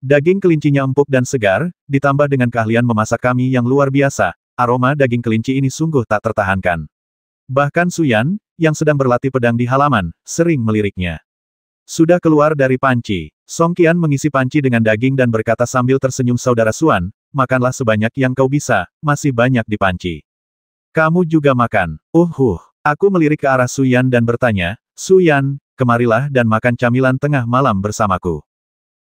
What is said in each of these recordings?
Daging kelincinya empuk dan segar, ditambah dengan keahlian memasak kami yang luar biasa, aroma daging kelinci ini sungguh tak tertahankan. Bahkan Suyan, yang sedang berlatih pedang di halaman, sering meliriknya. Sudah keluar dari panci. Song Qian mengisi panci dengan daging dan berkata sambil tersenyum, saudara Suan, makanlah sebanyak yang kau bisa, masih banyak di panci. Kamu juga makan. Aku melirik ke arah Suyan dan bertanya, Suyan, kemarilah dan makan camilan tengah malam bersamaku.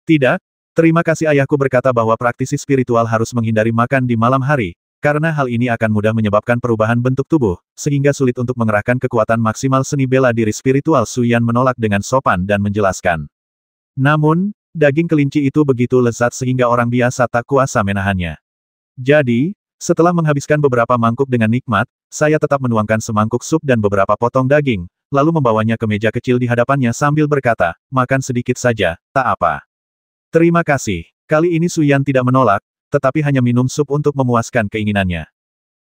Tidak, terima kasih, ayahku berkata bahwa praktisi spiritual harus menghindari makan di malam hari, karena hal ini akan mudah menyebabkan perubahan bentuk tubuh, sehingga sulit untuk mengerahkan kekuatan maksimal seni bela diri spiritual. Suyan menolak dengan sopan dan menjelaskan. Namun, daging kelinci itu begitu lezat sehingga orang biasa tak kuasa menahannya. Jadi, setelah menghabiskan beberapa mangkuk dengan nikmat, saya tetap menuangkan semangkuk sup dan beberapa potong daging, lalu membawanya ke meja kecil di hadapannya sambil berkata, makan sedikit saja, tak apa. Terima kasih. Kali ini Suyan tidak menolak, tetapi hanya minum sup untuk memuaskan keinginannya.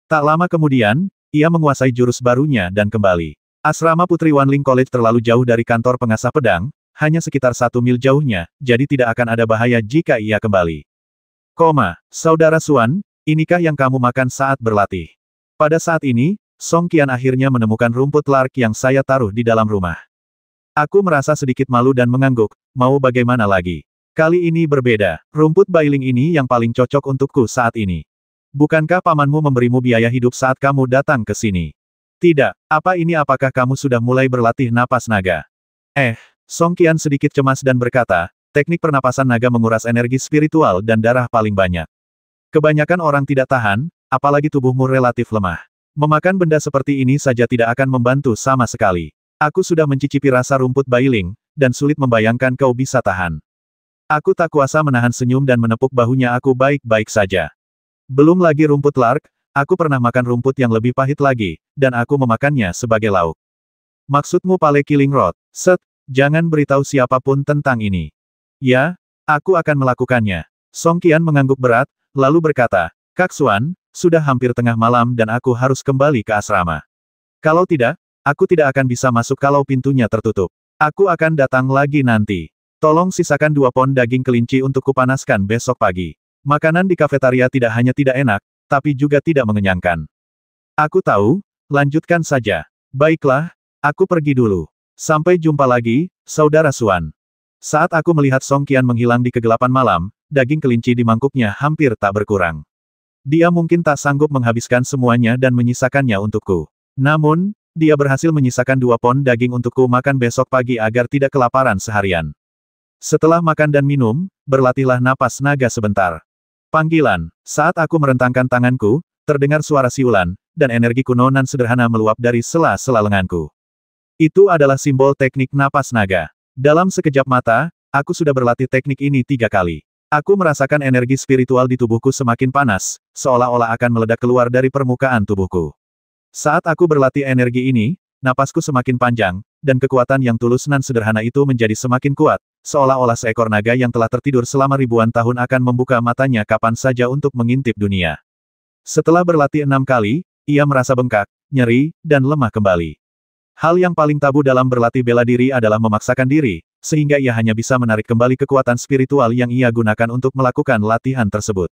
Tak lama kemudian, ia menguasai jurus barunya dan kembali. Asrama Putri Wanling College terlalu jauh dari kantor pengasah pedang, hanya sekitar 1 mil jauhnya, jadi tidak akan ada bahaya jika ia kembali. Saudara Suan, inikah yang kamu makan saat berlatih? Pada saat ini, Song Qian akhirnya menemukan rumput lark yang saya taruh di dalam rumah. Aku merasa sedikit malu dan mengangguk, mau bagaimana lagi? Kali ini berbeda, rumput bailing ini yang paling cocok untukku saat ini. Bukankah pamanmu memberimu biaya hidup saat kamu datang ke sini? Tidak, apakah kamu sudah mulai berlatih napas naga? Song Qian sedikit cemas dan berkata, teknik pernapasan naga menguras energi spiritual dan darah paling banyak. Kebanyakan orang tidak tahan, apalagi tubuhmu relatif lemah. Memakan benda seperti ini saja tidak akan membantu sama sekali. Aku sudah mencicipi rasa rumput bailing, dan sulit membayangkan kau bisa tahan. Aku tak kuasa menahan senyum dan menepuk bahunya. Aku baik-baik saja. Belum lagi rumput lark, aku pernah makan rumput yang lebih pahit lagi, dan aku memakannya sebagai lauk. Maksudmu Pale Killing Rod? Jangan beritahu siapapun tentang ini. Ya, aku akan melakukannya. Song Qian mengangguk berat, lalu berkata, Kak Suan, sudah hampir tengah malam dan aku harus kembali ke asrama. Kalau tidak, aku tidak akan bisa masuk kalau pintunya tertutup. Aku akan datang lagi nanti. Tolong sisakan 2 pon daging kelinci untuk kupanaskan besok pagi. Makanan di kafetaria tidak hanya tidak enak, tapi juga tidak mengenyangkan. Aku tahu, lanjutkan saja. Baiklah, aku pergi dulu. Sampai jumpa lagi, saudara Suan. Saat aku melihat Song Qian menghilang di kegelapan malam, daging kelinci di mangkuknya hampir tak berkurang. Dia mungkin tak sanggup menghabiskan semuanya dan menyisakannya untukku. Namun, dia berhasil menyisakan 2 pon daging untukku makan besok pagi agar tidak kelaparan seharian. Setelah makan dan minum, berlatihlah napas naga sebentar. Panggilan. Saat aku merentangkan tanganku, terdengar suara siulan, dan energi kuno nan sederhana meluap dari sela-sela lenganku. Itu adalah simbol teknik napas naga. Dalam sekejap mata, aku sudah berlatih teknik ini 3 kali. Aku merasakan energi spiritual di tubuhku semakin panas, seolah-olah akan meledak keluar dari permukaan tubuhku. Saat aku berlatih energi ini, napasku semakin panjang, dan kekuatan yang tulus nan sederhana itu menjadi semakin kuat, seolah-olah seekor naga yang telah tertidur selama ribuan tahun akan membuka matanya kapan saja untuk mengintip dunia. Setelah berlatih 6 kali, ia merasa bengkak, nyeri, dan lemah kembali. Hal yang paling tabu dalam berlatih bela diri adalah memaksakan diri, sehingga ia hanya bisa menarik kembali kekuatan spiritual yang ia gunakan untuk melakukan latihan tersebut.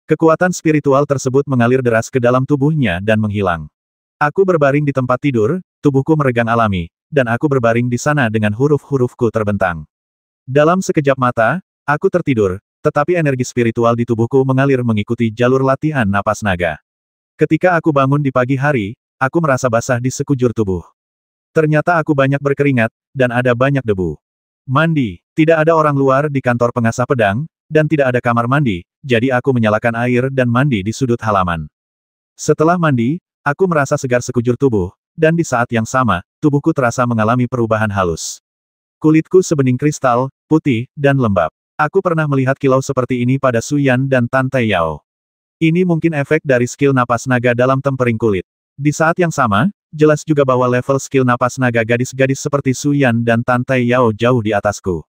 Kekuatan spiritual tersebut mengalir deras ke dalam tubuhnya dan menghilang. Aku berbaring di tempat tidur, tubuhku meregang alami, dan aku berbaring di sana dengan huruf-hurufku terbentang. Dalam sekejap mata, aku tertidur, tetapi energi spiritual di tubuhku mengalir mengikuti jalur latihan napas naga. Ketika aku bangun di pagi hari, aku merasa basah di sekujur tubuh. Ternyata aku banyak berkeringat, dan ada banyak debu. Mandi. Tidak ada orang luar di kantor pengasah pedang, dan tidak ada kamar mandi, jadi aku menyalakan air dan mandi di sudut halaman. Setelah mandi, aku merasa segar sekujur tubuh, dan di saat yang sama, tubuhku terasa mengalami perubahan halus. Kulitku sebening kristal, putih, dan lembab. Aku pernah melihat kilau seperti ini pada Suyan dan Tante Yao. Ini mungkin efek dari skill napas naga dalam tempering kulit. Di saat yang sama, jelas juga bahwa level skill napas naga gadis-gadis seperti Suyan dan Tante Yao jauh di atasku.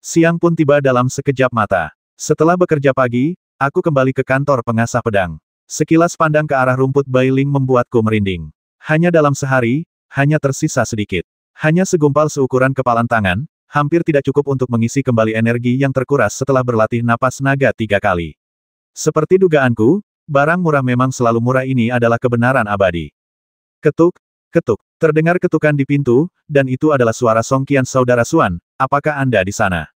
Siang pun tiba dalam sekejap mata. Setelah bekerja pagi, aku kembali ke kantor pengasah pedang. Sekilas pandang ke arah rumput bailing membuatku merinding. Hanya dalam sehari, hanya tersisa sedikit. Hanya segumpal seukuran kepalan tangan, hampir tidak cukup untuk mengisi kembali energi yang terkuras setelah berlatih napas naga 3 kali. Seperti dugaanku, barang murah memang selalu murah ini adalah kebenaran abadi. Ketuk, ketuk. Terdengar ketukan di pintu, dan itu adalah suara Song Qian. Saudara Xuan, apakah Anda di sana?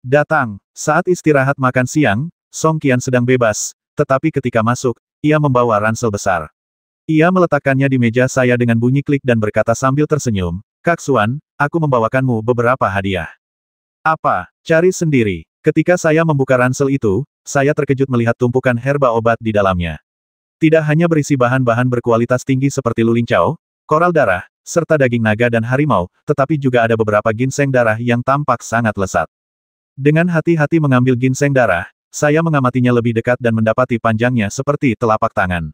Datang. Saat istirahat makan siang, Song Qian sedang bebas, tetapi ketika masuk, ia membawa ransel besar. Ia meletakkannya di meja saya dengan bunyi klik dan berkata sambil tersenyum, Kak Xuan, aku membawakanmu beberapa hadiah. Apa? Cari sendiri. Ketika saya membuka ransel itu, saya terkejut melihat tumpukan herba obat di dalamnya. Tidak hanya berisi bahan-bahan berkualitas tinggi seperti lulincao, koral darah, serta daging naga dan harimau, tetapi juga ada beberapa ginseng darah yang tampak sangat lezat. Dengan hati-hati mengambil ginseng darah, saya mengamatinya lebih dekat dan mendapati panjangnya seperti telapak tangan.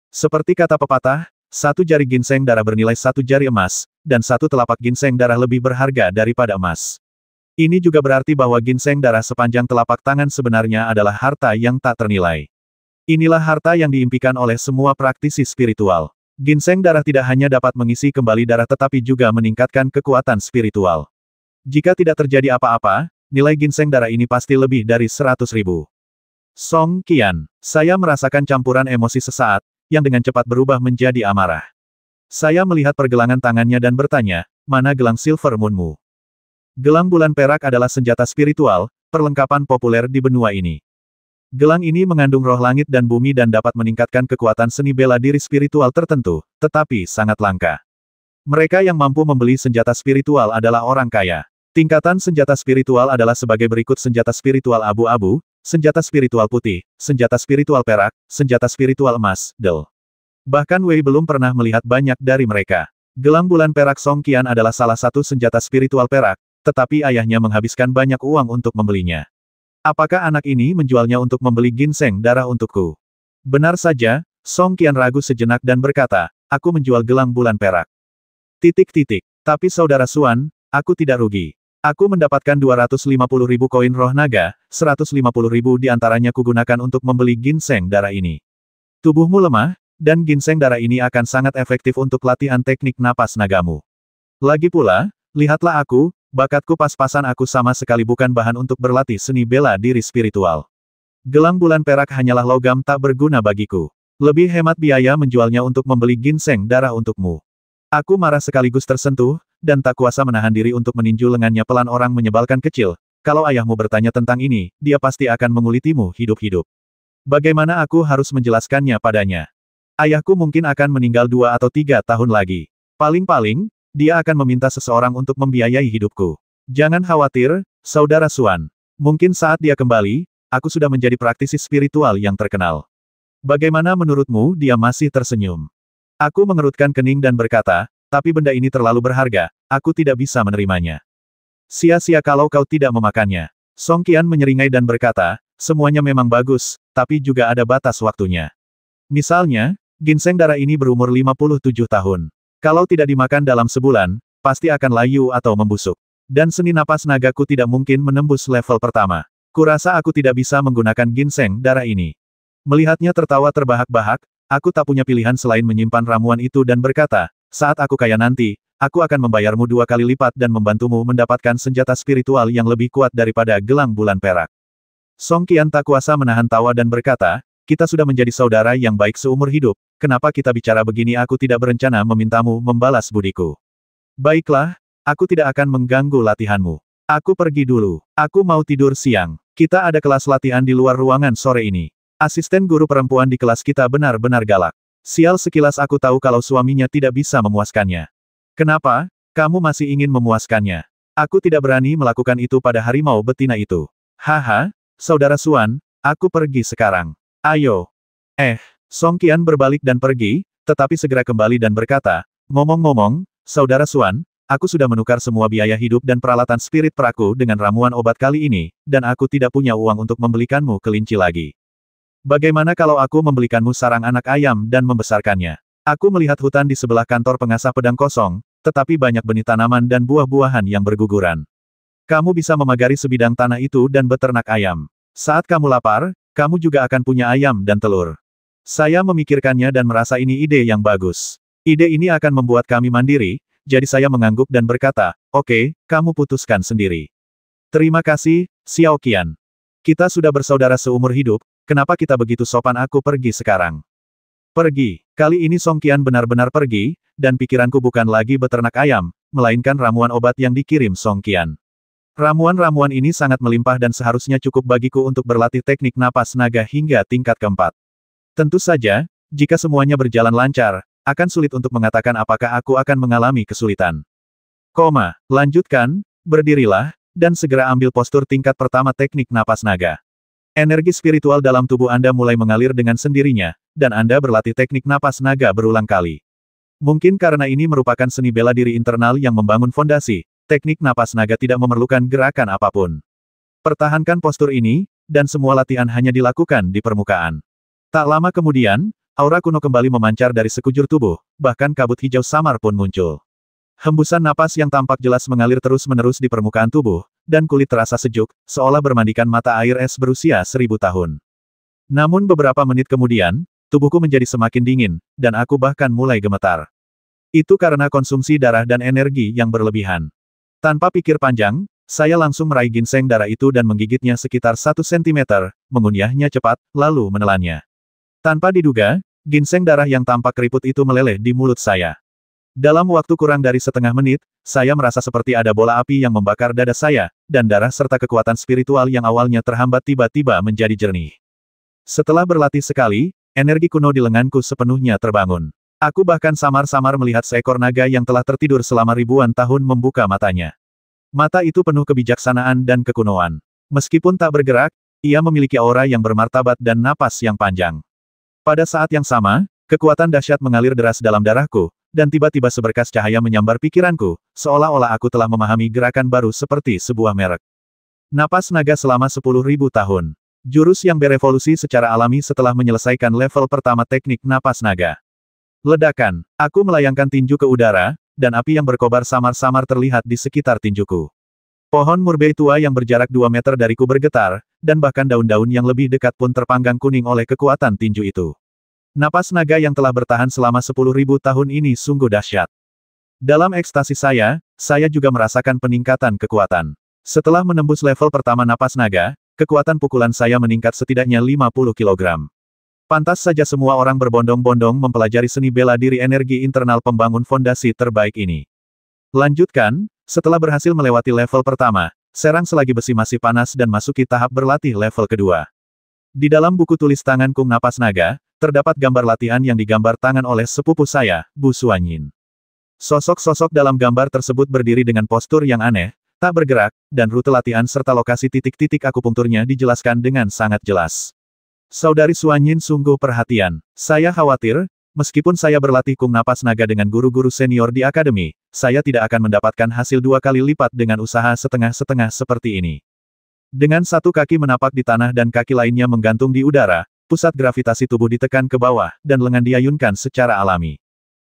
Seperti kata pepatah, satu jari ginseng darah bernilai satu jari emas, dan satu telapak ginseng darah lebih berharga daripada emas. Ini juga berarti bahwa ginseng darah sepanjang telapak tangan sebenarnya adalah harta yang tak ternilai. Inilah harta yang diimpikan oleh semua praktisi spiritual. Ginseng darah tidak hanya dapat mengisi kembali darah tetapi juga meningkatkan kekuatan spiritual. Jika tidak terjadi apa-apa, nilai ginseng darah ini pasti lebih dari 100.000. Song Qian, saya merasakan campuran emosi sesaat, yang dengan cepat berubah menjadi amarah. Saya melihat pergelangan tangannya dan bertanya, mana gelang Silver Moonmu? Gelang bulan perak adalah senjata spiritual, perlengkapan populer di benua ini. Gelang ini mengandung roh langit dan bumi dan dapat meningkatkan kekuatan seni bela diri spiritual tertentu, tetapi sangat langka. Mereka yang mampu membeli senjata spiritual adalah orang kaya. Tingkatan senjata spiritual adalah sebagai berikut: senjata spiritual abu-abu, senjata spiritual putih, senjata spiritual perak, senjata spiritual emas, del. Bahkan Wei belum pernah melihat banyak dari mereka. Gelang bulan perak Song Qian adalah salah satu senjata spiritual perak, tetapi ayahnya menghabiskan banyak uang untuk membelinya. Apakah anak ini menjualnya untuk membeli ginseng darah untukku? Benar saja, Song Qian ragu sejenak dan berkata, aku menjual gelang bulan perak. Tapi saudara Xuan, aku tidak rugi. Aku mendapatkan 250.000 koin roh naga, 150.000 diantaranya kugunakan untuk membeli ginseng darah ini. Tubuhmu lemah, dan ginseng darah ini akan sangat efektif untuk latihan teknik napas nagamu. Lagi pula, lihatlah aku, bakatku pas-pasan, aku sama sekali bukan bahan untuk berlatih seni bela diri spiritual. Gelang bulan perak hanyalah logam tak berguna bagiku. Lebih hemat biaya menjualnya untuk membeli ginseng darah untukmu. Aku marah sekaligus tersentuh, dan tak kuasa menahan diri untuk meninju lengannya. Pelan orang menyebalkan kecil, kalau ayahmu bertanya tentang ini, dia pasti akan mengulitimu hidup-hidup. Bagaimana aku harus menjelaskannya padanya? Ayahku mungkin akan meninggal 2 atau 3 tahun lagi. Paling-paling, dia akan meminta seseorang untuk membiayai hidupku. Jangan khawatir, saudara Xuan. Mungkin saat dia kembali, aku sudah menjadi praktisi spiritual yang terkenal. Bagaimana menurutmu? Dia masih tersenyum. Aku mengerutkan kening dan berkata, tapi benda ini terlalu berharga, aku tidak bisa menerimanya. Sia-sia kalau kau tidak memakannya. Song Qian menyeringai dan berkata, semuanya memang bagus, tapi juga ada batas waktunya. Misalnya, ginseng darah ini berumur 57 tahun. Kalau tidak dimakan dalam sebulan, pasti akan layu atau membusuk. Dan seni napas nagaku tidak mungkin menembus level pertama. Kurasa aku tidak bisa menggunakan ginseng darah ini. Melihatnya tertawa terbahak-bahak, aku tak punya pilihan selain menyimpan ramuan itu dan berkata, saat aku kaya nanti, aku akan membayarmu 2 kali lipat dan membantumu mendapatkan senjata spiritual yang lebih kuat daripada gelang bulan perak. Song Qian tak kuasa menahan tawa dan berkata, kita sudah menjadi saudara yang baik seumur hidup, kenapa kita bicara begini? Aku tidak berencana memintamu membalas budiku. Baiklah, aku tidak akan mengganggu latihanmu. Aku pergi dulu. Aku mau tidur siang. Kita ada kelas latihan di luar ruangan sore ini. Asisten guru perempuan di kelas kita benar-benar galak. Sial, sekilas aku tahu kalau suaminya tidak bisa memuaskannya. Kenapa? Kamu masih ingin memuaskannya? Aku tidak berani melakukan itu pada harimau betina itu. Haha, saudara Xuan, aku pergi sekarang. Ayo. Song Qian berbalik dan pergi, tetapi segera kembali dan berkata, ngomong-ngomong, saudara Xuan, aku sudah menukar semua biaya hidup dan peralatan spirit peraku dengan ramuan obat kali ini, dan aku tidak punya uang untuk membelikanmu kelinci lagi. Bagaimana kalau aku membelikanmu sarang anak ayam dan membesarkannya? Aku melihat hutan di sebelah kantor pengasah pedang kosong, tetapi banyak benih tanaman dan buah-buahan yang berguguran. Kamu bisa memagari sebidang tanah itu dan beternak ayam. Saat kamu lapar, kamu juga akan punya ayam dan telur. Saya memikirkannya dan merasa ini ide yang bagus. Ide ini akan membuat kami mandiri, jadi saya mengangguk dan berkata, Oke, kamu putuskan sendiri. Terima kasih, Xiao Qian. Kita sudah bersaudara seumur hidup, kenapa kita begitu sopan? Aku pergi sekarang. Pergi. Kali ini Song Qian benar-benar pergi, dan pikiranku bukan lagi beternak ayam, melainkan ramuan obat yang dikirim Song Qian. Ramuan-ramuan ini sangat melimpah dan seharusnya cukup bagiku untuk berlatih teknik napas naga hingga tingkat keempat. Tentu saja, jika semuanya berjalan lancar, akan sulit untuk mengatakan apakah aku akan mengalami kesulitan. Lanjutkan, berdirilah, dan segera ambil postur tingkat pertama teknik napas naga. Energi spiritual dalam tubuh Anda mulai mengalir dengan sendirinya, dan Anda berlatih teknik napas naga berulang kali. Mungkin karena ini merupakan seni bela diri internal yang membangun fondasi, teknik napas naga tidak memerlukan gerakan apapun. Pertahankan postur ini, dan semua latihan hanya dilakukan di permukaan. Tak lama kemudian, aura kuno kembali memancar dari sekujur tubuh, bahkan kabut hijau samar pun muncul. Hembusan napas yang tampak jelas mengalir terus-menerus di permukaan tubuh, dan kulit terasa sejuk, seolah bermandikan mata air es berusia 1000 tahun. Namun beberapa menit kemudian, tubuhku menjadi semakin dingin, dan aku bahkan mulai gemetar. Itu karena konsumsi darah dan energi yang berlebihan. Tanpa pikir panjang, saya langsung meraih ginseng darah itu dan menggigitnya sekitar 1 cm, mengunyahnya cepat, lalu menelannya. Tanpa diduga, ginseng darah yang tampak keriput itu meleleh di mulut saya. Dalam waktu kurang dari setengah menit, saya merasa seperti ada bola api yang membakar dada saya, dan darah serta kekuatan spiritual yang awalnya terhambat tiba-tiba menjadi jernih. Setelah berlatih sekali, energi kuno di lenganku sepenuhnya terbangun. Aku bahkan samar-samar melihat seekor naga yang telah tertidur selama ribuan tahun membuka matanya. Mata itu penuh kebijaksanaan dan kekunoan. Meskipun tak bergerak, ia memiliki aura yang bermartabat dan napas yang panjang. Pada saat yang sama, kekuatan dahsyat mengalir deras dalam darahku, dan tiba-tiba seberkas cahaya menyambar pikiranku, seolah-olah aku telah memahami gerakan baru seperti sebuah merek. Napas naga selama 10.000 tahun. Jurus yang berevolusi secara alami setelah menyelesaikan level pertama teknik napas naga. Ledakan. Aku melayangkan tinju ke udara, dan api yang berkobar samar-samar terlihat di sekitar tinjuku. Pohon murbei tua yang berjarak 2 meter dariku bergetar, dan bahkan daun-daun yang lebih dekat pun terpanggang kuning oleh kekuatan tinju itu. Napas naga yang telah bertahan selama 10.000 tahun ini sungguh dahsyat. Dalam ekstasi saya juga merasakan peningkatan kekuatan. Setelah menembus level pertama napas naga, kekuatan pukulan saya meningkat setidaknya 50 kg. Pantas saja semua orang berbondong-bondong mempelajari seni bela diri energi internal pembangun fondasi terbaik ini. Lanjutkan, setelah berhasil melewati level pertama, serang selagi besi masih panas dan masuki tahap berlatih level kedua. Di dalam buku tulis tangan Kung Napas Naga, terdapat gambar latihan yang digambar tangan oleh sepupu saya, Bu Suanyin. Sosok-sosok dalam gambar tersebut berdiri dengan postur yang aneh, tak bergerak, dan rute latihan serta lokasi titik-titik akupunkturnya dijelaskan dengan sangat jelas. Saudari Suanyin sungguh perhatian. Saya khawatir, meskipun saya berlatih Kung Napas Naga dengan guru-guru senior di akademi, saya tidak akan mendapatkan hasil 2 kali lipat dengan usaha setengah-setengah seperti ini. Dengan satu kaki menapak di tanah dan kaki lainnya menggantung di udara, pusat gravitasi tubuh ditekan ke bawah, dan lengan diayunkan secara alami.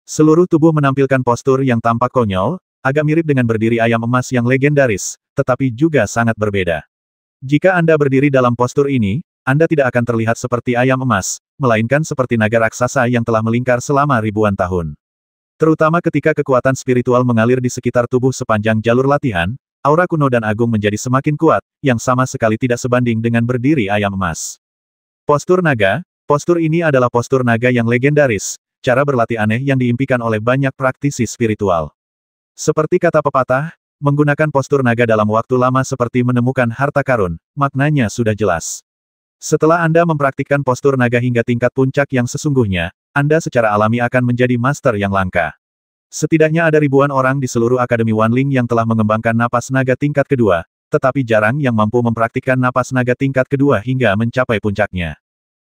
Seluruh tubuh menampilkan postur yang tampak konyol, agak mirip dengan berdiri ayam emas yang legendaris, tetapi juga sangat berbeda. Jika Anda berdiri dalam postur ini, Anda tidak akan terlihat seperti ayam emas, melainkan seperti naga raksasa yang telah melingkar selama ribuan tahun. Terutama ketika kekuatan spiritual mengalir di sekitar tubuh sepanjang jalur latihan, aura kuno dan agung menjadi semakin kuat, yang sama sekali tidak sebanding dengan berdiri ayam emas. Postur naga, postur ini adalah postur naga yang legendaris, cara berlatih aneh yang diimpikan oleh banyak praktisi spiritual. Seperti kata pepatah, menggunakan postur naga dalam waktu lama seperti menemukan harta karun, maknanya sudah jelas. Setelah Anda mempraktikkan postur naga hingga tingkat puncak yang sesungguhnya, Anda secara alami akan menjadi master yang langka. Setidaknya ada ribuan orang di seluruh Akademi Wanling yang telah mengembangkan napas naga tingkat kedua, tetapi jarang yang mampu mempraktikkan napas naga tingkat kedua hingga mencapai puncaknya.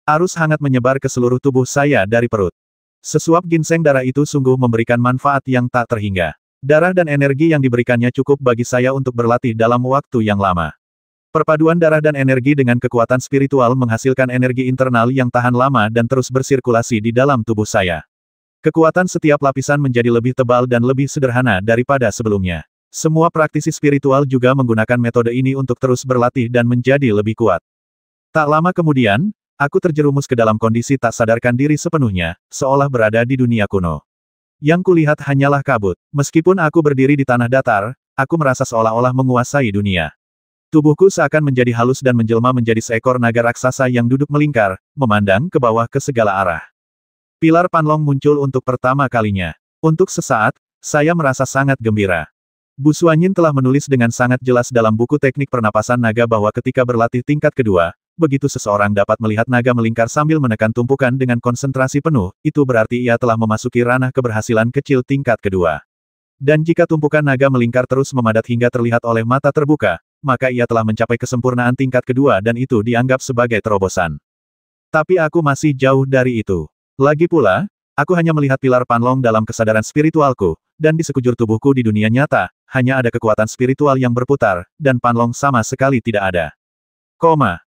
Arus hangat menyebar ke seluruh tubuh saya dari perut. Sesuap ginseng darah itu sungguh memberikan manfaat yang tak terhingga. Darah dan energi yang diberikannya cukup bagi saya untuk berlatih dalam waktu yang lama. Perpaduan darah dan energi dengan kekuatan spiritual menghasilkan energi internal yang tahan lama dan terus bersirkulasi di dalam tubuh saya. Kekuatan setiap lapisan menjadi lebih tebal dan lebih sederhana daripada sebelumnya. Semua praktisi spiritual juga menggunakan metode ini untuk terus berlatih dan menjadi lebih kuat. Tak lama kemudian, aku terjerumus ke dalam kondisi tak sadarkan diri sepenuhnya, seolah berada di dunia kuno. Yang kulihat hanyalah kabut. Meskipun aku berdiri di tanah datar, aku merasa seolah-olah menguasai dunia. Tubuhku seakan menjadi halus dan menjelma menjadi seekor naga raksasa yang duduk melingkar, memandang ke bawah ke segala arah. Pilar Panlong muncul untuk pertama kalinya. Untuk sesaat, saya merasa sangat gembira. Bu Suanyin telah menulis dengan sangat jelas dalam buku teknik pernapasan naga bahwa ketika berlatih tingkat kedua, begitu seseorang dapat melihat naga melingkar sambil menekan tumpukan dengan konsentrasi penuh, itu berarti ia telah memasuki ranah keberhasilan kecil tingkat kedua. Dan jika tumpukan naga melingkar terus memadat hingga terlihat oleh mata terbuka, maka ia telah mencapai kesempurnaan tingkat kedua dan itu dianggap sebagai terobosan. Tapi aku masih jauh dari itu. Lagi pula, aku hanya melihat pilar Panlong dalam kesadaran spiritualku, dan di sekujur tubuhku di dunia nyata, hanya ada kekuatan spiritual yang berputar, dan Panlong sama sekali tidak ada.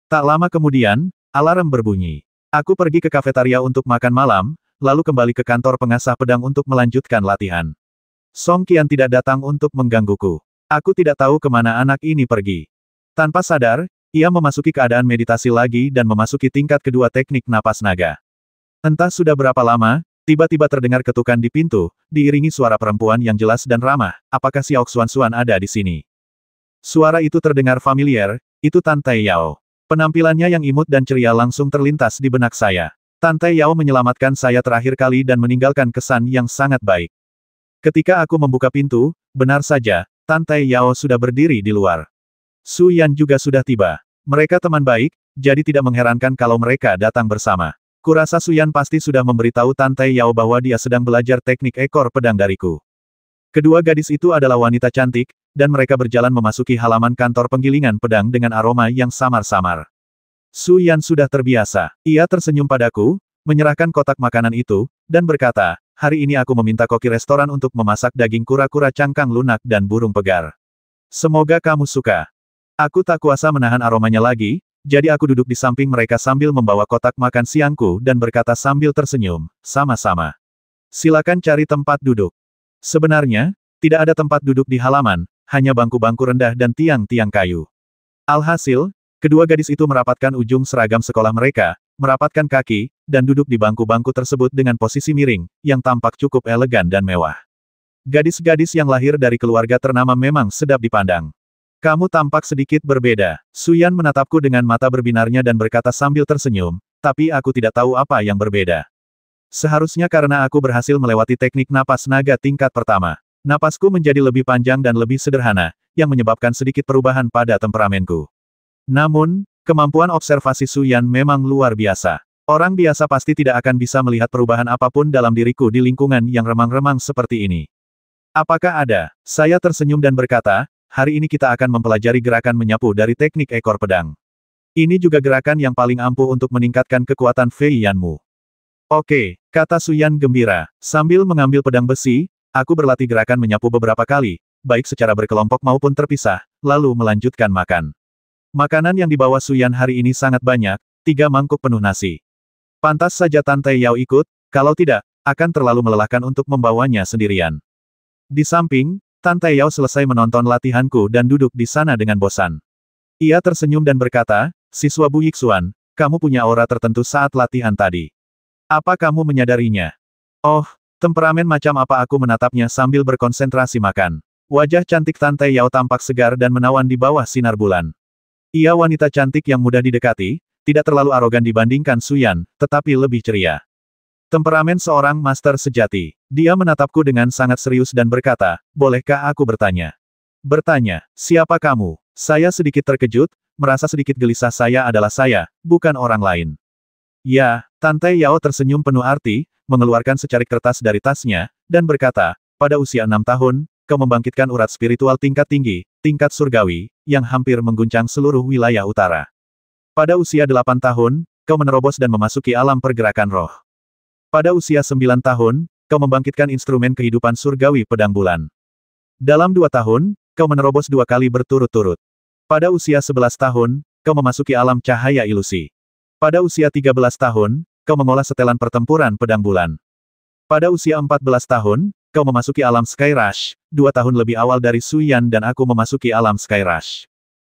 Tak lama kemudian, alarm berbunyi. Aku pergi ke kafetaria untuk makan malam, lalu kembali ke kantor pengasah pedang untuk melanjutkan latihan. Song Qian tidak datang untuk menggangguku. Aku tidak tahu kemana anak ini pergi. Tanpa sadar, ia memasuki keadaan meditasi lagi dan memasuki tingkat kedua teknik napas naga. Entah sudah berapa lama, tiba-tiba terdengar ketukan di pintu, diiringi suara perempuan yang jelas dan ramah. Apakah Xiao Xuanxuan ada di sini? Suara itu terdengar familiar. Itu Tante Yao. Penampilannya yang imut dan ceria langsung terlintas di benak saya. Tante Yao menyelamatkan saya terakhir kali dan meninggalkan kesan yang sangat baik. Ketika aku membuka pintu, benar saja, Tante Yao sudah berdiri di luar. Su Yan juga sudah tiba. Mereka teman baik, jadi tidak mengherankan kalau mereka datang bersama. Kurasa Su Yan pasti sudah memberitahu Tante Yao bahwa dia sedang belajar teknik ekor pedang dariku. Kedua gadis itu adalah wanita cantik, dan mereka berjalan memasuki halaman kantor penggilingan pedang dengan aroma yang samar-samar. Su Yan sudah terbiasa. Ia tersenyum padaku, menyerahkan kotak makanan itu, dan berkata, hari ini aku meminta koki restoran untuk memasak daging kura-kura cangkang lunak dan burung pegar. Semoga kamu suka. Aku tak kuasa menahan aromanya lagi, jadi aku duduk di samping mereka sambil membawa kotak makan siangku dan berkata sambil tersenyum, sama-sama. Silakan cari tempat duduk. Sebenarnya, tidak ada tempat duduk di halaman, hanya bangku-bangku rendah dan tiang-tiang kayu. Alhasil, kedua gadis itu merapatkan ujung seragam sekolah mereka, merapatkan kaki, dan duduk di bangku-bangku tersebut dengan posisi miring, yang tampak cukup elegan dan mewah. Gadis-gadis yang lahir dari keluarga ternama memang sedap dipandang. Kamu tampak sedikit berbeda. Su Yan menatapku dengan mata berbinarnya dan berkata sambil tersenyum, tapi aku tidak tahu apa yang berbeda. Seharusnya karena aku berhasil melewati teknik napas naga tingkat pertama. Napasku menjadi lebih panjang dan lebih sederhana, yang menyebabkan sedikit perubahan pada temperamenku. Namun, kemampuan observasi Su Yan memang luar biasa. Orang biasa pasti tidak akan bisa melihat perubahan apapun dalam diriku di lingkungan yang remang-remang seperti ini. Apakah ada? Saya tersenyum dan berkata, hari ini kita akan mempelajari gerakan menyapu dari teknik ekor pedang. Ini juga gerakan yang paling ampuh untuk meningkatkan kekuatan Fei Yanmu. Oke, kata Su Yan gembira. Sambil mengambil pedang besi, aku berlatih gerakan menyapu beberapa kali, baik secara berkelompok maupun terpisah, lalu melanjutkan makan. Makanan yang dibawa Su Yan hari ini sangat banyak, 3 mangkuk penuh nasi. Pantas saja Tante Yao ikut, kalau tidak, akan terlalu melelahkan untuk membawanya sendirian. Di samping, Tante Yao selesai menonton latihanku dan duduk di sana dengan bosan. Ia tersenyum dan berkata, siswa Bu Yixuan, kamu punya aura tertentu saat latihan tadi. Apa kamu menyadarinya? Oh, temperamen macam apa aku menatapnya sambil berkonsentrasi makan. Wajah cantik Tante Yao tampak segar dan menawan di bawah sinar bulan. Ia wanita cantik yang mudah didekati, tidak terlalu arogan dibandingkan Su Yan, tetapi lebih ceria. Temperamen seorang master sejati. Dia menatapku dengan sangat serius dan berkata, bolehkah aku bertanya? Bertanya, siapa kamu? Saya sedikit terkejut, merasa sedikit gelisah saya adalah saya, bukan orang lain. Ya, Tante Yao tersenyum penuh arti, mengeluarkan secarik kertas dari tasnya, dan berkata, pada usia 6 tahun, kau membangkitkan urat spiritual tingkat tinggi, tingkat surgawi, yang hampir mengguncang seluruh wilayah utara. Pada usia 8 tahun, kau menerobos dan memasuki alam pergerakan roh. Pada usia 9 tahun, kau membangkitkan instrumen kehidupan surgawi pedang bulan. Dalam 2 tahun, kau menerobos 2 kali berturut-turut. Pada usia 11 tahun, kau memasuki alam cahaya ilusi. Pada usia 13 tahun, kau mengolah setelan pertempuran pedang bulan. Pada usia 14 tahun, kau memasuki alam Sky Rush, 2 tahun lebih awal dari Su Yan dan aku memasuki alam Sky Rush.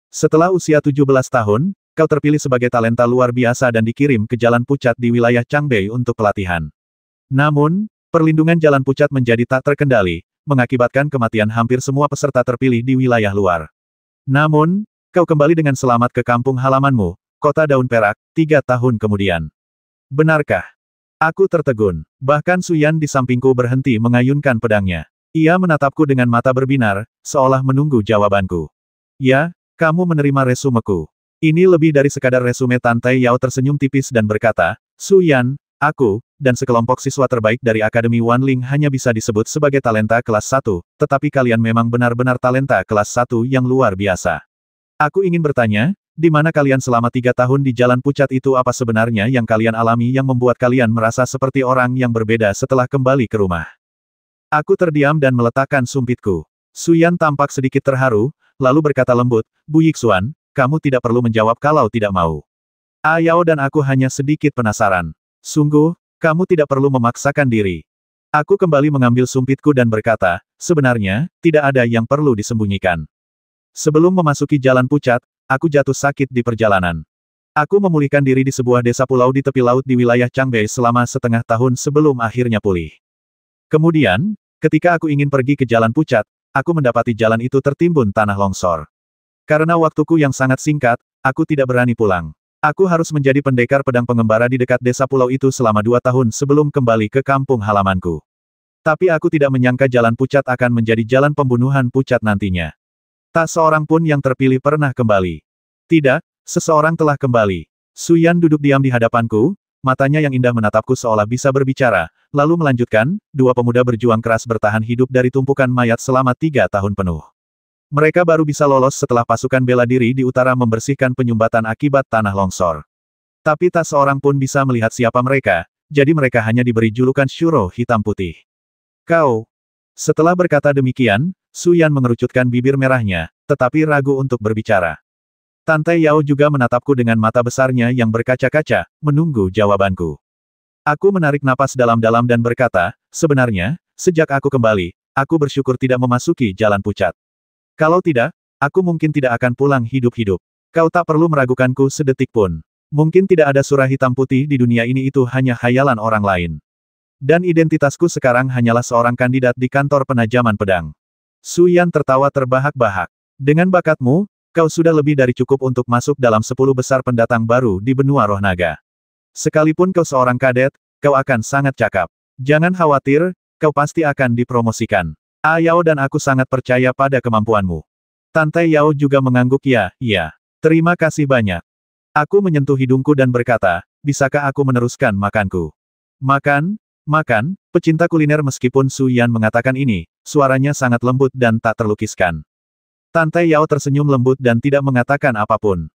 Setelah usia 17 tahun, kau terpilih sebagai talenta luar biasa dan dikirim ke Jalan Pucat di wilayah Changbei untuk pelatihan. Namun, perlindungan Jalan Pucat menjadi tak terkendali, mengakibatkan kematian hampir semua peserta terpilih di wilayah luar. Namun, kau kembali dengan selamat ke kampung halamanmu, kota daun perak, 3 tahun kemudian. Benarkah? Aku tertegun. Bahkan Suyan di sampingku berhenti mengayunkan pedangnya. Ia menatapku dengan mata berbinar, seolah menunggu jawabanku. Ya, kamu menerima resumeku. Ini lebih dari sekadar resume. Tantai Yao tersenyum tipis dan berkata, Suyan, aku, dan sekelompok siswa terbaik dari Akademi Wanling hanya bisa disebut sebagai talenta kelas 1, tetapi kalian memang benar-benar talenta kelas 1 yang luar biasa. Aku ingin bertanya, di mana kalian selama 3 tahun di jalan pucat itu? Apa sebenarnya yang kalian alami yang membuat kalian merasa seperti orang yang berbeda setelah kembali ke rumah? Aku terdiam dan meletakkan sumpitku. Suyan tampak sedikit terharu, lalu berkata lembut, Bu Yixuan, kamu tidak perlu menjawab kalau tidak mau. Ayao dan aku hanya sedikit penasaran. Sungguh, kamu tidak perlu memaksakan diri. Aku kembali mengambil sumpitku dan berkata, sebenarnya, tidak ada yang perlu disembunyikan. Sebelum memasuki jalan pucat, aku jatuh sakit di perjalanan. Aku memulihkan diri di sebuah desa pulau di tepi laut di wilayah Changbei selama setengah tahun sebelum akhirnya pulih. Kemudian, ketika aku ingin pergi ke jalan pucat, aku mendapati jalan itu tertimbun tanah longsor. Karena waktuku yang sangat singkat, aku tidak berani pulang. Aku harus menjadi pendekar pedang pengembara di dekat desa pulau itu selama 2 tahun sebelum kembali ke kampung halamanku. Tapi aku tidak menyangka jalan pucat akan menjadi jalan pembunuhan pucat nantinya. Tak seorang pun yang terpilih pernah kembali. Tidak, seseorang telah kembali. Suyan duduk diam di hadapanku, matanya yang indah menatapku seolah bisa berbicara, lalu melanjutkan, 2 pemuda berjuang keras bertahan hidup dari tumpukan mayat selama 3 tahun penuh. Mereka baru bisa lolos setelah pasukan bela diri di utara membersihkan penyumbatan akibat tanah longsor. Tapi tak seorang pun bisa melihat siapa mereka, jadi mereka hanya diberi julukan Shuro hitam putih. Kau. Setelah berkata demikian, Suyan mengerucutkan bibir merahnya, tetapi ragu untuk berbicara. Tantai Yao juga menatapku dengan mata besarnya yang berkaca-kaca, menunggu jawabanku. Aku menarik napas dalam-dalam dan berkata, sebenarnya, sejak aku kembali, aku bersyukur tidak memasuki jalan pucat. Kalau tidak, aku mungkin tidak akan pulang hidup-hidup. Kau tak perlu meragukanku sedetik pun. Mungkin tidak ada surah hitam putih di dunia ini, itu hanya khayalan orang lain. Dan identitasku sekarang hanyalah seorang kandidat di kantor penajaman pedang. Suyan tertawa terbahak-bahak. Dengan bakatmu, kau sudah lebih dari cukup untuk masuk dalam 10 besar pendatang baru di benua roh naga. Sekalipun kau seorang kadet, kau akan sangat cakap. Jangan khawatir, kau pasti akan dipromosikan. Ayao dan aku sangat percaya pada kemampuanmu. Tantai Yao juga mengangguk ya, iya. Terima kasih banyak. Aku menyentuh hidungku dan berkata, bisakah aku meneruskan makanku? Makan? Makan? Pecinta kuliner. Meskipun Su Yan mengatakan ini, suaranya sangat lembut dan tak terlukiskan. Tantai Yao tersenyum lembut dan tidak mengatakan apapun.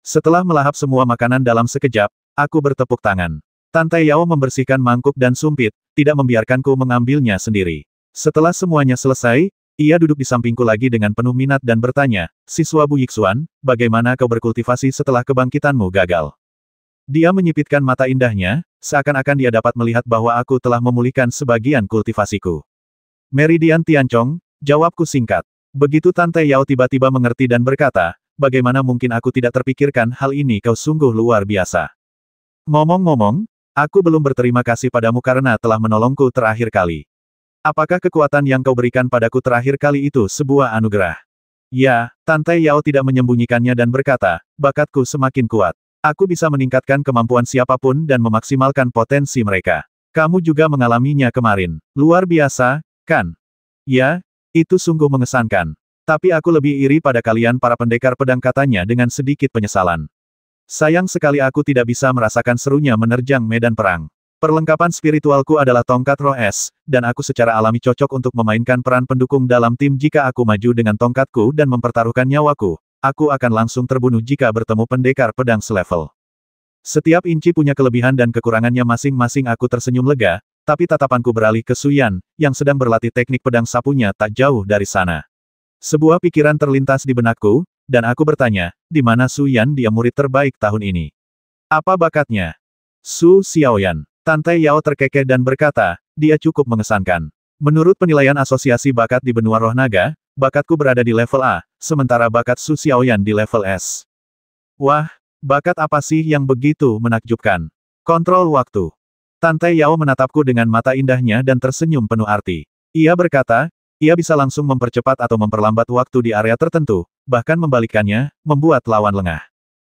Setelah melahap semua makanan dalam sekejap, aku bertepuk tangan. Tantai Yao membersihkan mangkuk dan sumpit, tidak membiarkanku mengambilnya sendiri. Setelah semuanya selesai, ia duduk di sampingku lagi dengan penuh minat dan bertanya, siswa Bu Yixuan, bagaimana kau berkultivasi setelah kebangkitanmu gagal? Dia menyipitkan mata indahnya, seakan-akan dia dapat melihat bahwa aku telah memulihkan sebagian kultivasiku. Meridian Tiancong, jawabku singkat. Begitu Tantai Yao tiba-tiba mengerti dan berkata, bagaimana mungkin aku tidak terpikirkan hal ini? Kau sungguh luar biasa. Ngomong-ngomong, aku belum berterima kasih padamu karena telah menolongku terakhir kali. Apakah kekuatan yang kau berikan padaku terakhir kali itu sebuah anugerah? Ya, Tantai Yao tidak menyembunyikannya dan berkata, bakatku semakin kuat. Aku bisa meningkatkan kemampuan siapapun dan memaksimalkan potensi mereka. Kamu juga mengalaminya kemarin. Luar biasa, kan? Ya, itu sungguh mengesankan. Tapi aku lebih iri pada kalian para pendekar pedang, katanya dengan sedikit penyesalan. Sayang sekali aku tidak bisa merasakan serunya menerjang medan perang. Perlengkapan spiritualku adalah tongkat roh es, dan aku secara alami cocok untuk memainkan peran pendukung dalam tim. Jika aku maju dengan tongkatku dan mempertaruhkan nyawaku, aku akan langsung terbunuh jika bertemu pendekar pedang selevel. Setiap inci punya kelebihan dan kekurangannya masing-masing. Aku tersenyum lega, tapi tatapanku beralih ke Suyan, yang sedang berlatih teknik pedang sapunya tak jauh dari sana. Sebuah pikiran terlintas di benakku, dan aku bertanya, di mana Suyan? Dia murid terbaik tahun ini. Apa bakatnya? Su Xiaoyan. Tantai Yao terkekeh dan berkata, dia cukup mengesankan. Menurut penilaian asosiasi bakat di benua roh naga, bakatku berada di level A, sementara bakat Su Xiaoyan di level S. Wah, bakat apa sih yang begitu menakjubkan? Kontrol waktu. Tantai Yao menatapku dengan mata indahnya dan tersenyum penuh arti. Ia berkata, ia bisa langsung mempercepat atau memperlambat waktu di area tertentu, bahkan membalikannya, membuat lawan lengah.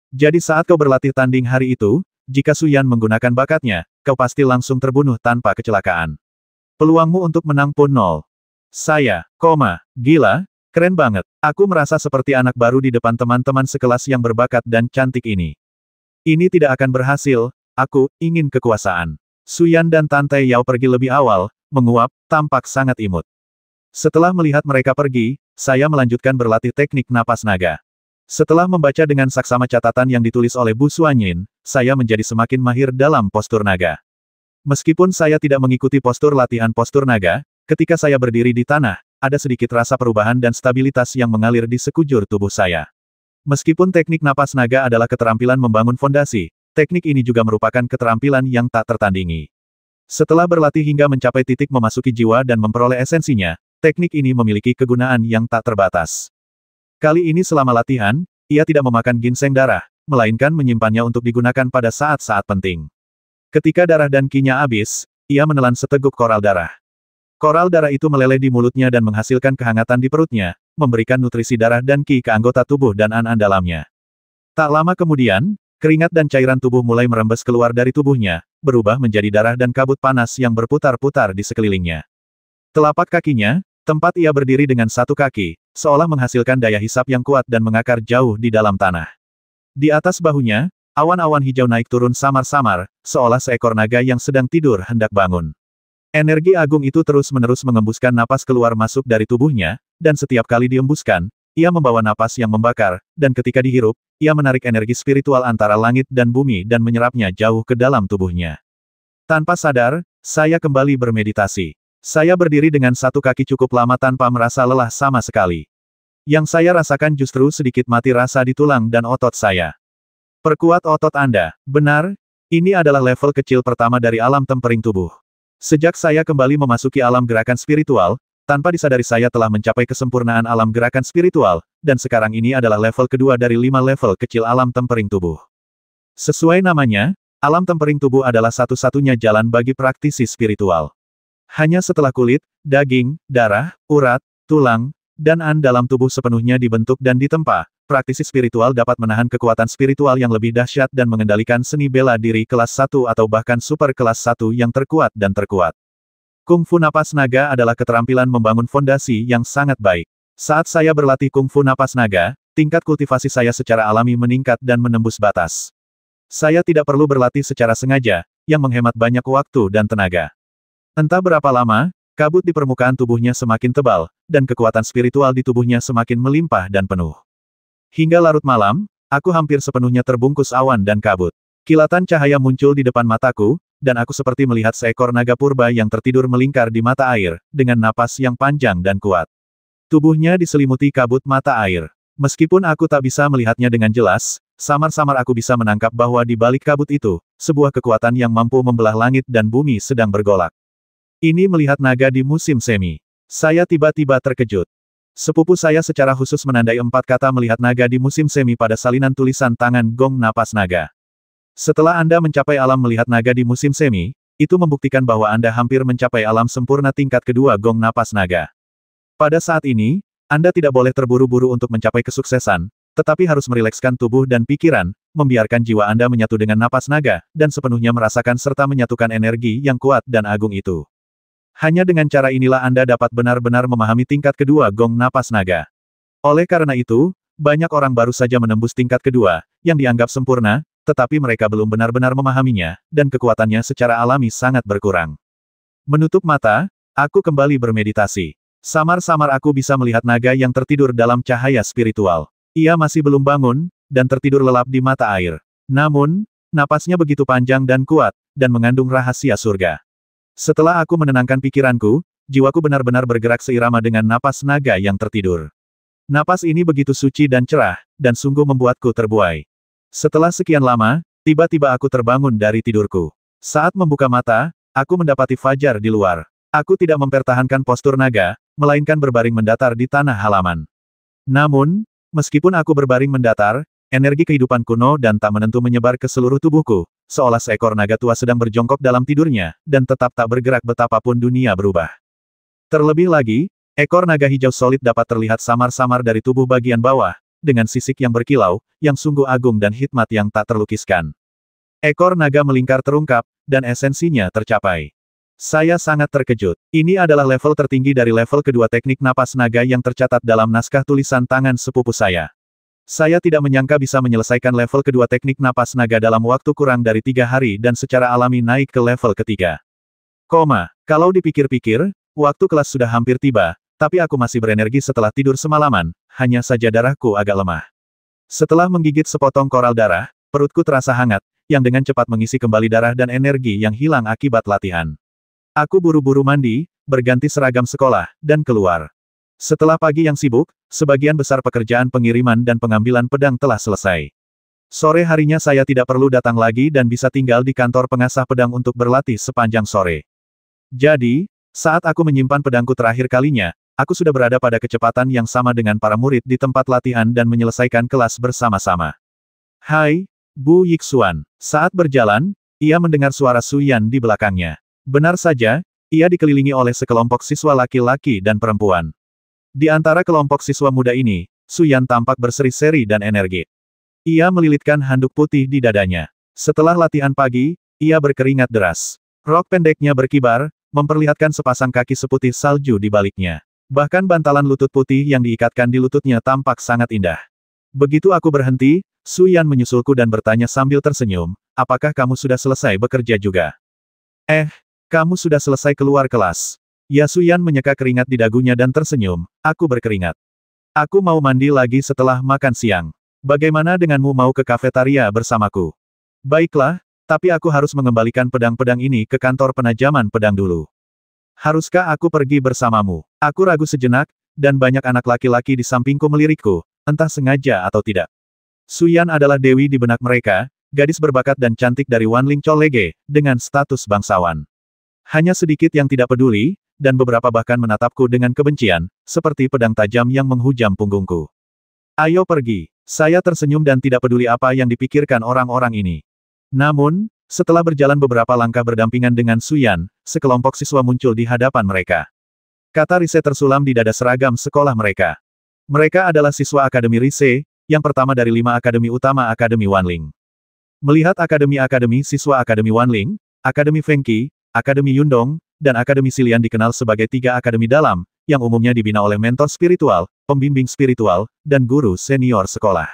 Jadi saat kau berlatih tanding hari itu, jika Suyan menggunakan bakatnya, kau pasti langsung terbunuh tanpa kecelakaan. Peluangmu untuk menang pun nol. Saya, gila, keren banget. Aku merasa seperti anak baru di depan teman-teman sekelas yang berbakat dan cantik ini. Ini tidak akan berhasil, aku ingin kekuasaan. Suyan dan Tante Yao pergi lebih awal, menguap, tampak sangat imut. Setelah melihat mereka pergi, saya melanjutkan berlatih teknik napas naga. Setelah membaca dengan saksama catatan yang ditulis oleh Bu Suanyin, saya menjadi semakin mahir dalam postur naga. Meskipun saya tidak mengikuti postur latihan postur naga, ketika saya berdiri di tanah, ada sedikit rasa perubahan dan stabilitas yang mengalir di sekujur tubuh saya. Meskipun teknik napas naga adalah keterampilan membangun fondasi, teknik ini juga merupakan keterampilan yang tak tertandingi. Setelah berlatih hingga mencapai titik memasuki jiwa dan memperoleh esensinya, teknik ini memiliki kegunaan yang tak terbatas. Kali ini selama latihan, ia tidak memakan ginseng darah, melainkan menyimpannya untuk digunakan pada saat-saat penting. Ketika darah dan ki-nya habis, ia menelan seteguk koral darah. Koral darah itu meleleh di mulutnya dan menghasilkan kehangatan di perutnya, memberikan nutrisi darah dan ki ke anggota tubuh dan an-an dalamnya. Tak lama kemudian, keringat dan cairan tubuh mulai merembes keluar dari tubuhnya, berubah menjadi darah dan kabut panas yang berputar-putar di sekelilingnya. Telapak kakinya, tempat ia berdiri dengan satu kaki, seolah menghasilkan daya hisap yang kuat dan mengakar jauh di dalam tanah. Di atas bahunya, awan-awan hijau naik turun samar-samar, seolah seekor naga yang sedang tidur hendak bangun. Energi agung itu terus-menerus mengembuskan napas keluar masuk dari tubuhnya, dan setiap kali diembuskan, ia membawa napas yang membakar, dan ketika dihirup, ia menarik energi spiritual antara langit dan bumi dan menyerapnya jauh ke dalam tubuhnya. Tanpa sadar, saya kembali bermeditasi. Saya berdiri dengan satu kaki cukup lama tanpa merasa lelah sama sekali. Yang saya rasakan justru sedikit mati rasa di tulang dan otot saya. Perkuat otot Anda. Benar, ini adalah level kecil pertama dari alam tempering tubuh. Sejak saya kembali memasuki alam gerakan spiritual, tanpa disadari saya telah mencapai kesempurnaan alam gerakan spiritual, dan sekarang ini adalah level kedua dari 5 level kecil alam tempering tubuh. Sesuai namanya, alam tempering tubuh adalah satu-satunya jalan bagi praktisi spiritual. Hanya setelah kulit, daging, darah, urat, tulang, dan an dalam tubuh sepenuhnya dibentuk dan ditempa, praktisi spiritual dapat menahan kekuatan spiritual yang lebih dahsyat dan mengendalikan seni bela diri kelas 1 atau bahkan super kelas 1 yang terkuat dan terkuat. Kungfu napas naga adalah keterampilan membangun fondasi yang sangat baik. Saat saya berlatih kungfu napas naga, tingkat kultivasi saya secara alami meningkat dan menembus batas. Saya tidak perlu berlatih secara sengaja, yang menghemat banyak waktu dan tenaga. Entah berapa lama, kabut di permukaan tubuhnya semakin tebal, dan kekuatan spiritual di tubuhnya semakin melimpah dan penuh. Hingga larut malam, aku hampir sepenuhnya terbungkus awan dan kabut. Kilatan cahaya muncul di depan mataku, dan aku seperti melihat seekor naga purba yang tertidur melingkar di mata air, dengan napas yang panjang dan kuat. Tubuhnya diselimuti kabut mata air. Meskipun aku tak bisa melihatnya dengan jelas, samar-samar aku bisa menangkap bahwa di balik kabut itu, sebuah kekuatan yang mampu membelah langit dan bumi sedang bergolak. Ini melihat naga di musim semi. Saya tiba-tiba terkejut. Sepupu saya secara khusus menandai 4 kata melihat naga di musim semi pada salinan tulisan tangan gong napas naga. Setelah Anda mencapai alam melihat naga di musim semi, itu membuktikan bahwa Anda hampir mencapai alam sempurna tingkat kedua gong napas naga. Pada saat ini, Anda tidak boleh terburu-buru untuk mencapai kesuksesan, tetapi harus merilekskan tubuh dan pikiran, membiarkan jiwa Anda menyatu dengan napas naga, dan sepenuhnya merasakan serta menyatukan energi yang kuat dan agung itu. Hanya dengan cara inilah Anda dapat benar-benar memahami tingkat kedua gong napas naga. Oleh karena itu, banyak orang baru saja menembus tingkat kedua, yang dianggap sempurna, tetapi mereka belum benar-benar memahaminya, dan kekuatannya secara alami sangat berkurang. Menutup mata, aku kembali bermeditasi. Samar-samar aku bisa melihat naga yang tertidur dalam cahaya spiritual. Ia masih belum bangun, dan tertidur lelap di mata air. Namun, napasnya begitu panjang dan kuat, dan mengandung rahasia surga. Setelah aku menenangkan pikiranku, jiwaku benar-benar bergerak seirama dengan napas naga yang tertidur. Napas ini begitu suci dan cerah, dan sungguh membuatku terbuai. Setelah sekian lama, tiba-tiba aku terbangun dari tidurku. Saat membuka mata, aku mendapati fajar di luar. Aku tidak mempertahankan postur naga, melainkan berbaring mendatar di tanah halaman. Namun, meskipun aku berbaring mendatar, energi kehidupan kuno dan tak menentu menyebar ke seluruh tubuhku, seolah seekor naga tua sedang berjongkok dalam tidurnya, dan tetap tak bergerak betapapun dunia berubah. Terlebih lagi, ekor naga hijau solid dapat terlihat samar-samar dari tubuh bagian bawah, dengan sisik yang berkilau, yang sungguh agung dan hikmat yang tak terlukiskan. Ekor naga melingkar terungkap, dan esensinya tercapai. Saya sangat terkejut. Ini adalah level tertinggi dari level kedua teknik napas naga yang tercatat dalam naskah tulisan tangan sepupu saya. Saya tidak menyangka bisa menyelesaikan level kedua teknik napas naga dalam waktu kurang dari 3 hari dan secara alami naik ke level ketiga. Kalau dipikir-pikir, waktu kelas sudah hampir tiba, tapi aku masih berenergi setelah tidur semalaman, hanya saja darahku agak lemah. Setelah menggigit sepotong koral darah, perutku terasa hangat, yang dengan cepat mengisi kembali darah dan energi yang hilang akibat latihan. Aku buru-buru mandi, berganti seragam sekolah, dan keluar. Setelah pagi yang sibuk, sebagian besar pekerjaan pengiriman dan pengambilan pedang telah selesai. Sore harinya saya tidak perlu datang lagi dan bisa tinggal di kantor pengasah pedang untuk berlatih sepanjang sore. Jadi, saat aku menyimpan pedangku terakhir kalinya, aku sudah berada pada kecepatan yang sama dengan para murid di tempat latihan dan menyelesaikan kelas bersama-sama. Hai, Bu Yixuan. Saat berjalan, ia mendengar suara Su Yan di belakangnya. Benar saja, ia dikelilingi oleh sekelompok siswa laki-laki dan perempuan. Di antara kelompok siswa muda ini, Su Yan tampak berseri-seri dan energik. Ia melilitkan handuk putih di dadanya. Setelah latihan pagi, ia berkeringat deras. Rok pendeknya berkibar, memperlihatkan sepasang kaki seputih salju di baliknya. Bahkan bantalan lutut putih yang diikatkan di lututnya tampak sangat indah. Begitu aku berhenti, Su Yan menyusulku dan bertanya sambil tersenyum, apakah kamu sudah selesai bekerja juga? Kamu sudah selesai keluar kelas. Ya Su Yan menyeka keringat di dagunya dan tersenyum, aku berkeringat. Aku mau mandi lagi setelah makan siang. Bagaimana denganmu mau ke kafetaria bersamaku? Baiklah, tapi aku harus mengembalikan pedang-pedang ini ke kantor penajaman pedang dulu. Haruskah aku pergi bersamamu? Aku ragu sejenak, dan banyak anak laki-laki di sampingku melirikku, entah sengaja atau tidak. Su Yan adalah dewi di benak mereka, gadis berbakat dan cantik dari Wanling Cholege, dengan status bangsawan. Hanya sedikit yang tidak peduli, dan beberapa bahkan menatapku dengan kebencian, seperti pedang tajam yang menghujam punggungku. Ayo pergi. Saya tersenyum dan tidak peduli apa yang dipikirkan orang-orang ini. Namun, setelah berjalan beberapa langkah berdampingan dengan Su Yan, sekelompok siswa muncul di hadapan mereka. Kata Rise tersulam di dada seragam sekolah mereka. Mereka adalah siswa Akademi Rise, yang pertama dari 5 akademi utama Akademi Wanling. Melihat akademi-akademi siswa Akademi Wanling, Akademi Fengqi, Akademi Yundong, dan Akademi Silian dikenal sebagai 3 akademi dalam, yang umumnya dibina oleh mentor spiritual, pembimbing spiritual, dan guru senior sekolah.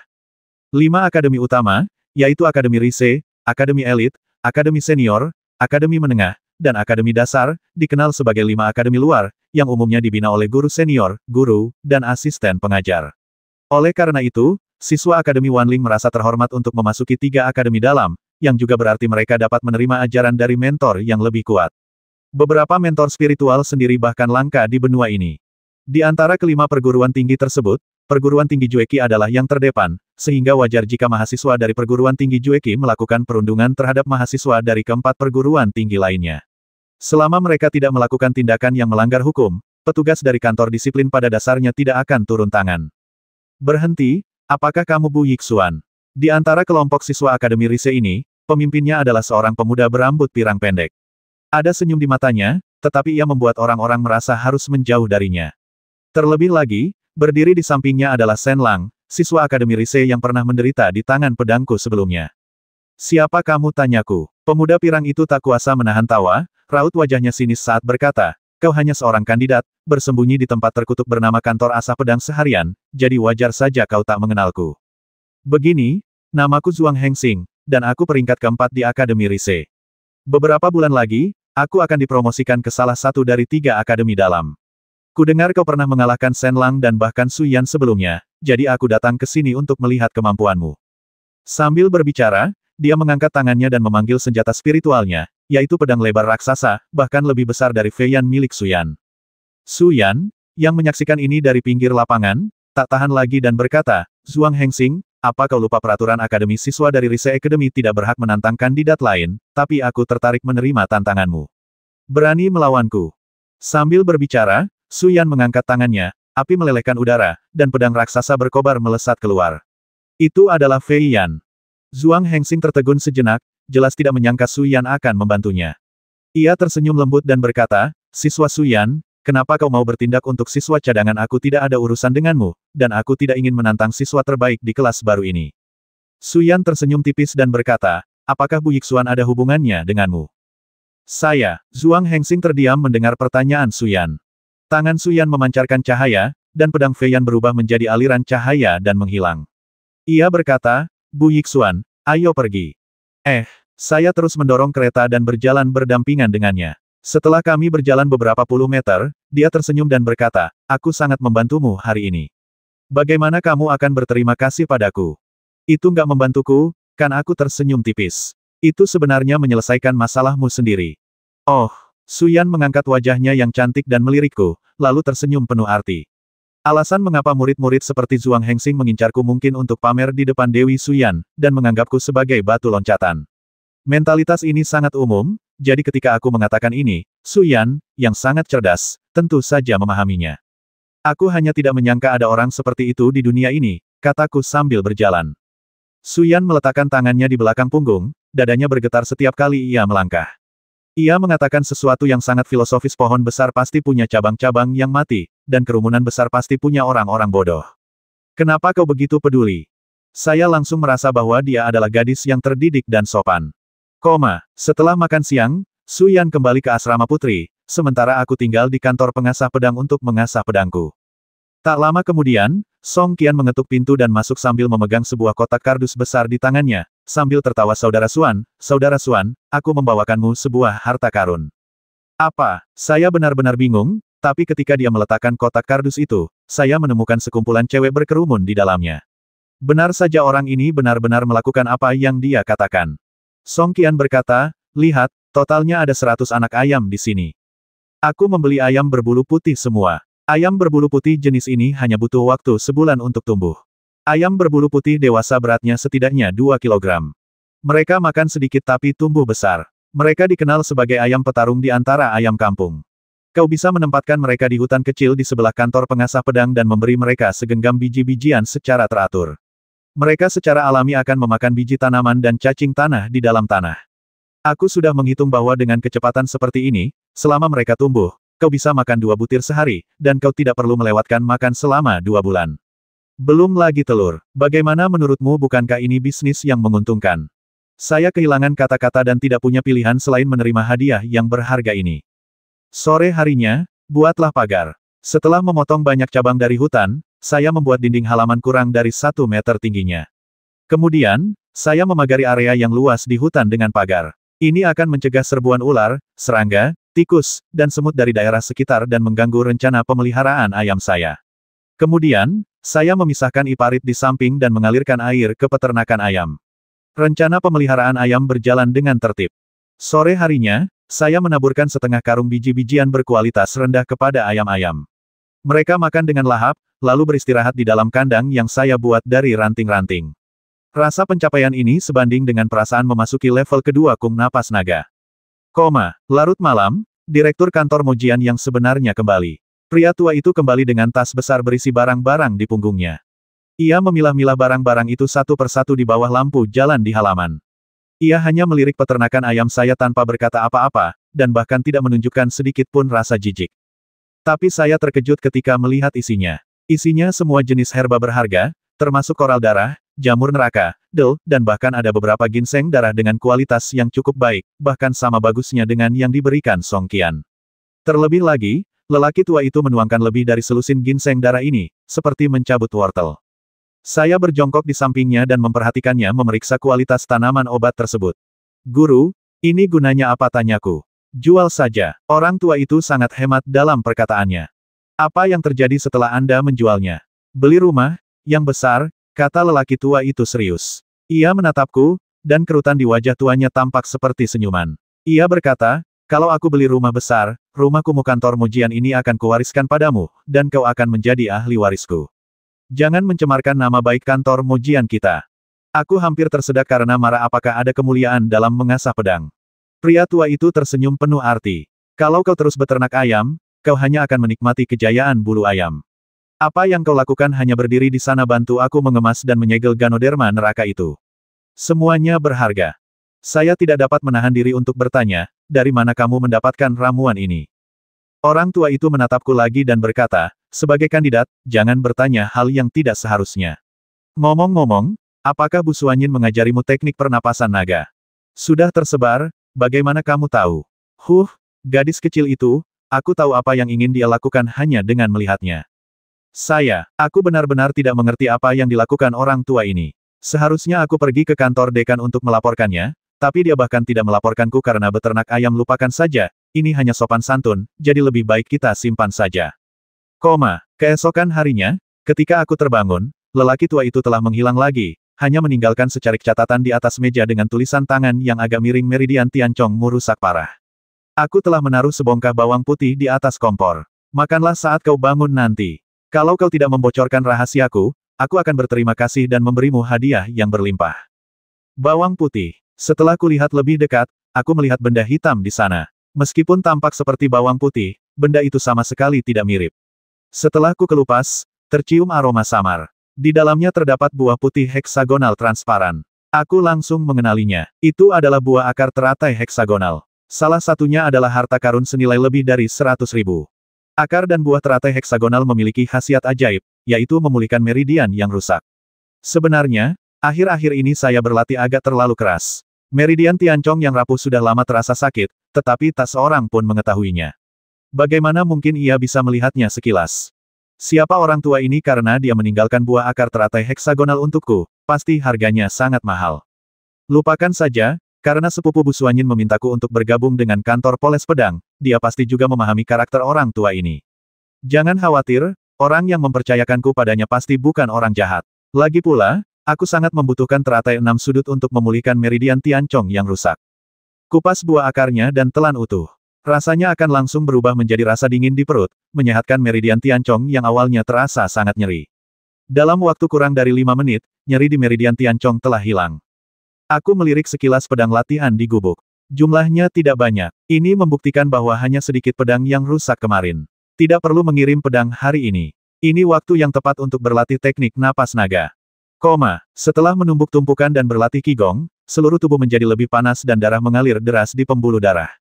5 akademi utama, yaitu Akademi Rise, Akademi Elit, Akademi Senior, Akademi Menengah, dan Akademi Dasar, dikenal sebagai 5 akademi luar, yang umumnya dibina oleh guru senior, guru, dan asisten pengajar. Oleh karena itu, siswa Akademi Wanling merasa terhormat untuk memasuki 3 akademi dalam, yang juga berarti mereka dapat menerima ajaran dari mentor yang lebih kuat. Beberapa mentor spiritual sendiri bahkan langka di benua ini. Di antara kelima perguruan tinggi tersebut, perguruan tinggi Jueki adalah yang terdepan, sehingga wajar jika mahasiswa dari perguruan tinggi Jueki melakukan perundungan terhadap mahasiswa dari keempat perguruan tinggi lainnya. Selama mereka tidak melakukan tindakan yang melanggar hukum, petugas dari kantor disiplin pada dasarnya tidak akan turun tangan. Berhenti, apakah kamu Bu Yixuan? Di antara kelompok siswa Akademi Rise ini, pemimpinnya adalah seorang pemuda berambut pirang pendek. Ada senyum di matanya, tetapi ia membuat orang-orang merasa harus menjauh darinya. Terlebih lagi, berdiri di sampingnya adalah Shen Lang, siswa Akademi Rise yang pernah menderita di tangan pedangku sebelumnya. Siapa kamu, tanyaku? Pemuda pirang itu tak kuasa menahan tawa, raut wajahnya sinis saat berkata, kau hanya seorang kandidat, bersembunyi di tempat terkutuk bernama kantor asah pedang seharian, jadi wajar saja kau tak mengenalku. Begini, namaku Zhuang Hengxing, dan aku peringkat keempat di Akademi Rise. Beberapa bulan lagi, aku akan dipromosikan ke salah satu dari 3 akademi dalam. Kudengar kau pernah mengalahkan Shen Lang dan bahkan Su Yan sebelumnya, jadi aku datang ke sini untuk melihat kemampuanmu. Sambil berbicara, dia mengangkat tangannya dan memanggil senjata spiritualnya, yaitu pedang lebar raksasa, bahkan lebih besar dari Fei Yan milik Su Yan. Su Yan, yang menyaksikan ini dari pinggir lapangan, tak tahan lagi dan berkata, Zhuang Hengxing, apa kau lupa peraturan akademi siswa dari Rise Academy tidak berhak menantang kandidat lain, tapi aku tertarik menerima tantanganmu. Berani melawanku? Sambil berbicara, Su Yan mengangkat tangannya, api melelehkan udara, dan pedang raksasa berkobar melesat keluar. Itu adalah Fei Yan. Zhuang Hengxing tertegun sejenak, jelas tidak menyangka Su Yan akan membantunya. Ia tersenyum lembut dan berkata, siswa Su Yan, kenapa kau mau bertindak untuk siswa cadangan? Aku tidak ada urusan denganmu, dan aku tidak ingin menantang siswa terbaik di kelas baru ini. Suyan tersenyum tipis dan berkata, apakah Bu Yixuan ada hubungannya denganmu? Saya, Zhuang Hengxing terdiam mendengar pertanyaan Suyan. Tangan Suyan memancarkan cahaya, dan pedang Feiyan berubah menjadi aliran cahaya dan menghilang. Ia berkata, Bu Yixuan, ayo pergi. Saya terus mendorong kereta dan berjalan berdampingan dengannya. Setelah kami berjalan beberapa puluh meter, dia tersenyum dan berkata, aku sangat membantumu hari ini. Bagaimana kamu akan berterima kasih padaku? Itu nggak membantuku, kan? Aku tersenyum tipis. Itu sebenarnya menyelesaikan masalahmu sendiri. Oh, Suyan mengangkat wajahnya yang cantik dan melirikku, lalu tersenyum penuh arti. Alasan mengapa murid-murid seperti Zhuang Hengxing mengincarku mungkin untuk pamer di depan Dewi Suyan, dan menganggapku sebagai batu loncatan. Mentalitas ini sangat umum, jadi ketika aku mengatakan ini, Suyan, yang sangat cerdas, tentu saja memahaminya. Aku hanya tidak menyangka ada orang seperti itu di dunia ini, kataku sambil berjalan. Suyan meletakkan tangannya di belakang punggung, dadanya bergetar setiap kali ia melangkah. Ia mengatakan sesuatu yang sangat filosofis. Pohon besar pasti punya cabang-cabang yang mati, dan kerumunan besar pasti punya orang-orang bodoh. Kenapa kau begitu peduli? Saya langsung merasa bahwa dia adalah gadis yang terdidik dan sopan. Setelah makan siang, Suyan kembali ke asrama putri, sementara aku tinggal di kantor pengasah pedang untuk mengasah pedangku. Tak lama kemudian, Song Qian mengetuk pintu dan masuk sambil memegang sebuah kotak kardus besar di tangannya, sambil tertawa. Saudara Suan, aku membawakanmu sebuah harta karun. Apa? Saya benar-benar bingung, tapi ketika dia meletakkan kotak kardus itu, saya menemukan sekumpulan cewek berkerumun di dalamnya. Benar saja, orang ini benar-benar melakukan apa yang dia katakan. Song Qian berkata, lihat, totalnya ada 100 anak ayam di sini. Aku membeli ayam berbulu putih semua. Ayam berbulu putih jenis ini hanya butuh waktu sebulan untuk tumbuh. Ayam berbulu putih dewasa beratnya setidaknya 2 kilogram. Mereka makan sedikit tapi tumbuh besar. Mereka dikenal sebagai ayam petarung di antara ayam kampung. Kau bisa menempatkan mereka di hutan kecil di sebelah kantor pengasah pedang dan memberi mereka segenggam biji-bijian secara teratur. Mereka secara alami akan memakan biji tanaman dan cacing tanah di dalam tanah. Aku sudah menghitung bahwa dengan kecepatan seperti ini, selama mereka tumbuh, kau bisa makan 2 butir sehari, dan kau tidak perlu melewatkan makan selama 2 bulan. Belum lagi telur. Bagaimana menurutmu? Bukankah ini bisnis yang menguntungkan? Saya kehilangan kata-kata dan tidak punya pilihan selain menerima hadiah yang berharga ini. Sore harinya, buatlah pagar. Setelah memotong banyak cabang dari hutan, saya membuat dinding halaman kurang dari 1 meter tingginya. Kemudian, saya memagari area yang luas di hutan dengan pagar. Ini akan mencegah serbuan ular, serangga, tikus, dan semut dari daerah sekitar dan mengganggu rencana pemeliharaan ayam saya. Kemudian, saya memisahkan iparit di samping dan mengalirkan air ke peternakan ayam. Rencana pemeliharaan ayam berjalan dengan tertib. Sore harinya, saya menaburkan setengah karung biji-bijian berkualitas rendah kepada ayam-ayam. Mereka makan dengan lahap, lalu beristirahat di dalam kandang yang saya buat dari ranting-ranting. Rasa pencapaian ini sebanding dengan perasaan memasuki level kedua Kung Napas Naga. Larut malam, direktur kantor Mojian yang sebenarnya kembali. Pria tua itu kembali dengan tas besar berisi barang-barang di punggungnya. Ia memilah-milah barang-barang itu satu persatu di bawah lampu jalan di halaman. Ia hanya melirik peternakan ayam saya tanpa berkata apa-apa, dan bahkan tidak menunjukkan sedikit pun rasa jijik. Tapi saya terkejut ketika melihat isinya. Isinya semua jenis herba berharga, termasuk koral darah, jamur neraka, del, dan bahkan ada beberapa ginseng darah dengan kualitas yang cukup baik, bahkan sama bagusnya dengan yang diberikan Song Qian. Terlebih lagi, lelaki tua itu menuangkan lebih dari selusin ginseng darah ini, seperti mencabut wortel. Saya berjongkok di sampingnya dan memperhatikannya memeriksa kualitas tanaman obat tersebut. Guru, ini gunanya apa? Tanyaku. Jual saja. Orang tua itu sangat hemat dalam perkataannya. Apa yang terjadi setelah Anda menjualnya? Beli rumah, yang besar, kata lelaki tua itu serius. Ia menatapku, dan kerutan di wajah tuanya tampak seperti senyuman. Ia berkata, kalau aku beli rumah besar, rumah kumuh kantor Mojian ini akan kuwariskan padamu, dan kau akan menjadi ahli warisku. Jangan mencemarkan nama baik kantor Mojian kita. Aku hampir tersedak karena marah. Apakah ada kemuliaan dalam mengasah pedang? Pria tua itu tersenyum penuh arti. Kalau kau terus beternak ayam, kau hanya akan menikmati kejayaan bulu ayam. Apa yang kau lakukan hanya berdiri di sana bantu aku mengemas dan menyegel Ganoderma neraka itu. Semuanya berharga. Saya tidak dapat menahan diri untuk bertanya, dari mana kamu mendapatkan ramuan ini? Orang tua itu menatapku lagi dan berkata, sebagai kandidat, jangan bertanya hal yang tidak seharusnya. Ngomong-ngomong, apakah Bu Suanyin mengajarimu teknik pernapasan naga? Sudah tersebar, bagaimana kamu tahu? Gadis kecil itu, aku tahu apa yang ingin dia lakukan hanya dengan melihatnya. Aku benar-benar tidak mengerti apa yang dilakukan orang tua ini. Seharusnya aku pergi ke kantor dekan untuk melaporkannya, tapi dia bahkan tidak melaporkanku karena beternak ayam. Lupakan saja, ini hanya sopan santun, jadi lebih baik kita simpan saja. Keesokan harinya, ketika aku terbangun, lelaki tua itu telah menghilang lagi, hanya meninggalkan secarik catatan di atas meja dengan tulisan tangan yang agak miring. Meridian Tianchongmu rusak parah. Aku telah menaruh sebongkah bawang putih di atas kompor. Makanlah saat kau bangun nanti. Kalau kau tidak membocorkan rahasiaku, aku akan berterima kasih dan memberimu hadiah yang berlimpah. Bawang putih. Setelah kulihat lebih dekat, aku melihat benda hitam di sana. Meskipun tampak seperti bawang putih, benda itu sama sekali tidak mirip. Setelah ku kelupas, tercium aroma samar. Di dalamnya terdapat buah putih heksagonal transparan. Aku langsung mengenalinya. Itu adalah buah akar teratai heksagonal. Salah satunya adalah harta karun senilai lebih dari 100.000. Akar dan buah teratai heksagonal memiliki khasiat ajaib, yaitu memulihkan meridian yang rusak. Sebenarnya, akhir-akhir ini saya berlatih agak terlalu keras. Meridian Tianchong yang rapuh sudah lama terasa sakit, tetapi tak seorang pun mengetahuinya. Bagaimana mungkin ia bisa melihatnya sekilas? Siapa orang tua ini? Karena dia meninggalkan buah akar teratai heksagonal untukku, pasti harganya sangat mahal. Lupakan saja, karena sepupu Bu Suanyin memintaku untuk bergabung dengan kantor poles pedang, dia pasti juga memahami karakter orang tua ini. Jangan khawatir, orang yang mempercayakanku padanya pasti bukan orang jahat. Lagi pula, aku sangat membutuhkan teratai 6 sudut untuk memulihkan meridian Tianchong yang rusak. Kupas buah akarnya dan telan utuh. Rasanya akan langsung berubah menjadi rasa dingin di perut, menyehatkan meridian Tianchong yang awalnya terasa sangat nyeri. Dalam waktu kurang dari 5 menit, nyeri di meridian Tianchong telah hilang. Aku melirik sekilas pedang latihan di gubuk. Jumlahnya tidak banyak. Ini membuktikan bahwa hanya sedikit pedang yang rusak kemarin. Tidak perlu mengirim pedang hari ini. Ini waktu yang tepat untuk berlatih teknik napas naga. Setelah menumbuk tumpukan dan berlatih Qigong, seluruh tubuh menjadi lebih panas dan darah mengalir deras di pembuluh darah.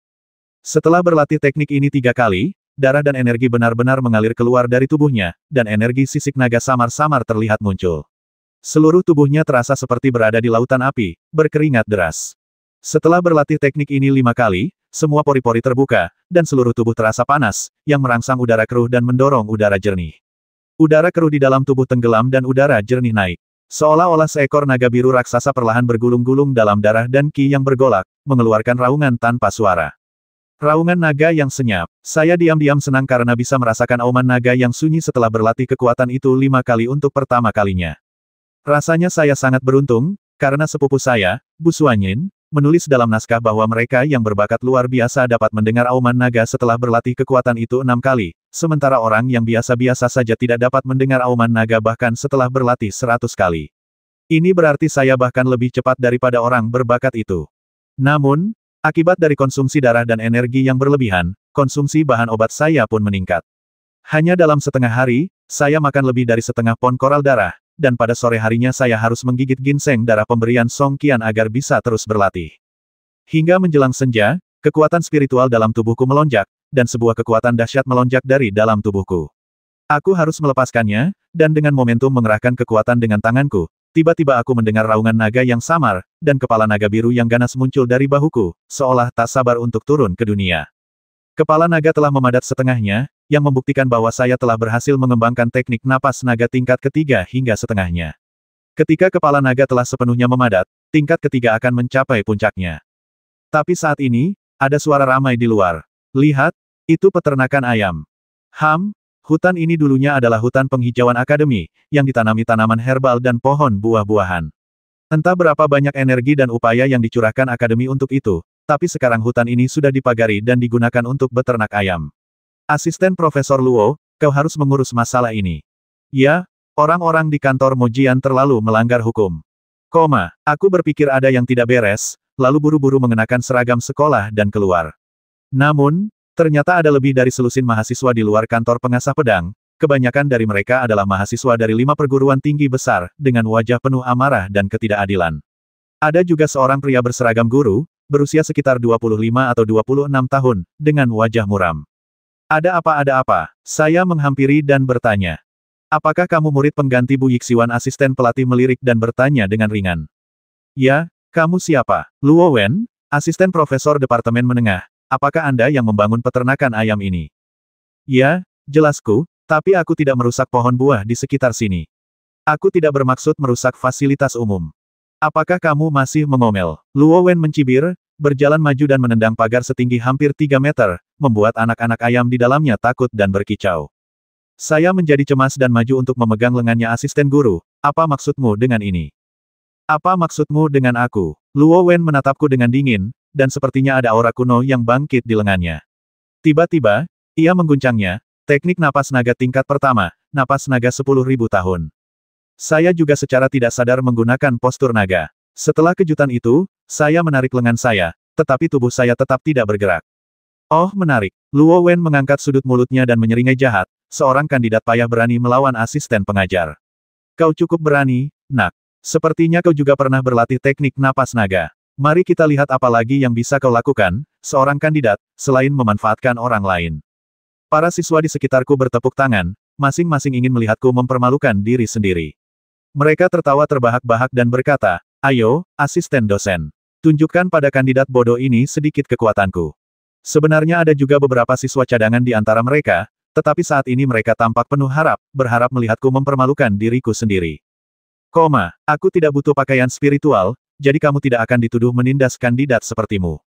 Setelah berlatih teknik ini 3 kali, darah dan energi benar-benar mengalir keluar dari tubuhnya, dan energi sisik naga samar-samar terlihat muncul. Seluruh tubuhnya terasa seperti berada di lautan api, berkeringat deras. Setelah berlatih teknik ini 5 kali, semua pori-pori terbuka, dan seluruh tubuh terasa panas, yang merangsang udara keruh dan mendorong udara jernih. Udara keruh di dalam tubuh tenggelam dan udara jernih naik. Seolah-olah seekor naga biru raksasa perlahan bergulung-gulung dalam darah dan ki yang bergolak, mengeluarkan raungan tanpa suara. Raungan naga yang senyap. Saya diam-diam senang karena bisa merasakan auman naga yang sunyi setelah berlatih kekuatan itu 5 kali untuk pertama kalinya. Rasanya saya sangat beruntung, karena sepupu saya, Bu Suanyin, menulis dalam naskah bahwa mereka yang berbakat luar biasa dapat mendengar auman naga setelah berlatih kekuatan itu 6 kali, sementara orang yang biasa-biasa saja tidak dapat mendengar auman naga bahkan setelah berlatih 100 kali. Ini berarti saya bahkan lebih cepat daripada orang berbakat itu. Namun, akibat dari konsumsi darah dan energi yang berlebihan, konsumsi bahan obat saya pun meningkat. Hanya dalam setengah hari, saya makan lebih dari setengah pon koral darah, dan pada sore harinya saya harus menggigit ginseng darah pemberian Song Qian agar bisa terus berlatih. Hingga menjelang senja, kekuatan spiritual dalam tubuhku melonjak, dan sebuah kekuatan dahsyat melonjak dari dalam tubuhku. Aku harus melepaskannya, dan dengan momentum mengerahkan kekuatan dengan tanganku, tiba-tiba aku mendengar raungan naga yang samar, dan kepala naga biru yang ganas muncul dari bahuku, seolah tak sabar untuk turun ke dunia. Kepala naga telah memadat setengahnya, yang membuktikan bahwa saya telah berhasil mengembangkan teknik napas naga tingkat ketiga hingga setengahnya. Ketika kepala naga telah sepenuhnya memadat, tingkat ketiga akan mencapai puncaknya. Tapi saat ini, ada suara ramai di luar. Lihat, itu peternakan ayam. Hutan ini dulunya adalah hutan penghijauan akademi, yang ditanami tanaman herbal dan pohon buah-buahan. Entah berapa banyak energi dan upaya yang dicurahkan akademi untuk itu, tapi sekarang hutan ini sudah dipagari dan digunakan untuk beternak ayam. Asisten Profesor Luo, kau harus mengurus masalah ini. Ya, orang-orang di kantor Mojian terlalu melanggar hukum. Aku berpikir ada yang tidak beres, lalu buru-buru mengenakan seragam sekolah dan keluar. Namun, ternyata ada lebih dari selusin mahasiswa di luar kantor pengasah pedang, kebanyakan dari mereka adalah mahasiswa dari 5 perguruan tinggi besar, dengan wajah penuh amarah dan ketidakadilan. Ada juga seorang pria berseragam guru, berusia sekitar 25 atau 26 tahun, dengan wajah muram. Ada apa? Saya menghampiri dan bertanya. Apakah kamu murid pengganti Bu Yixiwan? Asisten pelatih melirik dan bertanya dengan ringan. Ya, kamu siapa? Luo Wen, asisten profesor Departemen Menengah. Apakah Anda yang membangun peternakan ayam ini? Ya, jelasku, tapi aku tidak merusak pohon buah di sekitar sini. Aku tidak bermaksud merusak fasilitas umum. Apakah kamu masih mengomel? Luo Wen mencibir, berjalan maju dan menendang pagar setinggi hampir 3 meter, membuat anak-anak ayam di dalamnya takut dan berkicau. Saya menjadi cemas dan maju untuk memegang lengannya asisten guru. Apa maksudmu dengan ini? Apa maksudmu dengan aku? Luo Wen menatapku dengan dingin, dan sepertinya ada aura kuno yang bangkit di lengannya. Tiba-tiba, ia mengguncangnya, teknik napas naga tingkat pertama, napas naga 10.000 tahun. Saya juga secara tidak sadar menggunakan postur naga. Setelah kejutan itu, saya menarik lengan saya, tetapi tubuh saya tetap tidak bergerak. Oh menarik. Luo Wen mengangkat sudut mulutnya dan menyeringai jahat, seorang kandidat payah berani melawan asisten pengajar. Kau cukup berani, nak. Sepertinya kau juga pernah berlatih teknik napas naga. Mari kita lihat apa lagi yang bisa kau lakukan, seorang kandidat, selain memanfaatkan orang lain. Para siswa di sekitarku bertepuk tangan, masing-masing ingin melihatku mempermalukan diri sendiri. Mereka tertawa terbahak-bahak dan berkata, ayo, asisten dosen. Tunjukkan pada kandidat bodoh ini sedikit kekuatanku. Sebenarnya ada juga beberapa siswa cadangan di antara mereka, tetapi saat ini mereka tampak penuh berharap melihatku mempermalukan diriku sendiri. Aku tidak butuh pakaian spiritual, jadi kamu tidak akan dituduh menindas kandidat sepertimu.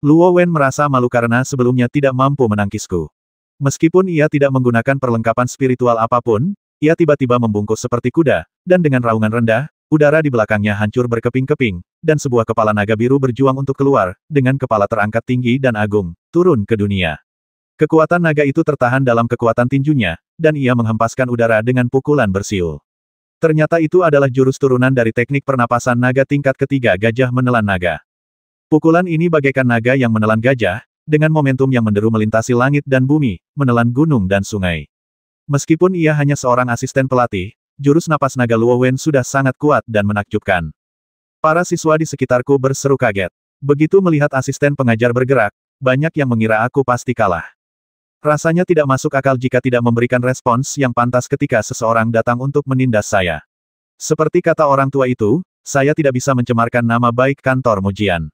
Luo Wen merasa malu karena sebelumnya tidak mampu menangkisku. Meskipun ia tidak menggunakan perlengkapan spiritual apapun, ia tiba-tiba membungkuk seperti kuda, dan dengan raungan rendah, udara di belakangnya hancur berkeping-keping, dan sebuah kepala naga biru berjuang untuk keluar, dengan kepala terangkat tinggi dan agung, turun ke dunia. Kekuatan naga itu tertahan dalam kekuatan tinjunya, dan ia menghempaskan udara dengan pukulan bersiul. Ternyata itu adalah jurus turunan dari teknik pernapasan naga tingkat ketiga gajah menelan naga. Pukulan ini bagaikan naga yang menelan gajah, dengan momentum yang menderu melintasi langit dan bumi, menelan gunung dan sungai. Meskipun ia hanya seorang asisten pelatih, jurus napas naga Luo Wen sudah sangat kuat dan menakjubkan. Para siswa di sekitarku berseru kaget. Begitu melihat asisten pengajar bergerak, banyak yang mengira aku pasti kalah. Rasanya tidak masuk akal jika tidak memberikan respons yang pantas ketika seseorang datang untuk menindas saya. Seperti kata orang tua itu, saya tidak bisa mencemarkan nama baik kantor Mujian.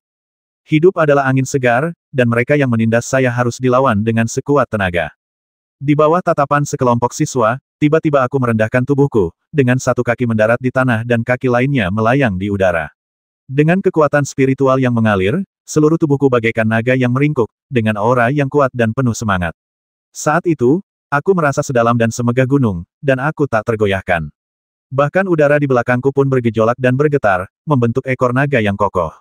Hidup adalah angin segar, dan mereka yang menindas saya harus dilawan dengan sekuat tenaga. Di bawah tatapan sekelompok siswa, tiba-tiba aku merendahkan tubuhku, dengan satu kaki mendarat di tanah dan kaki lainnya melayang di udara. Dengan kekuatan spiritual yang mengalir, seluruh tubuhku bagaikan naga yang meringkuk, dengan aura yang kuat dan penuh semangat. Saat itu, aku merasa sedalam dan semegah gunung, dan aku tak tergoyahkan. Bahkan udara di belakangku pun bergejolak dan bergetar, membentuk ekor naga yang kokoh.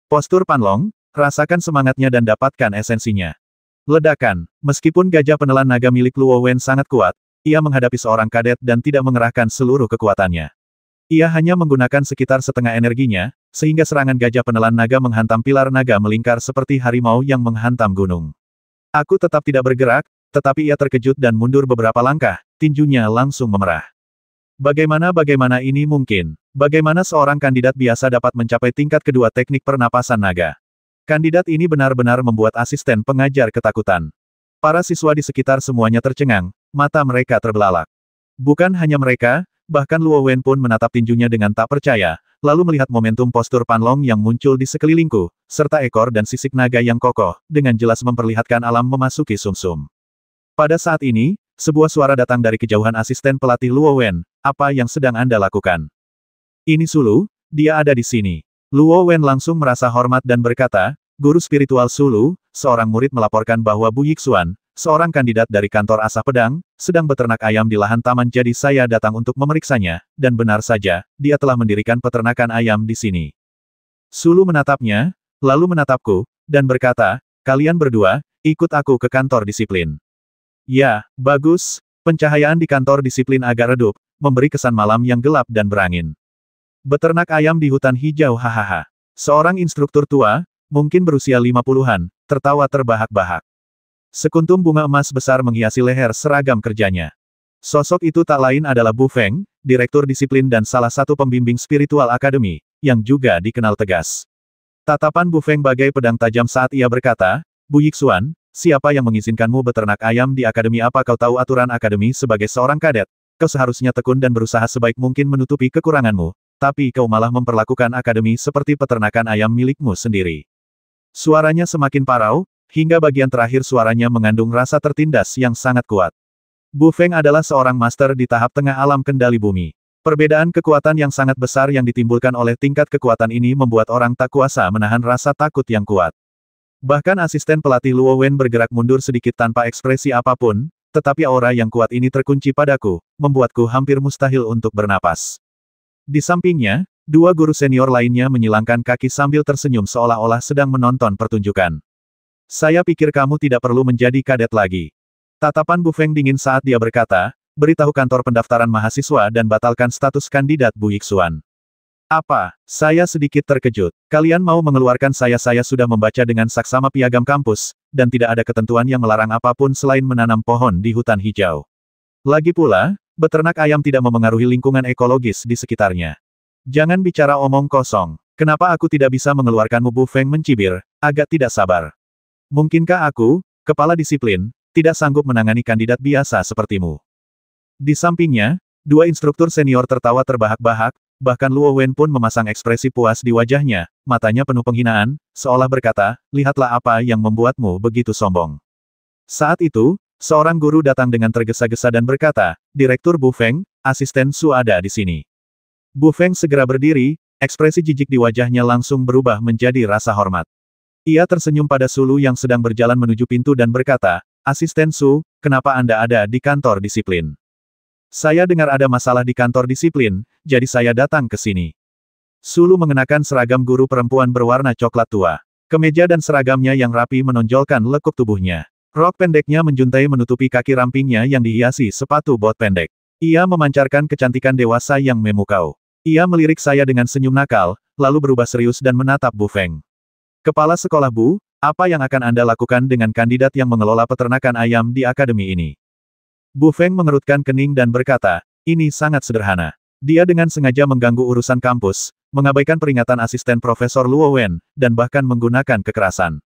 Postur Panlong, rasakan semangatnya dan dapatkan esensinya. Ledakan, meskipun gajah penelan naga milik Luo Wen sangat kuat, ia menghadapi seorang kadet dan tidak mengerahkan seluruh kekuatannya. Ia hanya menggunakan sekitar setengah energinya, sehingga serangan gajah penelan naga menghantam pilar naga melingkar seperti harimau yang menghantam gunung. Aku tetap tidak bergerak, tetapi ia terkejut dan mundur beberapa langkah, tinjunya langsung memerah. Bagaimana ini mungkin? Bagaimana seorang kandidat biasa dapat mencapai tingkat kedua teknik pernapasan naga? Kandidat ini benar-benar membuat asisten pengajar ketakutan. Para siswa di sekitar semuanya tercengang, mata mereka terbelalak. Bukan hanya mereka, bahkan Luo Wen pun menatap tinjunya dengan tak percaya, lalu melihat momentum postur Panlong yang muncul di sekelilingku, serta ekor dan sisik naga yang kokoh, dengan jelas memperlihatkan alam memasuki sumsum. Pada saat ini, sebuah suara datang dari kejauhan asisten pelatih Luo Wen, apa yang sedang Anda lakukan? Ini Sulu, dia ada di sini. Luo Wen langsung merasa hormat dan berkata, Guru spiritual Sulu, seorang murid melaporkan bahwa Bu Yixuan, seorang kandidat dari kantor asah pedang, sedang beternak ayam di lahan taman jadi saya datang untuk memeriksanya, dan benar saja, dia telah mendirikan peternakan ayam di sini. Sulu menatapnya, lalu menatapku, dan berkata, kalian berdua, ikut aku ke kantor disiplin. Ya, bagus, pencahayaan di kantor disiplin agak redup, memberi kesan malam yang gelap dan berangin. Beternak ayam di hutan hijau hahaha. Seorang instruktur tua, mungkin berusia 50-an, tertawa terbahak-bahak. Sekuntum bunga emas besar menghiasi leher seragam kerjanya. Sosok itu tak lain adalah Bu Feng, direktur disiplin dan salah satu pembimbing spiritual akademi, yang juga dikenal tegas. Tatapan Bu Feng bagai pedang tajam saat ia berkata, Bu Yixuan, siapa yang mengizinkanmu beternak ayam di akademi? Apa kau tahu aturan akademi? Sebagai seorang kadet, kau seharusnya tekun dan berusaha sebaik mungkin menutupi kekuranganmu, tapi kau malah memperlakukan akademi seperti peternakan ayam milikmu sendiri. Suaranya semakin parau, hingga bagian terakhir suaranya mengandung rasa tertindas yang sangat kuat. Bu Feng adalah seorang master di tahap tengah alam kendali bumi. Perbedaan kekuatan yang sangat besar yang ditimbulkan oleh tingkat kekuatan ini membuat orang tak kuasa menahan rasa takut yang kuat. Bahkan asisten pelatih Luo Wen bergerak mundur sedikit tanpa ekspresi apapun, tetapi aura yang kuat ini terkunci padaku, membuatku hampir mustahil untuk bernapas. Di sampingnya, dua guru senior lainnya menyilangkan kaki sambil tersenyum seolah-olah sedang menonton pertunjukan. Saya pikir kamu tidak perlu menjadi kadet lagi. Tatapan Bu Feng dingin saat dia berkata, beritahu kantor pendaftaran mahasiswa dan batalkan status kandidat Bu Yixuan. Apa? Saya sedikit terkejut. Kalian mau mengeluarkan saya sudah membaca dengan saksama piagam kampus, dan tidak ada ketentuan yang melarang apapun selain menanam pohon di hutan hijau. Lagi pula, beternak ayam tidak memengaruhi lingkungan ekologis di sekitarnya. Jangan bicara omong kosong. Kenapa aku tidak bisa mengeluarkanmu? Bu Feng mencibir, agak tidak sabar. Mungkinkah aku, kepala disiplin, tidak sanggup menangani kandidat biasa sepertimu? Di sampingnya, dua instruktur senior tertawa terbahak-bahak, bahkan Luo Wen pun memasang ekspresi puas di wajahnya, matanya penuh penghinaan, seolah berkata, lihatlah apa yang membuatmu begitu sombong. Saat itu, seorang guru datang dengan tergesa-gesa dan berkata, Direktur Bu Feng, asisten Su ada di sini. Bu Feng segera berdiri, ekspresi jijik di wajahnya langsung berubah menjadi rasa hormat. Ia tersenyum pada Sulu yang sedang berjalan menuju pintu dan berkata, Asisten Su, kenapa Anda ada di kantor disiplin? Saya dengar ada masalah di kantor disiplin, jadi saya datang ke sini. Sulu mengenakan seragam guru perempuan berwarna coklat tua. Kemeja dan seragamnya yang rapi menonjolkan lekuk tubuhnya. Rok pendeknya menjuntai menutupi kaki rampingnya yang dihiasi sepatu bot pendek. Ia memancarkan kecantikan dewasa yang memukau. Ia melirik saya dengan senyum nakal, lalu berubah serius dan menatap Bu Feng. Kepala sekolah Bu, apa yang akan Anda lakukan dengan kandidat yang mengelola peternakan ayam di akademi ini? Bu Feng mengerutkan kening dan berkata, ini sangat sederhana. Dia dengan sengaja mengganggu urusan kampus, mengabaikan peringatan asisten Profesor Luo Wen, dan bahkan menggunakan kekerasan.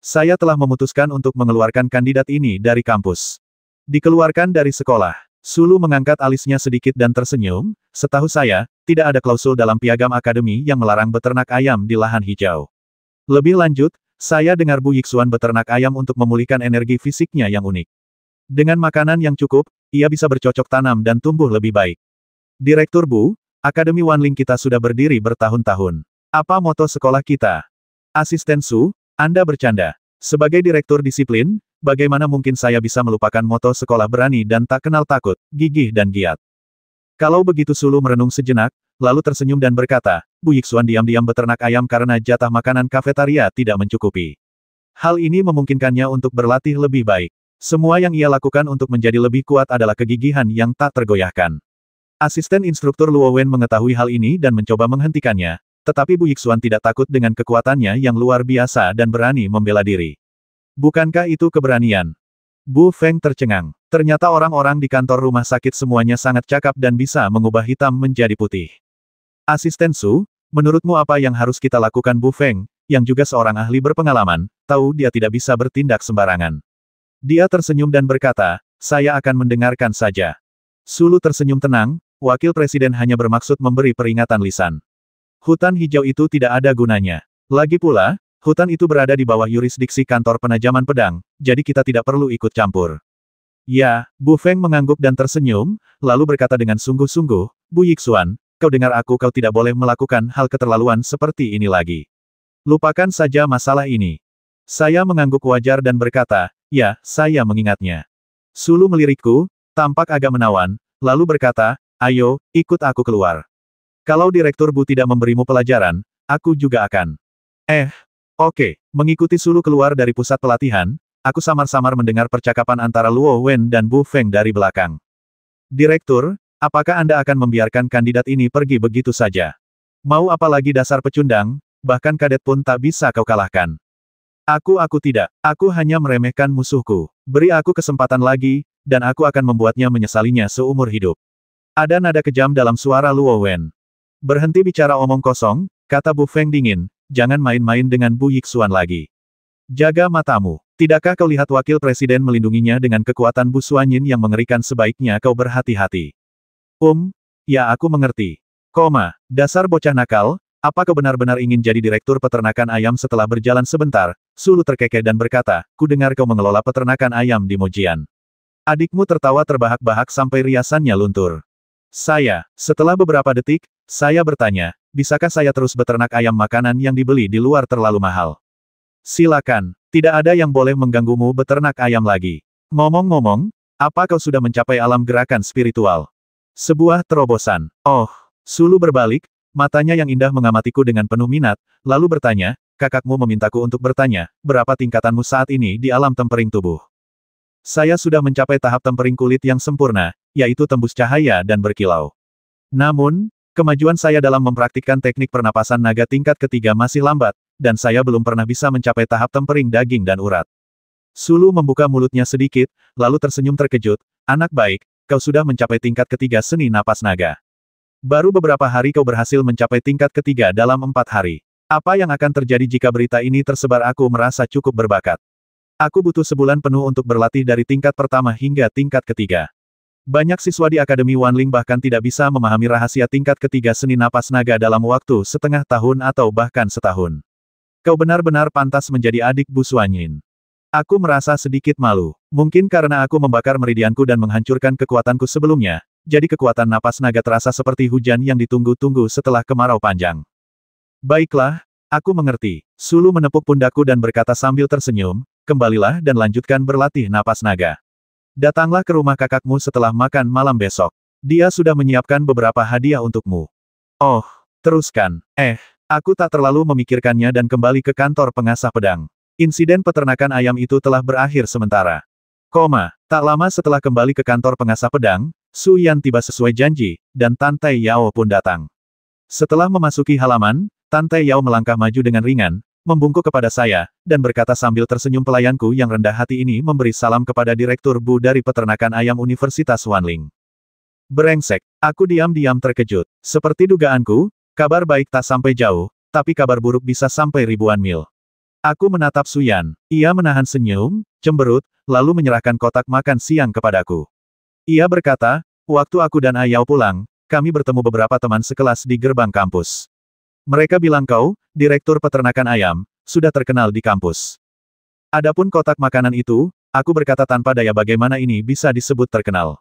Saya telah memutuskan untuk mengeluarkan kandidat ini dari kampus. Dikeluarkan dari sekolah. Sulu mengangkat alisnya sedikit dan tersenyum, setahu saya, tidak ada klausul dalam piagam akademi yang melarang beternak ayam di lahan hijau. Lebih lanjut, saya dengar Bu Yixuan beternak ayam untuk memulihkan energi fisiknya yang unik. Dengan makanan yang cukup, ia bisa bercocok tanam dan tumbuh lebih baik. Direktur Bu, Akademi Wanling kita sudah berdiri bertahun-tahun. Apa moto sekolah kita? Asisten Su, Anda bercanda. Sebagai direktur disiplin, bagaimana mungkin saya bisa melupakan moto sekolah berani dan tak kenal takut, gigih dan giat? Kalau begitu Sulu merenung sejenak, lalu tersenyum dan berkata, Bu Yixuan diam-diam beternak ayam karena jatah makanan kafetaria tidak mencukupi. Hal ini memungkinkannya untuk berlatih lebih baik. Semua yang ia lakukan untuk menjadi lebih kuat adalah kegigihan yang tak tergoyahkan. Asisten instruktur Luo Wen mengetahui hal ini dan mencoba menghentikannya, tetapi Bu Yixuan tidak takut dengan kekuatannya yang luar biasa dan berani membela diri. Bukankah itu keberanian? Bu Feng tercengang. Ternyata orang-orang di kantor rumah sakit semuanya sangat cakap dan bisa mengubah hitam menjadi putih. Asisten Su, menurutmu apa yang harus kita lakukan? Bu Feng, yang juga seorang ahli berpengalaman, tahu dia tidak bisa bertindak sembarangan. Dia tersenyum dan berkata, saya akan mendengarkan saja. Sulu tersenyum tenang, wakil presiden hanya bermaksud memberi peringatan lisan. Hutan hijau itu tidak ada gunanya. Lagi pula, hutan itu berada di bawah yurisdiksi kantor penajaman pedang, jadi kita tidak perlu ikut campur. Ya, Bu Feng mengangguk dan tersenyum, lalu berkata dengan sungguh-sungguh, Bu Yixuan, kau dengar aku, kau tidak boleh melakukan hal keterlaluan seperti ini lagi. Lupakan saja masalah ini. Saya mengangguk wajar dan berkata, ya, saya mengingatnya. Sulu melirikku, tampak agak menawan, lalu berkata, ayo, ikut aku keluar. Kalau Direktur Bu tidak memberimu pelajaran, aku juga akan. Oke. Mengikuti Sulu keluar dari pusat pelatihan, aku samar-samar mendengar percakapan antara Luo Wen dan Bu Feng dari belakang. Direktur, apakah Anda akan membiarkan kandidat ini pergi begitu saja? Mau apa lagi dasar pecundang, bahkan kadet pun tak bisa kau kalahkan. Aku tidak. Aku hanya meremehkan musuhku. Beri aku kesempatan lagi, dan aku akan membuatnya menyesalinya seumur hidup. Ada nada kejam dalam suara Luo Wen. Berhenti bicara omong kosong, kata Bu Feng dingin, jangan main-main dengan Bu Yixuan lagi. Jaga matamu. Tidakkah kau lihat wakil presiden melindunginya dengan kekuatan Bu Suanyin yang mengerikan? Sebaiknya kau berhati-hati. Ya aku mengerti. Dasar bocah nakal, apa kau benar-benar ingin jadi direktur peternakan ayam? Setelah berjalan sebentar, Sulu terkekeh dan berkata, ku dengar kau mengelola peternakan ayam di Mojian. Adikmu tertawa terbahak-bahak sampai riasannya luntur. Setelah beberapa detik, saya bertanya, bisakah saya terus beternak ayam? Makanan yang dibeli di luar terlalu mahal. Silakan, tidak ada yang boleh mengganggumu beternak ayam lagi. Ngomong-ngomong, apa kau sudah mencapai alam gerakan spiritual? Sebuah terobosan. Sulu berbalik, matanya yang indah mengamatiku dengan penuh minat, lalu bertanya, kakakmu memintaku untuk bertanya, berapa tingkatanmu saat ini di alam tempering tubuh? Saya sudah mencapai tahap tempering kulit yang sempurna, yaitu tembus cahaya dan berkilau. Namun, kemajuan saya dalam mempraktikkan teknik pernapasan naga tingkat ketiga masih lambat, dan saya belum pernah bisa mencapai tahap tempering daging dan urat. Sulu membuka mulutnya sedikit, lalu tersenyum terkejut, anak baik, kau sudah mencapai tingkat ketiga seni napas naga. Baru beberapa hari kau berhasil mencapai tingkat ketiga dalam 4 hari. Apa yang akan terjadi jika berita ini tersebar? Aku merasa cukup berbakat. Aku butuh sebulan penuh untuk berlatih dari tingkat pertama hingga tingkat ketiga. Banyak siswa di Akademi Wanling bahkan tidak bisa memahami rahasia tingkat ketiga seni napas naga dalam waktu setengah tahun atau bahkan setahun. Kau benar-benar pantas menjadi adik Bu Suanyin. Aku merasa sedikit malu. Mungkin karena aku membakar meridianku dan menghancurkan kekuatanku sebelumnya, jadi kekuatan napas naga terasa seperti hujan yang ditunggu-tunggu setelah kemarau panjang. Baiklah, aku mengerti. Sulu menepuk pundakku dan berkata sambil tersenyum, kembalilah dan lanjutkan berlatih napas naga. Datanglah ke rumah kakakmu setelah makan malam besok. Dia sudah menyiapkan beberapa hadiah untukmu. Teruskan. Aku tak terlalu memikirkannya dan kembali ke kantor pengasah pedang. Insiden peternakan ayam itu telah berakhir sementara. Tak lama setelah kembali ke kantor pengasah pedang, Su Yan tiba sesuai janji, dan Tante Yao pun datang. Setelah memasuki halaman, Tante Yao melangkah maju dengan ringan, membungkuk kepada saya, dan berkata sambil tersenyum, pelayanku yang rendah hati ini memberi salam kepada Direktur Bu dari Peternakan Ayam Universitas Wanling. Brengsek, aku diam-diam terkejut. Seperti dugaanku, kabar baik tak sampai jauh, tapi kabar buruk bisa sampai ribuan mil. Aku menatap Su Yan. Ia menahan senyum, cemberut, lalu menyerahkan kotak makan siang kepadaku. Ia berkata, waktu aku dan Ayao pulang, kami bertemu beberapa teman sekelas di gerbang kampus. Mereka bilang kau, Direktur Peternakan Ayam, sudah terkenal di kampus. Adapun kotak makanan itu, aku berkata tanpa daya bagaimana ini bisa disebut terkenal.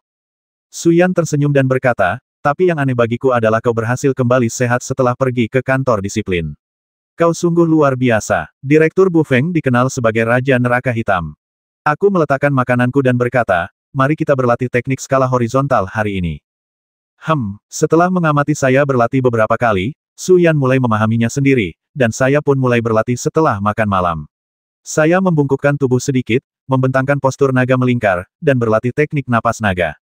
Su Yan tersenyum dan berkata, tapi yang aneh bagiku adalah kau berhasil kembali sehat setelah pergi ke kantor disiplin. Kau sungguh luar biasa. Direktur Bu Feng dikenal sebagai Raja Neraka Hitam. Aku meletakkan makananku dan berkata, mari kita berlatih teknik skala horizontal hari ini. Setelah mengamati saya berlatih beberapa kali, Su Yan mulai memahaminya sendiri, dan saya pun mulai berlatih setelah makan malam. Saya membungkukkan tubuh sedikit, membentangkan postur naga melingkar, dan berlatih teknik napas naga.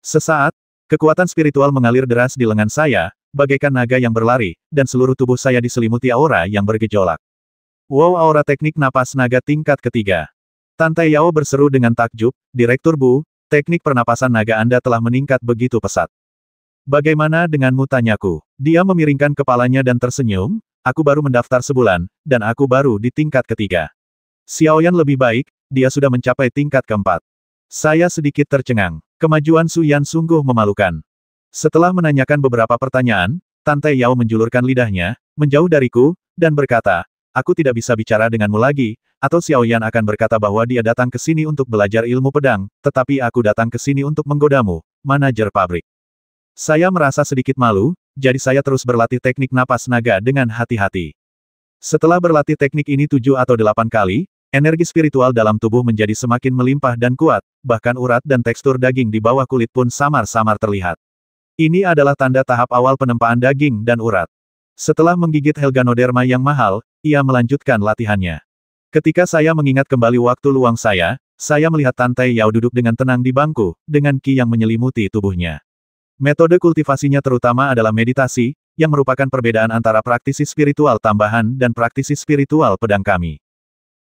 Sesaat, kekuatan spiritual mengalir deras di lengan saya, bagaikan naga yang berlari, dan seluruh tubuh saya diselimuti aura yang bergejolak. Wow, aura teknik napas naga tingkat ketiga. Tante Yao berseru dengan takjub, Direktur Bu, teknik pernapasan naga Anda telah meningkat begitu pesat. Bagaimana denganmu, tanyaku. Dia memiringkan kepalanya dan tersenyum, aku baru mendaftar sebulan, dan aku baru di tingkat ketiga. Xiaoyan lebih baik, dia sudah mencapai tingkat keempat. Saya sedikit tercengang. Kemajuan Su Yan sungguh memalukan. Setelah menanyakan beberapa pertanyaan, Tante Yao menjulurkan lidahnya, menjauh dariku, dan berkata, aku tidak bisa bicara denganmu lagi, atau Xiaoyan akan berkata bahwa dia datang ke sini untuk belajar ilmu pedang, tetapi aku datang ke sini untuk menggodamu, manajer pabrik. Saya merasa sedikit malu, jadi saya terus berlatih teknik napas naga dengan hati-hati. Setelah berlatih teknik ini 7 atau 8 kali, energi spiritual dalam tubuh menjadi semakin melimpah dan kuat, bahkan urat dan tekstur daging di bawah kulit pun samar-samar terlihat. Ini adalah tanda tahap awal penempaan daging dan urat. Setelah menggigit Helganoderma yang mahal, ia melanjutkan latihannya. Ketika saya mengingat kembali waktu luang saya melihat Tante Yao duduk dengan tenang di bangku, dengan ki yang menyelimuti tubuhnya. Metode kultivasinya terutama adalah meditasi, yang merupakan perbedaan antara praktisi spiritual tambahan dan praktisi spiritual pedang kami.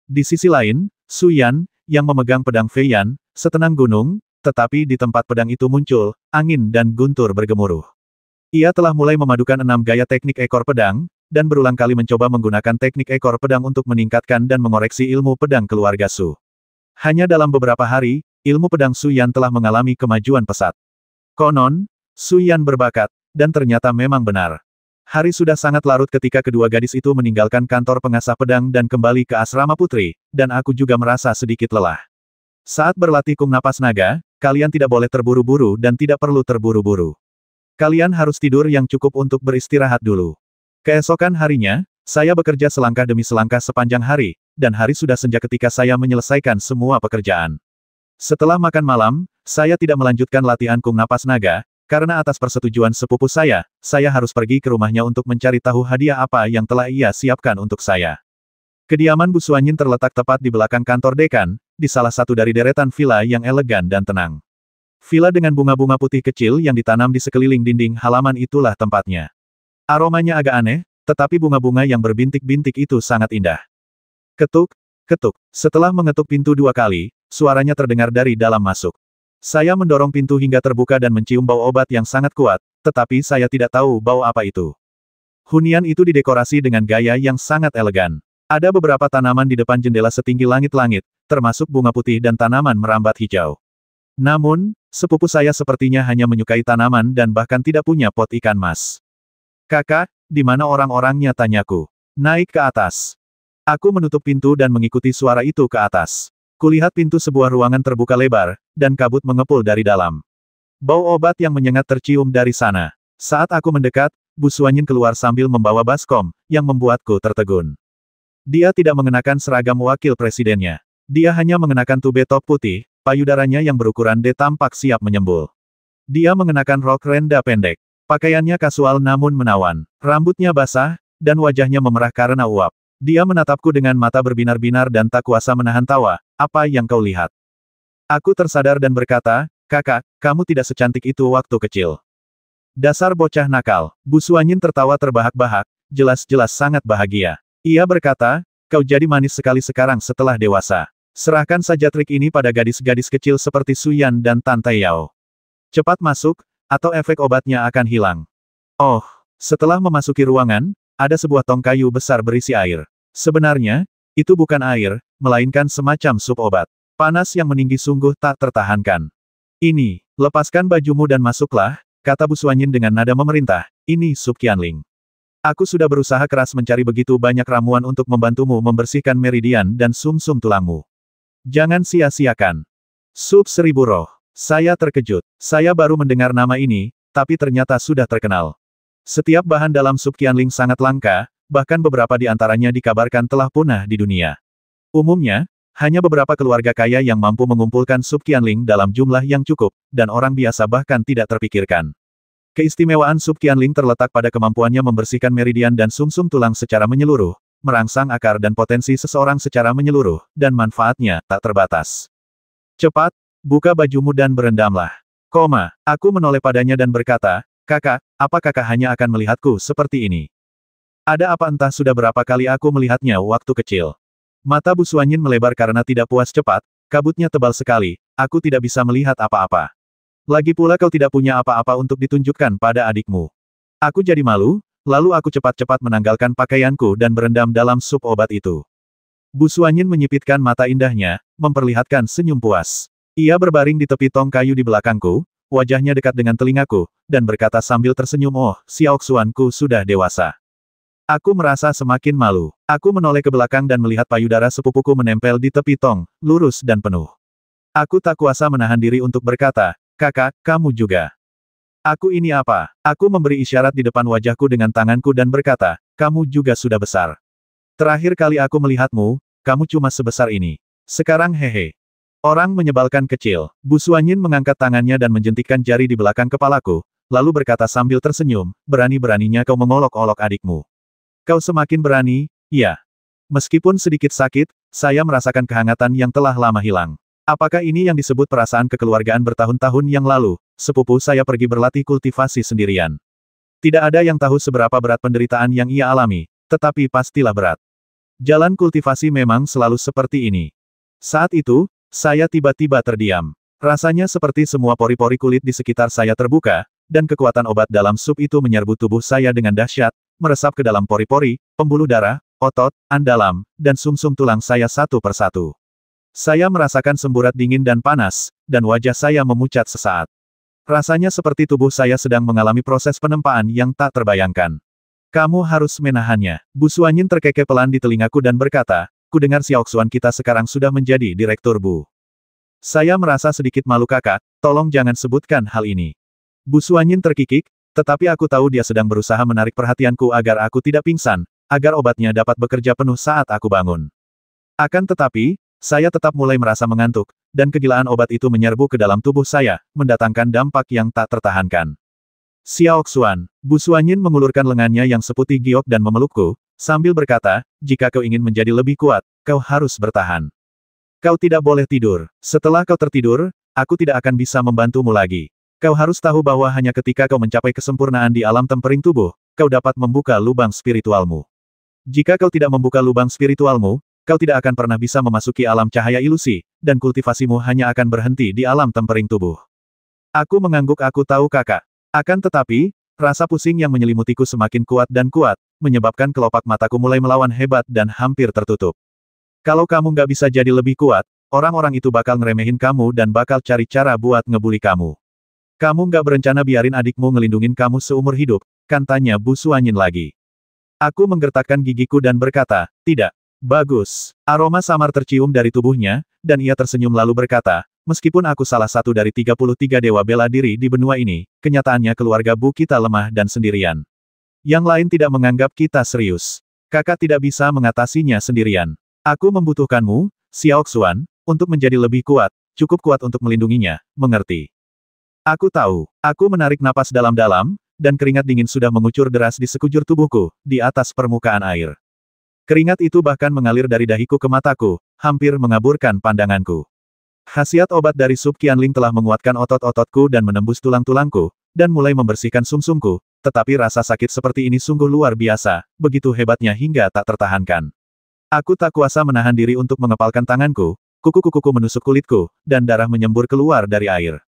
Di sisi lain, Su Yan, yang memegang pedang Fei Yan, setenang gunung, tetapi di tempat pedang itu muncul angin dan guntur bergemuruh. Ia telah mulai memadukan 6 gaya teknik ekor pedang, dan berulang kali mencoba menggunakan teknik ekor pedang untuk meningkatkan dan mengoreksi ilmu pedang keluarga Su. Hanya dalam beberapa hari, ilmu pedang Su Yan telah mengalami kemajuan pesat. Konon, Su Yan berbakat, dan ternyata memang benar. Hari sudah sangat larut ketika kedua gadis itu meninggalkan kantor pengasah pedang dan kembali ke asrama putri, dan aku juga merasa sedikit lelah. Saat berlatih Kung Napas Naga, kalian tidak boleh terburu-buru dan tidak perlu terburu-buru. Kalian harus tidur yang cukup untuk beristirahat dulu. Keesokan harinya, saya bekerja selangkah demi selangkah sepanjang hari, dan hari sudah senja ketika saya menyelesaikan semua pekerjaan. Setelah makan malam, saya tidak melanjutkan latihan Kung Napas Naga, karena atas persetujuan sepupu saya harus pergi ke rumahnya untuk mencari tahu hadiah apa yang telah ia siapkan untuk saya. Kediaman Bu Suanyin terletak tepat di belakang kantor dekan, di salah satu dari deretan villa yang elegan dan tenang. Villa dengan bunga-bunga putih kecil yang ditanam di sekeliling dinding halaman itulah tempatnya. Aromanya agak aneh, tetapi bunga-bunga yang berbintik-bintik itu sangat indah. Ketuk, ketuk. Setelah mengetuk pintu 2 kali, suaranya terdengar dari dalam masuk. Saya mendorong pintu hingga terbuka dan mencium bau obat yang sangat kuat, tetapi saya tidak tahu bau apa itu. Hunian itu didekorasi dengan gaya yang sangat elegan. Ada beberapa tanaman di depan jendela setinggi langit-langit, termasuk bunga putih dan tanaman merambat hijau. Namun, sepupu saya sepertinya hanya menyukai tanaman dan bahkan tidak punya pot ikan mas. Kakak, di mana orang-orangnya, tanyaku. Naik ke atas. Aku menutup pintu dan mengikuti suara itu ke atas. Kulihat pintu sebuah ruangan terbuka lebar, dan kabut mengepul dari dalam. Bau obat yang menyengat tercium dari sana. Saat aku mendekat, Bu Suanyin keluar sambil membawa baskom, yang membuatku tertegun. Dia tidak mengenakan seragam wakil presidennya. Dia hanya mengenakan tube top putih, payudaranya yang berukuran D tampak siap menyembul. Dia mengenakan rok renda pendek. Pakaiannya kasual namun menawan. Rambutnya basah, dan wajahnya memerah karena uap. Dia menatapku dengan mata berbinar-binar dan tak kuasa menahan tawa. Apa yang kau lihat? Aku tersadar dan berkata, kakak, kamu tidak secantik itu waktu kecil. Dasar bocah nakal. Bu Suanyin tertawa terbahak-bahak, jelas-jelas sangat bahagia. Ia berkata, kau jadi manis sekali sekarang setelah dewasa. Serahkan saja trik ini pada gadis-gadis kecil seperti Su Yan dan Tante Yao. Cepat masuk, atau efek obatnya akan hilang. Oh, setelah memasuki ruangan, ada sebuah tong kayu besar berisi air. Sebenarnya, itu bukan air, melainkan semacam sup obat. Panas yang meninggi sungguh tak tertahankan. Ini, lepaskan bajumu dan masuklah, kata Bu Suanyin dengan nada memerintah, ini sup Qianling. Aku sudah berusaha keras mencari begitu banyak ramuan untuk membantumu membersihkan meridian dan sumsum tulangmu. Jangan sia-siakan. Sup 1000 roh. Saya terkejut. Saya baru mendengar nama ini, tapi ternyata sudah terkenal. Setiap bahan dalam sup Qianling sangat langka, bahkan beberapa di antaranya dikabarkan telah punah di dunia. Umumnya, hanya beberapa keluarga kaya yang mampu mengumpulkan sup Qianling dalam jumlah yang cukup, dan orang biasa bahkan tidak terpikirkan. Keistimewaan sup Qianling terletak pada kemampuannya membersihkan meridian dan sumsum tulang secara menyeluruh, merangsang akar dan potensi seseorang secara menyeluruh, dan manfaatnya tak terbatas. Cepat, buka bajumu dan berendamlah. Aku menoleh padanya dan berkata, kakak, apa kakak hanya akan melihatku seperti ini? Ada apa entah sudah berapa kali aku melihatnya waktu kecil. Mata Bu Suanyin melebar karena tidak puas cepat, kabutnya tebal sekali, aku tidak bisa melihat apa-apa. Lagi pula kau tidak punya apa-apa untuk ditunjukkan pada adikmu. Aku jadi malu, lalu aku cepat-cepat menanggalkan pakaianku dan berendam dalam sup obat itu. Bu Suanyin menyipitkan mata indahnya, memperlihatkan senyum puas. Ia berbaring di tepi tong kayu di belakangku, wajahnya dekat dengan telingaku, dan berkata sambil tersenyum, oh, Xiaoxuanku sudah dewasa. Aku merasa semakin malu. Aku menoleh ke belakang dan melihat payudara sepupuku menempel di tepi tong, lurus dan penuh. Aku tak kuasa menahan diri untuk berkata, kakak, kamu juga. Aku ini apa? Aku memberi isyarat di depan wajahku dengan tanganku dan berkata, kamu juga sudah besar. Terakhir kali aku melihatmu, kamu cuma sebesar ini. Sekarang hehe. Orang menyebalkan kecil. Bu Suanyin mengangkat tangannya dan menjentikkan jari di belakang kepalaku, lalu berkata sambil tersenyum, berani-beraninya kau mengolok-olok adikmu. Kau semakin berani, ya. Meskipun sedikit sakit, saya merasakan kehangatan yang telah lama hilang. Apakah ini yang disebut perasaan kekeluargaan bertahun-tahun yang lalu? Sepupu saya pergi berlatih kultivasi sendirian. Tidak ada yang tahu seberapa berat penderitaan yang ia alami, tetapi pastilah berat. Jalan kultivasi memang selalu seperti ini. Saat itu, saya tiba-tiba terdiam. Rasanya seperti semua pori-pori kulit di sekitar saya terbuka, dan kekuatan obat dalam sup itu menyerbu tubuh saya dengan dahsyat, meresap ke dalam pori-pori, pembuluh darah, otot, andalam, dan sumsum tulang saya satu persatu. Saya merasakan semburat dingin dan panas, dan wajah saya memucat sesaat. Rasanya seperti tubuh saya sedang mengalami proses penempaan yang tak terbayangkan. Kamu harus menahannya. Bu Suanyin terkekeh pelan di telingaku dan berkata, ku dengar Xiaoxuan kita sekarang sudah menjadi direktur Bu. Saya merasa sedikit malu kakak, tolong jangan sebutkan hal ini. Bu Suanyin terkikik, tetapi aku tahu dia sedang berusaha menarik perhatianku agar aku tidak pingsan, agar obatnya dapat bekerja penuh saat aku bangun. Akan tetapi, saya tetap mulai merasa mengantuk, dan kegilaan obat itu menyerbu ke dalam tubuh saya, mendatangkan dampak yang tak tertahankan. Xiaoxuan, Bu Suanyin mengulurkan lengannya yang seputih giok dan memelukku, sambil berkata, jika kau ingin menjadi lebih kuat, kau harus bertahan. Kau tidak boleh tidur. Setelah kau tertidur, aku tidak akan bisa membantumu lagi. Kau harus tahu bahwa hanya ketika kau mencapai kesempurnaan di alam tempering tubuh, kau dapat membuka lubang spiritualmu. Jika kau tidak membuka lubang spiritualmu, kau tidak akan pernah bisa memasuki alam cahaya ilusi, dan kultivasimu hanya akan berhenti di alam tempering tubuh. Aku mengangguk, aku tahu kakak. Akan tetapi, rasa pusing yang menyelimutiku semakin kuat dan kuat, menyebabkan kelopak mataku mulai melawan hebat dan hampir tertutup. Kalau kamu nggak bisa jadi lebih kuat, orang-orang itu bakal ngeremehin kamu dan bakal cari cara buat ngebully kamu. Kamu nggak berencana biarin adikmu ngelindungin kamu seumur hidup, kan, tanya Bu Suanyin lagi. Aku menggertakkan gigiku dan berkata, tidak. Bagus. Aroma samar tercium dari tubuhnya, dan ia tersenyum lalu berkata, meskipun aku salah satu dari 33 dewa bela diri di benua ini, kenyataannya keluarga Bu kita lemah dan sendirian. Yang lain tidak menganggap kita serius. Kakak tidak bisa mengatasinya sendirian. Aku membutuhkanmu, Xiaoxuan, untuk menjadi lebih kuat, cukup kuat untuk melindunginya, mengerti? Aku tahu. Aku menarik napas dalam-dalam, dan keringat dingin sudah mengucur deras di sekujur tubuhku, di atas permukaan air. Keringat itu bahkan mengalir dari dahiku ke mataku, hampir mengaburkan pandanganku. Khasiat obat dari sup Qianling telah menguatkan otot-ototku dan menembus tulang-tulangku, dan mulai membersihkan sumsumku, tetapi rasa sakit seperti ini sungguh luar biasa, begitu hebatnya hingga tak tertahankan. Aku tak kuasa menahan diri untuk mengepalkan tanganku, kuku-kukuku menusuk kulitku, dan darah menyembur keluar dari air.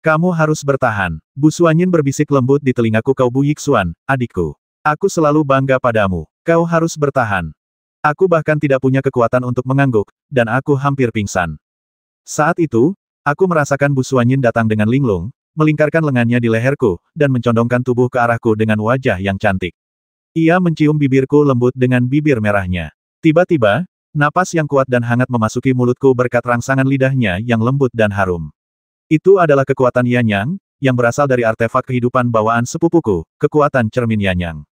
Kamu harus bertahan. Bu Suanyin berbisik lembut di telingaku, kau Bu Yixuan, adikku. Aku selalu bangga padamu. Kau harus bertahan. Aku bahkan tidak punya kekuatan untuk mengangguk, dan aku hampir pingsan. Saat itu, aku merasakan Bu Suanyin datang dengan linglung, melingkarkan lengannya di leherku, dan mencondongkan tubuh ke arahku dengan wajah yang cantik. Ia mencium bibirku lembut dengan bibir merahnya. Tiba-tiba, napas yang kuat dan hangat memasuki mulutku berkat rangsangan lidahnya yang lembut dan harum. Itu adalah kekuatan Yanyang, yang berasal dari artefak kehidupan bawaan sepupuku, kekuatan cermin Yanyang.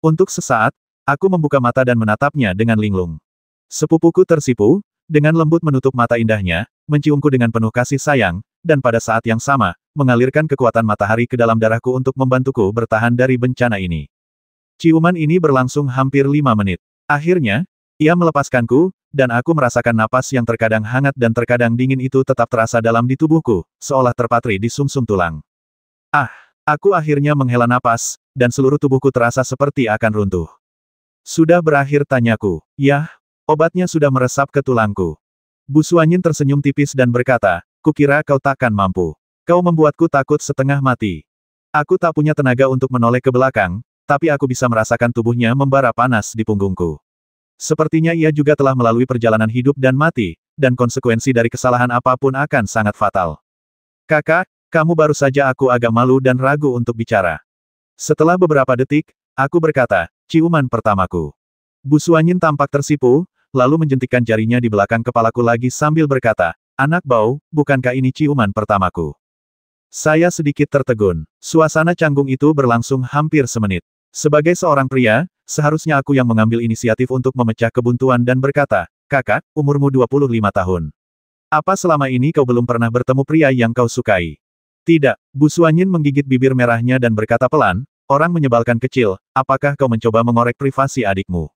Untuk sesaat, aku membuka mata dan menatapnya dengan linglung. Sepupuku tersipu, dengan lembut menutup mata indahnya, menciumku dengan penuh kasih sayang, dan pada saat yang sama, mengalirkan kekuatan matahari ke dalam darahku untuk membantuku bertahan dari bencana ini. Ciuman ini berlangsung hampir 5 menit. Akhirnya, ia melepaskanku, dan aku merasakan napas yang terkadang hangat dan terkadang dingin itu tetap terasa dalam di tubuhku, seolah terpatri di sumsum tulang. Aku akhirnya menghela napas, dan seluruh tubuhku terasa seperti akan runtuh. Sudah berakhir, tanyaku. Yah, obatnya sudah meresap ke tulangku. Bu Suanyin tersenyum tipis dan berkata, kukira kau takkan mampu. Kau membuatku takut setengah mati. Aku tak punya tenaga untuk menoleh ke belakang, tapi aku bisa merasakan tubuhnya membara panas di punggungku. Sepertinya ia juga telah melalui perjalanan hidup dan mati, dan konsekuensi dari kesalahan apapun akan sangat fatal. Kakak, kamu baru saja, aku agak malu dan ragu untuk bicara. Setelah beberapa detik, aku berkata, ciuman pertamaku. Bu Suanyin tampak tersipu, lalu menjentikkan jarinya di belakang kepalaku lagi sambil berkata, anak bau, bukankah ini ciuman pertamaku? Saya sedikit tertegun. Suasana canggung itu berlangsung hampir semenit. Sebagai seorang pria, seharusnya aku yang mengambil inisiatif untuk memecah kebuntuan dan berkata, kakak, umurmu 25 tahun. Apa selama ini kau belum pernah bertemu pria yang kau sukai? Tidak. Bu Suanyin menggigit bibir merahnya dan berkata pelan, orang menyebalkan kecil, apakah kau mencoba mengorek privasi adikmu?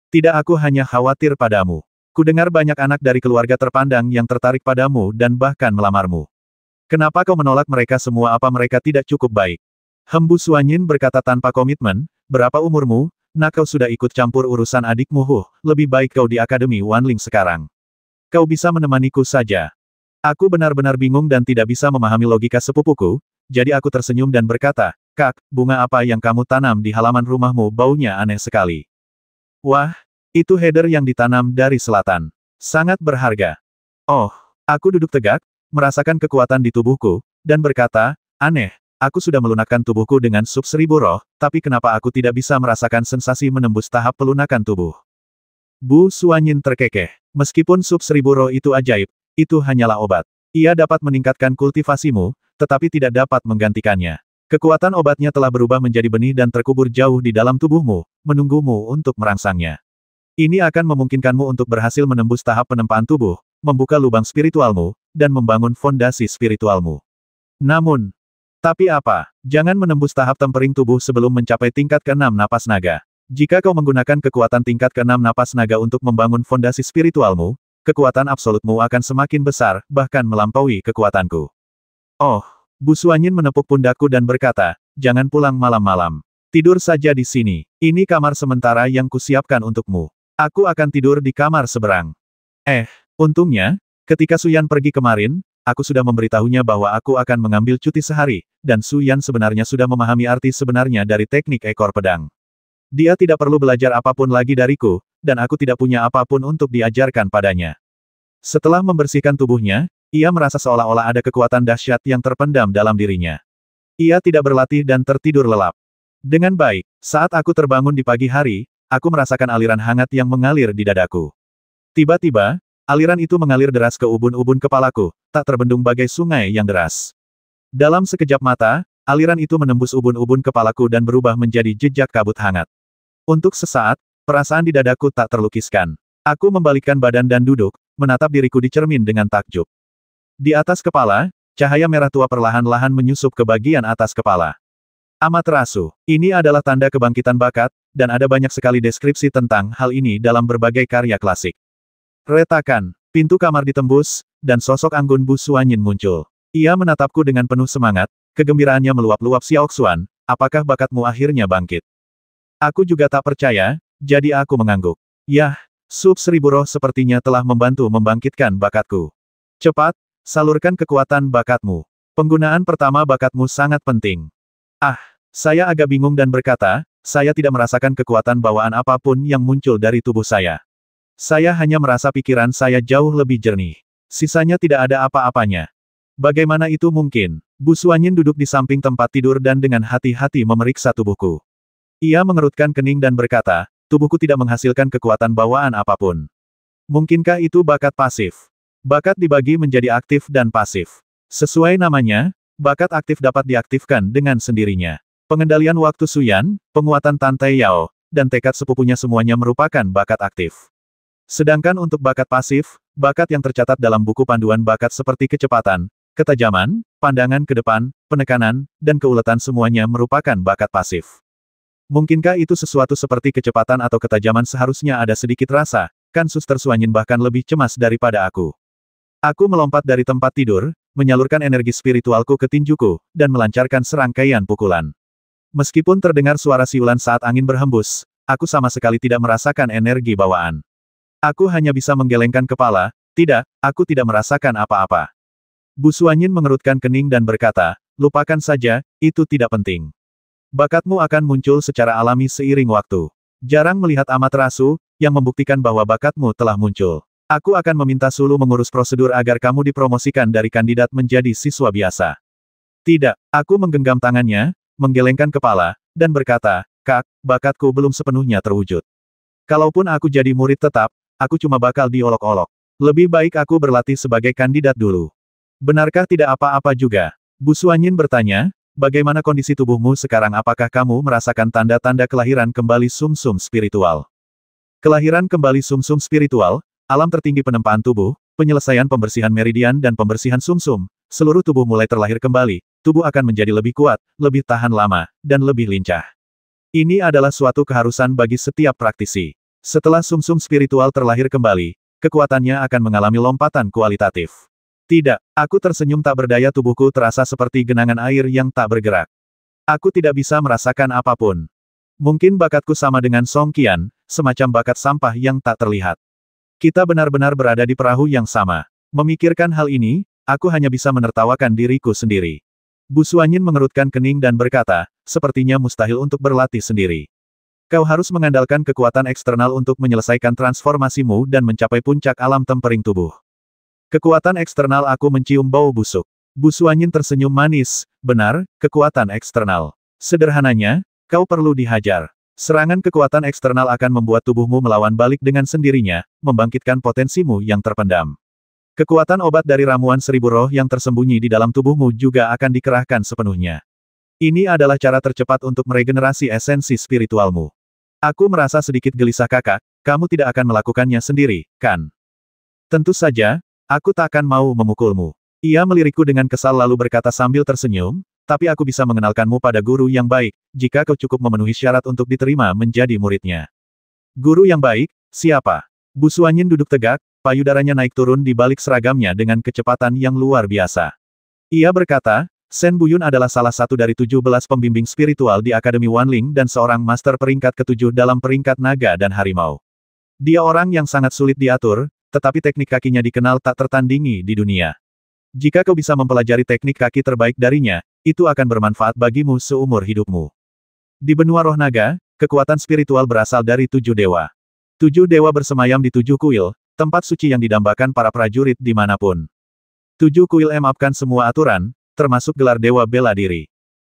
Tidak, aku hanya khawatir padamu. Kudengar banyak anak dari keluarga terpandang yang tertarik padamu dan bahkan melamarmu. Kenapa kau menolak mereka semua? Apa mereka tidak cukup baik? Bu Suanyin berkata tanpa komitmen, berapa umurmu? Nah, kau sudah ikut campur urusan adikmu. Lebih baik kau di Akademi Wanling sekarang. Kau bisa menemaniku saja. Aku benar-benar bingung dan tidak bisa memahami logika sepupuku, jadi aku tersenyum dan berkata, Kak, bunga apa yang kamu tanam di halaman rumahmu baunya aneh sekali. Wah, itu heather yang ditanam dari selatan. Sangat berharga. Oh, aku duduk tegak, merasakan kekuatan di tubuhku, dan berkata, aneh, aku sudah melunakkan tubuhku dengan sub 1000 roh, tapi kenapa aku tidak bisa merasakan sensasi menembus tahap pelunakan tubuh? Bu Suanyin terkekeh. Meskipun sub 1000 roh itu ajaib, itu hanyalah obat. Ia dapat meningkatkan kultivasimu, tetapi tidak dapat menggantikannya. Kekuatan obatnya telah berubah menjadi benih dan terkubur jauh di dalam tubuhmu, menunggumu untuk merangsangnya. Ini akan memungkinkanmu untuk berhasil menembus tahap penempaan tubuh, membuka lubang spiritualmu, dan membangun fondasi spiritualmu. Namun, tapi apa? Jangan menembus tahap tempering tubuh sebelum mencapai tingkat ke-6 napas naga. Jika kau menggunakan kekuatan tingkat ke-6 napas naga untuk membangun fondasi spiritualmu, kekuatan absolutmu akan semakin besar, bahkan melampaui kekuatanku. Oh, Bu Suanyin menepuk pundakku dan berkata, jangan pulang malam-malam. Tidur saja di sini. Ini kamar sementara yang kusiapkan untukmu. Aku akan tidur di kamar seberang. Untungnya, ketika Suyan pergi kemarin, aku sudah memberitahunya bahwa aku akan mengambil cuti sehari, dan Suyan sebenarnya sudah memahami arti sebenarnya dari teknik ekor pedang. Dia tidak perlu belajar apapun lagi dariku, dan aku tidak punya apapun untuk diajarkan padanya. Setelah membersihkan tubuhnya, ia merasa seolah-olah ada kekuatan dahsyat yang terpendam dalam dirinya. Ia tidak berlatih dan tertidur lelap. Dengan baik, saat aku terbangun di pagi hari, aku merasakan aliran hangat yang mengalir di dadaku. Tiba-tiba, aliran itu mengalir deras ke ubun-ubun kepalaku, tak terbendung bagai sungai yang deras. Dalam sekejap mata, aliran itu menembus ubun-ubun kepalaku dan berubah menjadi jejak kabut hangat. Untuk sesaat, perasaan di dadaku tak terlukiskan. Aku membalikkan badan dan duduk, menatap diriku di cermin dengan takjub. Di atas kepala, cahaya merah tua perlahan-lahan menyusup ke bagian atas kepala. Amaterasu, ini adalah tanda kebangkitan bakat, dan ada banyak sekali deskripsi tentang hal ini dalam berbagai karya klasik. Retakan, pintu kamar ditembus, dan sosok anggun Bu Suanyin muncul. Ia menatapku dengan penuh semangat, kegembiraannya meluap-luap. Xiaoxuan, apakah bakatmu akhirnya bangkit? Aku juga tak percaya, jadi aku mengangguk. Yah, sub 1000 roh sepertinya telah membantu membangkitkan bakatku. Cepat, salurkan kekuatan bakatmu. Penggunaan pertama bakatmu sangat penting. Saya agak bingung dan berkata, saya tidak merasakan kekuatan bawaan apapun yang muncul dari tubuh saya. Saya hanya merasa pikiran saya jauh lebih jernih. Sisanya tidak ada apa-apanya. Bagaimana itu mungkin? Bu Suanyin duduk di samping tempat tidur dan dengan hati-hati memeriksa tubuhku. Ia mengerutkan kening dan berkata, tubuhku tidak menghasilkan kekuatan bawaan apapun. Mungkinkah itu bakat pasif? Bakat dibagi menjadi aktif dan pasif. Sesuai namanya, bakat aktif dapat diaktifkan dengan sendirinya. Pengendalian waktu Suyan, penguatan Tantai Yao, dan tekad sepupunya semuanya merupakan bakat aktif. Sedangkan untuk bakat pasif, bakat yang tercatat dalam buku panduan bakat seperti kecepatan, ketajaman, pandangan ke depan, penekanan, dan keuletan semuanya merupakan bakat pasif. Mungkinkah itu sesuatu seperti kecepatan atau ketajaman seharusnya ada sedikit rasa, kan Suster Suanyin bahkan lebih cemas daripada aku. Aku melompat dari tempat tidur, menyalurkan energi spiritualku ke tinjuku, dan melancarkan serangkaian pukulan. Meskipun terdengar suara siulan saat angin berhembus, aku sama sekali tidak merasakan energi bawaan. Aku hanya bisa menggelengkan kepala, tidak, aku tidak merasakan apa-apa. Bu Suanyin mengerutkan kening dan berkata, lupakan saja, itu tidak penting. Bakatmu akan muncul secara alami seiring waktu. Jarang melihat Amaterasu, yang membuktikan bahwa bakatmu telah muncul. Aku akan meminta Sulu mengurus prosedur agar kamu dipromosikan dari kandidat menjadi siswa biasa. Tidak, aku menggenggam tangannya, menggelengkan kepala, dan berkata, Kak, bakatku belum sepenuhnya terwujud. Kalaupun aku jadi murid tetap, aku cuma bakal diolok-olok. Lebih baik aku berlatih sebagai kandidat dulu. Benarkah tidak apa-apa juga? Bu Suanyin bertanya, bagaimana kondisi tubuhmu sekarang? Apakah kamu merasakan tanda-tanda kelahiran kembali sumsum spiritual? Kelahiran kembali sumsum spiritual, alam tertinggi penempaan tubuh, penyelesaian pembersihan meridian dan pembersihan sumsum, seluruh tubuh mulai terlahir kembali, tubuh akan menjadi lebih kuat, lebih tahan lama, dan lebih lincah. Ini adalah suatu keharusan bagi setiap praktisi. Setelah sumsum spiritual terlahir kembali, kekuatannya akan mengalami lompatan kualitatif. Tidak, aku tersenyum tak berdaya. Tubuhku terasa seperti genangan air yang tak bergerak. Aku tidak bisa merasakan apapun. Mungkin bakatku sama dengan Song Qian, semacam bakat sampah yang tak terlihat. Kita benar-benar berada di perahu yang sama. Memikirkan hal ini, aku hanya bisa menertawakan diriku sendiri. Bu Suanyin mengerutkan kening dan berkata, sepertinya mustahil untuk berlatih sendiri. Kau harus mengandalkan kekuatan eksternal untuk menyelesaikan transformasimu dan mencapai puncak alam tempering tubuh. Kekuatan eksternal aku mencium bau busuk. Bu Suanyin tersenyum manis, benar, kekuatan eksternal. Sederhananya, kau perlu dihajar. Serangan kekuatan eksternal akan membuat tubuhmu melawan balik dengan sendirinya, membangkitkan potensimu yang terpendam. Kekuatan obat dari ramuan seribu roh yang tersembunyi di dalam tubuhmu juga akan dikerahkan sepenuhnya. Ini adalah cara tercepat untuk meregenerasi esensi spiritualmu. Aku merasa sedikit gelisah kakak, kamu tidak akan melakukannya sendiri, kan? Tentu saja, aku tak akan mau memukulmu. Ia melirikku dengan kesal lalu berkata sambil tersenyum, tapi aku bisa mengenalkanmu pada guru yang baik, jika kau cukup memenuhi syarat untuk diterima menjadi muridnya. Guru yang baik, siapa? Bu Suanyin duduk tegak, payudaranya naik turun di balik seragamnya dengan kecepatan yang luar biasa. Ia berkata, Shen Buyun adalah salah satu dari 17 pembimbing spiritual di Akademi Wanling dan seorang master peringkat ke-7 dalam peringkat naga dan harimau. Dia orang yang sangat sulit diatur, tetapi teknik kakinya dikenal tak tertandingi di dunia. Jika kau bisa mempelajari teknik kaki terbaik darinya, itu akan bermanfaat bagimu seumur hidupmu. Di benua roh naga, kekuatan spiritual berasal dari 7 dewa. 7 dewa bersemayam di 7 kuil, tempat suci yang didambakan para prajurit dimanapun. 7 kuil memaafkan semua aturan, termasuk gelar dewa bela diri.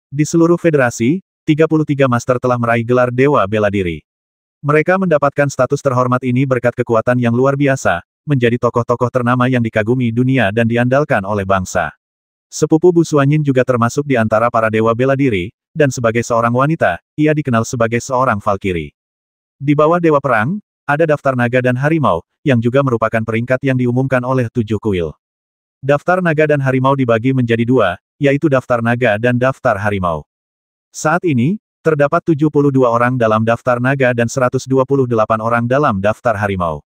Di seluruh federasi, 33 master telah meraih gelar dewa bela diri. Mereka mendapatkan status terhormat ini berkat kekuatan yang luar biasa, menjadi tokoh-tokoh ternama yang dikagumi dunia dan diandalkan oleh bangsa. Sepupu Bu Suanyin juga termasuk di antara para dewa bela diri, dan sebagai seorang wanita, ia dikenal sebagai seorang Valkyrie. Di bawah dewa perang, ada daftar naga dan harimau, yang juga merupakan peringkat yang diumumkan oleh 7 kuil. Daftar naga dan harimau dibagi menjadi 2, yaitu daftar naga dan daftar harimau. Saat ini, terdapat 72 orang dalam daftar naga dan 128 orang dalam daftar harimau.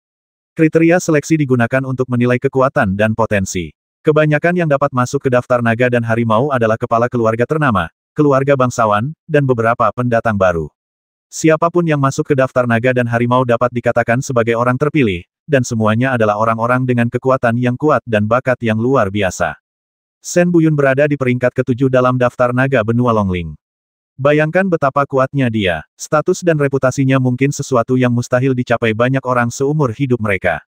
Kriteria seleksi digunakan untuk menilai kekuatan dan potensi. Kebanyakan yang dapat masuk ke daftar naga dan harimau adalah kepala keluarga ternama, keluarga bangsawan, dan beberapa pendatang baru. Siapapun yang masuk ke daftar naga dan harimau dapat dikatakan sebagai orang terpilih, dan semuanya adalah orang-orang dengan kekuatan yang kuat dan bakat yang luar biasa. Shen Buyun berada di peringkat ke-7 dalam daftar naga benua Longling. Bayangkan betapa kuatnya dia. Status dan reputasinya mungkin sesuatu yang mustahil dicapai banyak orang seumur hidup mereka.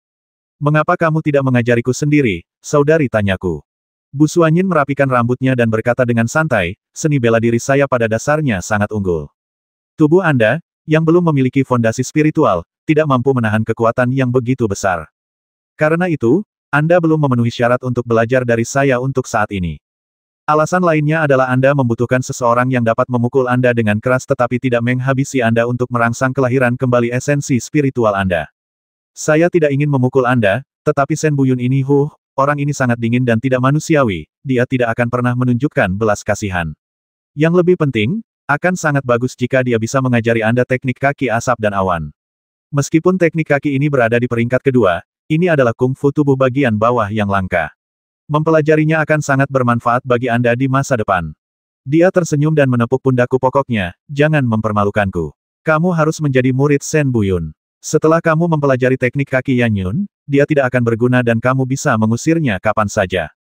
Mengapa kamu tidak mengajariku sendiri, saudari, tanyaku. Bu Suanyin merapikan rambutnya dan berkata dengan santai, seni bela diri saya pada dasarnya sangat unggul. Tubuh Anda, yang belum memiliki fondasi spiritual, tidak mampu menahan kekuatan yang begitu besar. Karena itu, Anda belum memenuhi syarat untuk belajar dari saya untuk saat ini. Alasan lainnya adalah Anda membutuhkan seseorang yang dapat memukul Anda dengan keras tetapi tidak menghabisi Anda untuk merangsang kelahiran kembali esensi spiritual Anda. Saya tidak ingin memukul Anda, tetapi Shen Buyun ini orang ini sangat dingin dan tidak manusiawi, dia tidak akan pernah menunjukkan belas kasihan. Yang lebih penting, akan sangat bagus jika dia bisa mengajari Anda teknik kaki asap dan awan. Meskipun teknik kaki ini berada di peringkat kedua, ini adalah kungfu tubuh bagian bawah yang langka. Mempelajarinya akan sangat bermanfaat bagi Anda di masa depan. Dia tersenyum dan menepuk pundakku pokoknya, jangan mempermalukanku. Kamu harus menjadi murid Shen Buyun. Setelah kamu mempelajari teknik kaki Yan Yun, dia tidak akan berguna dan kamu bisa mengusirnya kapan saja.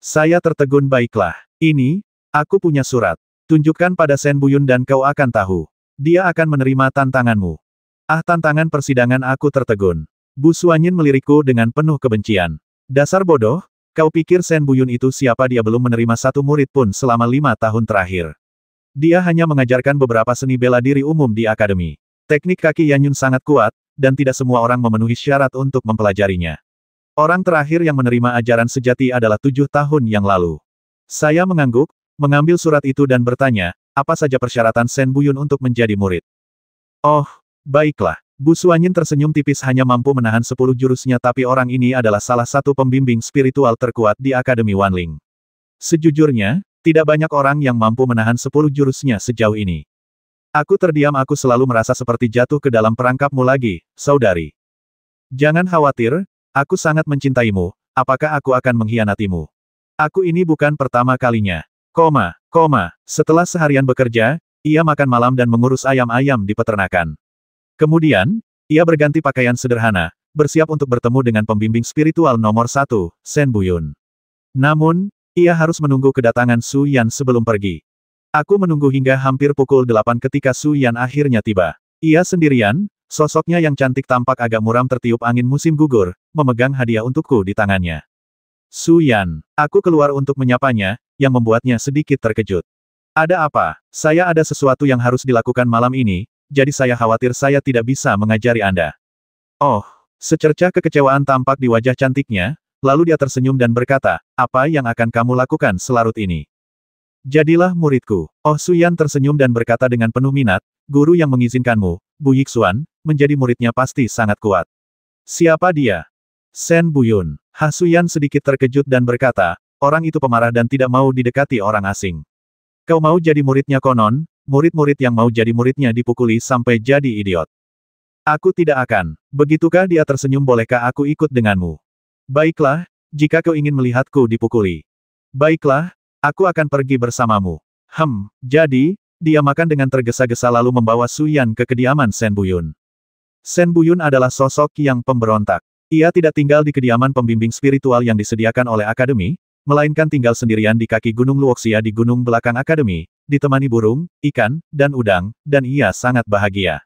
Saya tertegun baiklah. Ini, aku punya surat. Tunjukkan pada Shen Buyun dan kau akan tahu. Dia akan menerima tantanganmu. Ah, tantangan persidangan, aku tertegun. Bu Suanyin melirikku dengan penuh kebencian. Dasar bodoh. Kau pikir Shen Buyun itu siapa? Dia belum menerima satu murid pun selama 5 tahun terakhir. Dia hanya mengajarkan beberapa seni bela diri umum di akademi. Teknik kaki Yan Yun sangat kuat, dan tidak semua orang memenuhi syarat untuk mempelajarinya. Orang terakhir yang menerima ajaran sejati adalah 7 tahun yang lalu. Saya mengangguk, mengambil surat itu dan bertanya, apa saja persyaratan Shen Buyun untuk menjadi murid? Oh, baiklah. Bu Suanyin tersenyum tipis, hanya mampu menahan 10 jurusnya, tapi orang ini adalah salah satu pembimbing spiritual terkuat di Akademi Wanling. Sejujurnya, tidak banyak orang yang mampu menahan 10 jurusnya sejauh ini. Aku terdiam, aku selalu merasa seperti jatuh ke dalam perangkapmu lagi, saudari. Jangan khawatir, aku sangat mencintaimu, apakah aku akan mengkhianatimu? Aku ini bukan pertama kalinya. Setelah seharian bekerja, ia makan malam dan mengurus ayam-ayam di peternakan. Kemudian, ia berganti pakaian sederhana, bersiap untuk bertemu dengan pembimbing spiritual nomor 1, Shen Buyun. Namun, ia harus menunggu kedatangan Su Yan sebelum pergi. Aku menunggu hingga hampir pukul 8 ketika Su Yan akhirnya tiba. Ia sendirian, sosoknya yang cantik tampak agak muram tertiup angin musim gugur, memegang hadiah untukku di tangannya. Su Yan. Aku keluar untuk menyapanya, yang membuatnya sedikit terkejut. Ada apa? Saya ada sesuatu yang harus dilakukan malam ini, jadi saya khawatir saya tidak bisa mengajari Anda. Oh, secercah kekecewaan tampak di wajah cantiknya, lalu dia tersenyum dan berkata, apa yang akan kamu lakukan selarut ini? Jadilah muridku. Oh Su Yan tersenyum dan berkata dengan penuh minat, guru yang mengizinkanmu, Bu Yixuan, menjadi muridnya pasti sangat kuat. Siapa dia? Shen Buyun. Ha Su Yan sedikit terkejut dan berkata, orang itu pemarah dan tidak mau didekati orang asing. Kau mau jadi muridnya konon, murid-murid yang mau jadi muridnya dipukuli sampai jadi idiot. Aku tidak akan. Begitukah dia tersenyum, bolehkah aku ikut denganmu? Baiklah, jika kau ingin melihatku dipukuli. Baiklah, aku akan pergi bersamamu. Jadi, dia makan dengan tergesa-gesa lalu membawa Su Yan ke kediaman Shen Buyun. Shen Buyun adalah sosok yang pemberontak. Ia tidak tinggal di kediaman pembimbing spiritual yang disediakan oleh akademi, melainkan tinggal sendirian di kaki Gunung Luoxia di gunung belakang akademi, ditemani burung, ikan, dan udang, dan ia sangat bahagia.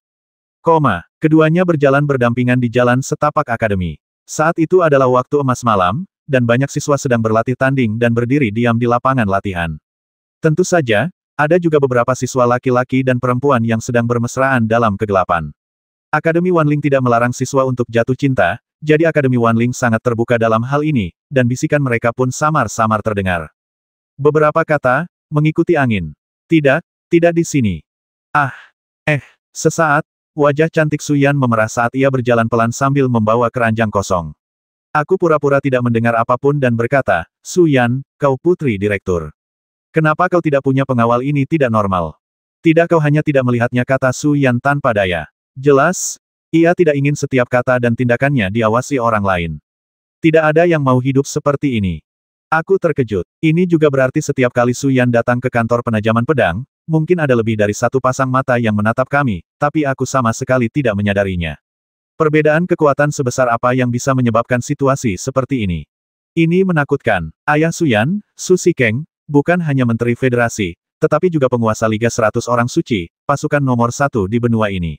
Keduanya berjalan berdampingan di jalan setapak akademi. Saat itu adalah waktu emas malam, dan banyak siswa sedang berlatih tanding dan berdiri diam di lapangan latihan. Tentu saja, ada juga beberapa siswa laki-laki dan perempuan yang sedang bermesraan dalam kegelapan. Akademi Wanling tidak melarang siswa untuk jatuh cinta, jadi Akademi Wanling sangat terbuka dalam hal ini, dan bisikan mereka pun samar-samar terdengar. Beberapa kata, mengikuti angin. Tidak di sini. Sesaat, wajah cantik Su Yan memerah saat ia berjalan pelan sambil membawa keranjang kosong. Aku pura-pura tidak mendengar apapun dan berkata, Su Yan, kau putri direktur. Kenapa kau tidak punya pengawal? Ini tidak normal. Tidak, kau hanya tidak melihatnya, kata Su Yan tanpa daya. Jelas, ia tidak ingin setiap kata dan tindakannya diawasi orang lain. Tidak ada yang mau hidup seperti ini. Aku terkejut. Ini juga berarti setiap kali Su Yan datang ke kantor penajaman pedang, mungkin ada lebih dari satu pasang mata yang menatap kami, tapi aku sama sekali tidak menyadarinya. Perbedaan kekuatan sebesar apa yang bisa menyebabkan situasi seperti ini? Ini menakutkan. Ayah Su Yan, Su Shikeng, bukan hanya Menteri Federasi, tetapi juga penguasa Liga 100 Orang Suci, pasukan nomor 1 di benua ini.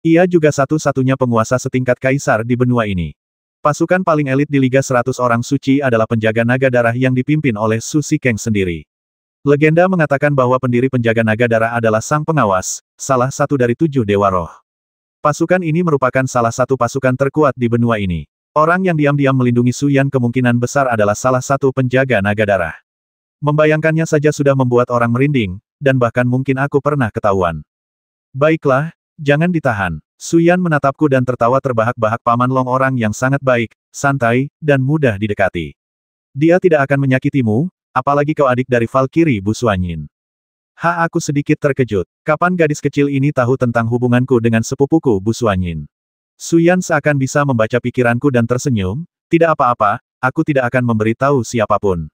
Ia juga satu-satunya penguasa setingkat kaisar di benua ini. Pasukan paling elit di Liga 100 Orang Suci adalah penjaga naga darah yang dipimpin oleh Su Shikeng sendiri. Legenda mengatakan bahwa pendiri penjaga naga darah adalah sang pengawas, salah satu dari 7 dewa roh. Pasukan ini merupakan salah satu pasukan terkuat di benua ini. Orang yang diam-diam melindungi Su Yan kemungkinan besar adalah salah satu penjaga naga darah. Membayangkannya saja sudah membuat orang merinding, dan bahkan mungkin aku pernah ketahuan. Baiklah, jangan ditahan. Su Yan menatapku dan tertawa terbahak-bahak. Paman Long orang yang sangat baik, santai, dan mudah didekati. Dia tidak akan menyakitimu, apalagi kau adik dari Valkyrie Bu Suanyin. Aku sedikit terkejut. Kapan gadis kecil ini tahu tentang hubunganku dengan sepupuku Bu Suanyin? Su Yan seakan bisa membaca pikiranku dan tersenyum, tidak apa-apa, aku tidak akan memberitahu siapapun.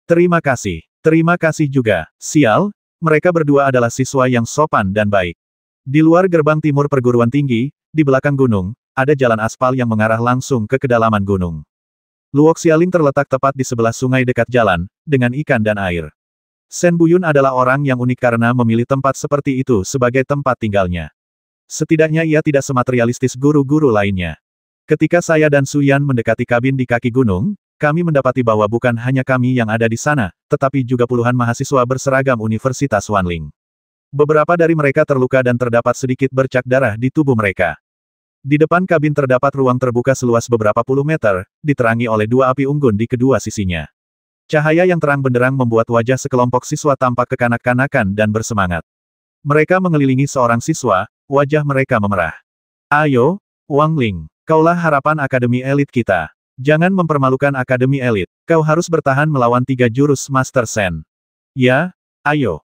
Terima kasih juga. Sial, mereka berdua adalah siswa yang sopan dan baik. Di luar gerbang timur perguruan tinggi, di belakang gunung, ada jalan aspal yang mengarah langsung ke kedalaman gunung. Luoxialing terletak tepat di sebelah sungai dekat jalan, dengan ikan dan air. Shen Buyun adalah orang yang unik karena memilih tempat seperti itu sebagai tempat tinggalnya. Setidaknya ia tidak sematerialistis guru-guru lainnya. Ketika saya dan Su Yan mendekati kabin di kaki gunung, kami mendapati bahwa bukan hanya kami yang ada di sana, tetapi juga puluhan mahasiswa berseragam Universitas Wanling. Beberapa dari mereka terluka dan terdapat sedikit bercak darah di tubuh mereka. Di depan kabin terdapat ruang terbuka seluas beberapa puluh meter, diterangi oleh 2 api unggun di kedua sisinya. Cahaya yang terang benderang membuat wajah sekelompok siswa tampak kekanak-kanakan dan bersemangat. Mereka mengelilingi seorang siswa, wajah mereka memerah. Ayo, Wang Ling, kaulah harapan akademi elit kita. Jangan mempermalukan akademi elit. Kau harus bertahan melawan 3 jurus Master Shen. Ya, ayo.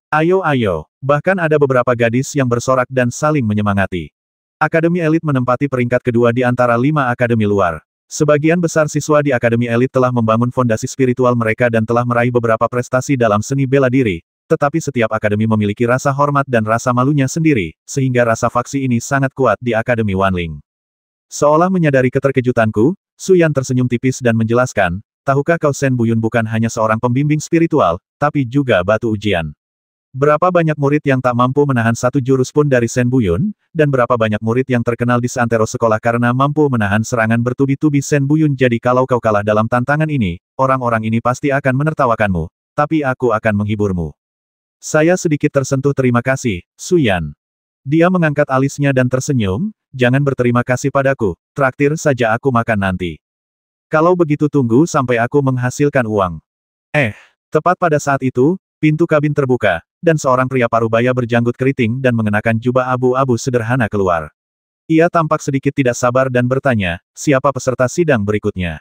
Bahkan ada beberapa gadis yang bersorak dan saling menyemangati. Akademi elit menempati peringkat kedua di antara 5 akademi luar. Sebagian besar siswa di akademi elit telah membangun fondasi spiritual mereka dan telah meraih beberapa prestasi dalam seni bela diri, tetapi setiap akademi memiliki rasa hormat dan rasa malunya sendiri, sehingga rasa faksi ini sangat kuat di akademi Wanling. Seolah menyadari keterkejutanku, Su Yan tersenyum tipis dan menjelaskan, tahukah kau Shen Buyun bukan hanya seorang pembimbing spiritual, tapi juga batu ujian. Berapa banyak murid yang tak mampu menahan satu jurus pun dari Shen Buyun, dan berapa banyak murid yang terkenal di seantero sekolah karena mampu menahan serangan bertubi-tubi Shen Buyun. Jadi kalau kau kalah dalam tantangan ini, orang-orang ini pasti akan menertawakanmu, tapi aku akan menghiburmu. Saya sedikit tersentuh. Terima kasih, Suyan. Dia mengangkat alisnya dan tersenyum, jangan berterima kasih padaku, traktir saja aku makan nanti. Kalau begitu tunggu sampai aku menghasilkan uang. Tepat pada saat itu, pintu kabin terbuka, dan seorang pria parubaya berjanggut keriting dan mengenakan jubah abu-abu sederhana keluar. Ia tampak sedikit tidak sabar dan bertanya, siapa peserta sidang berikutnya?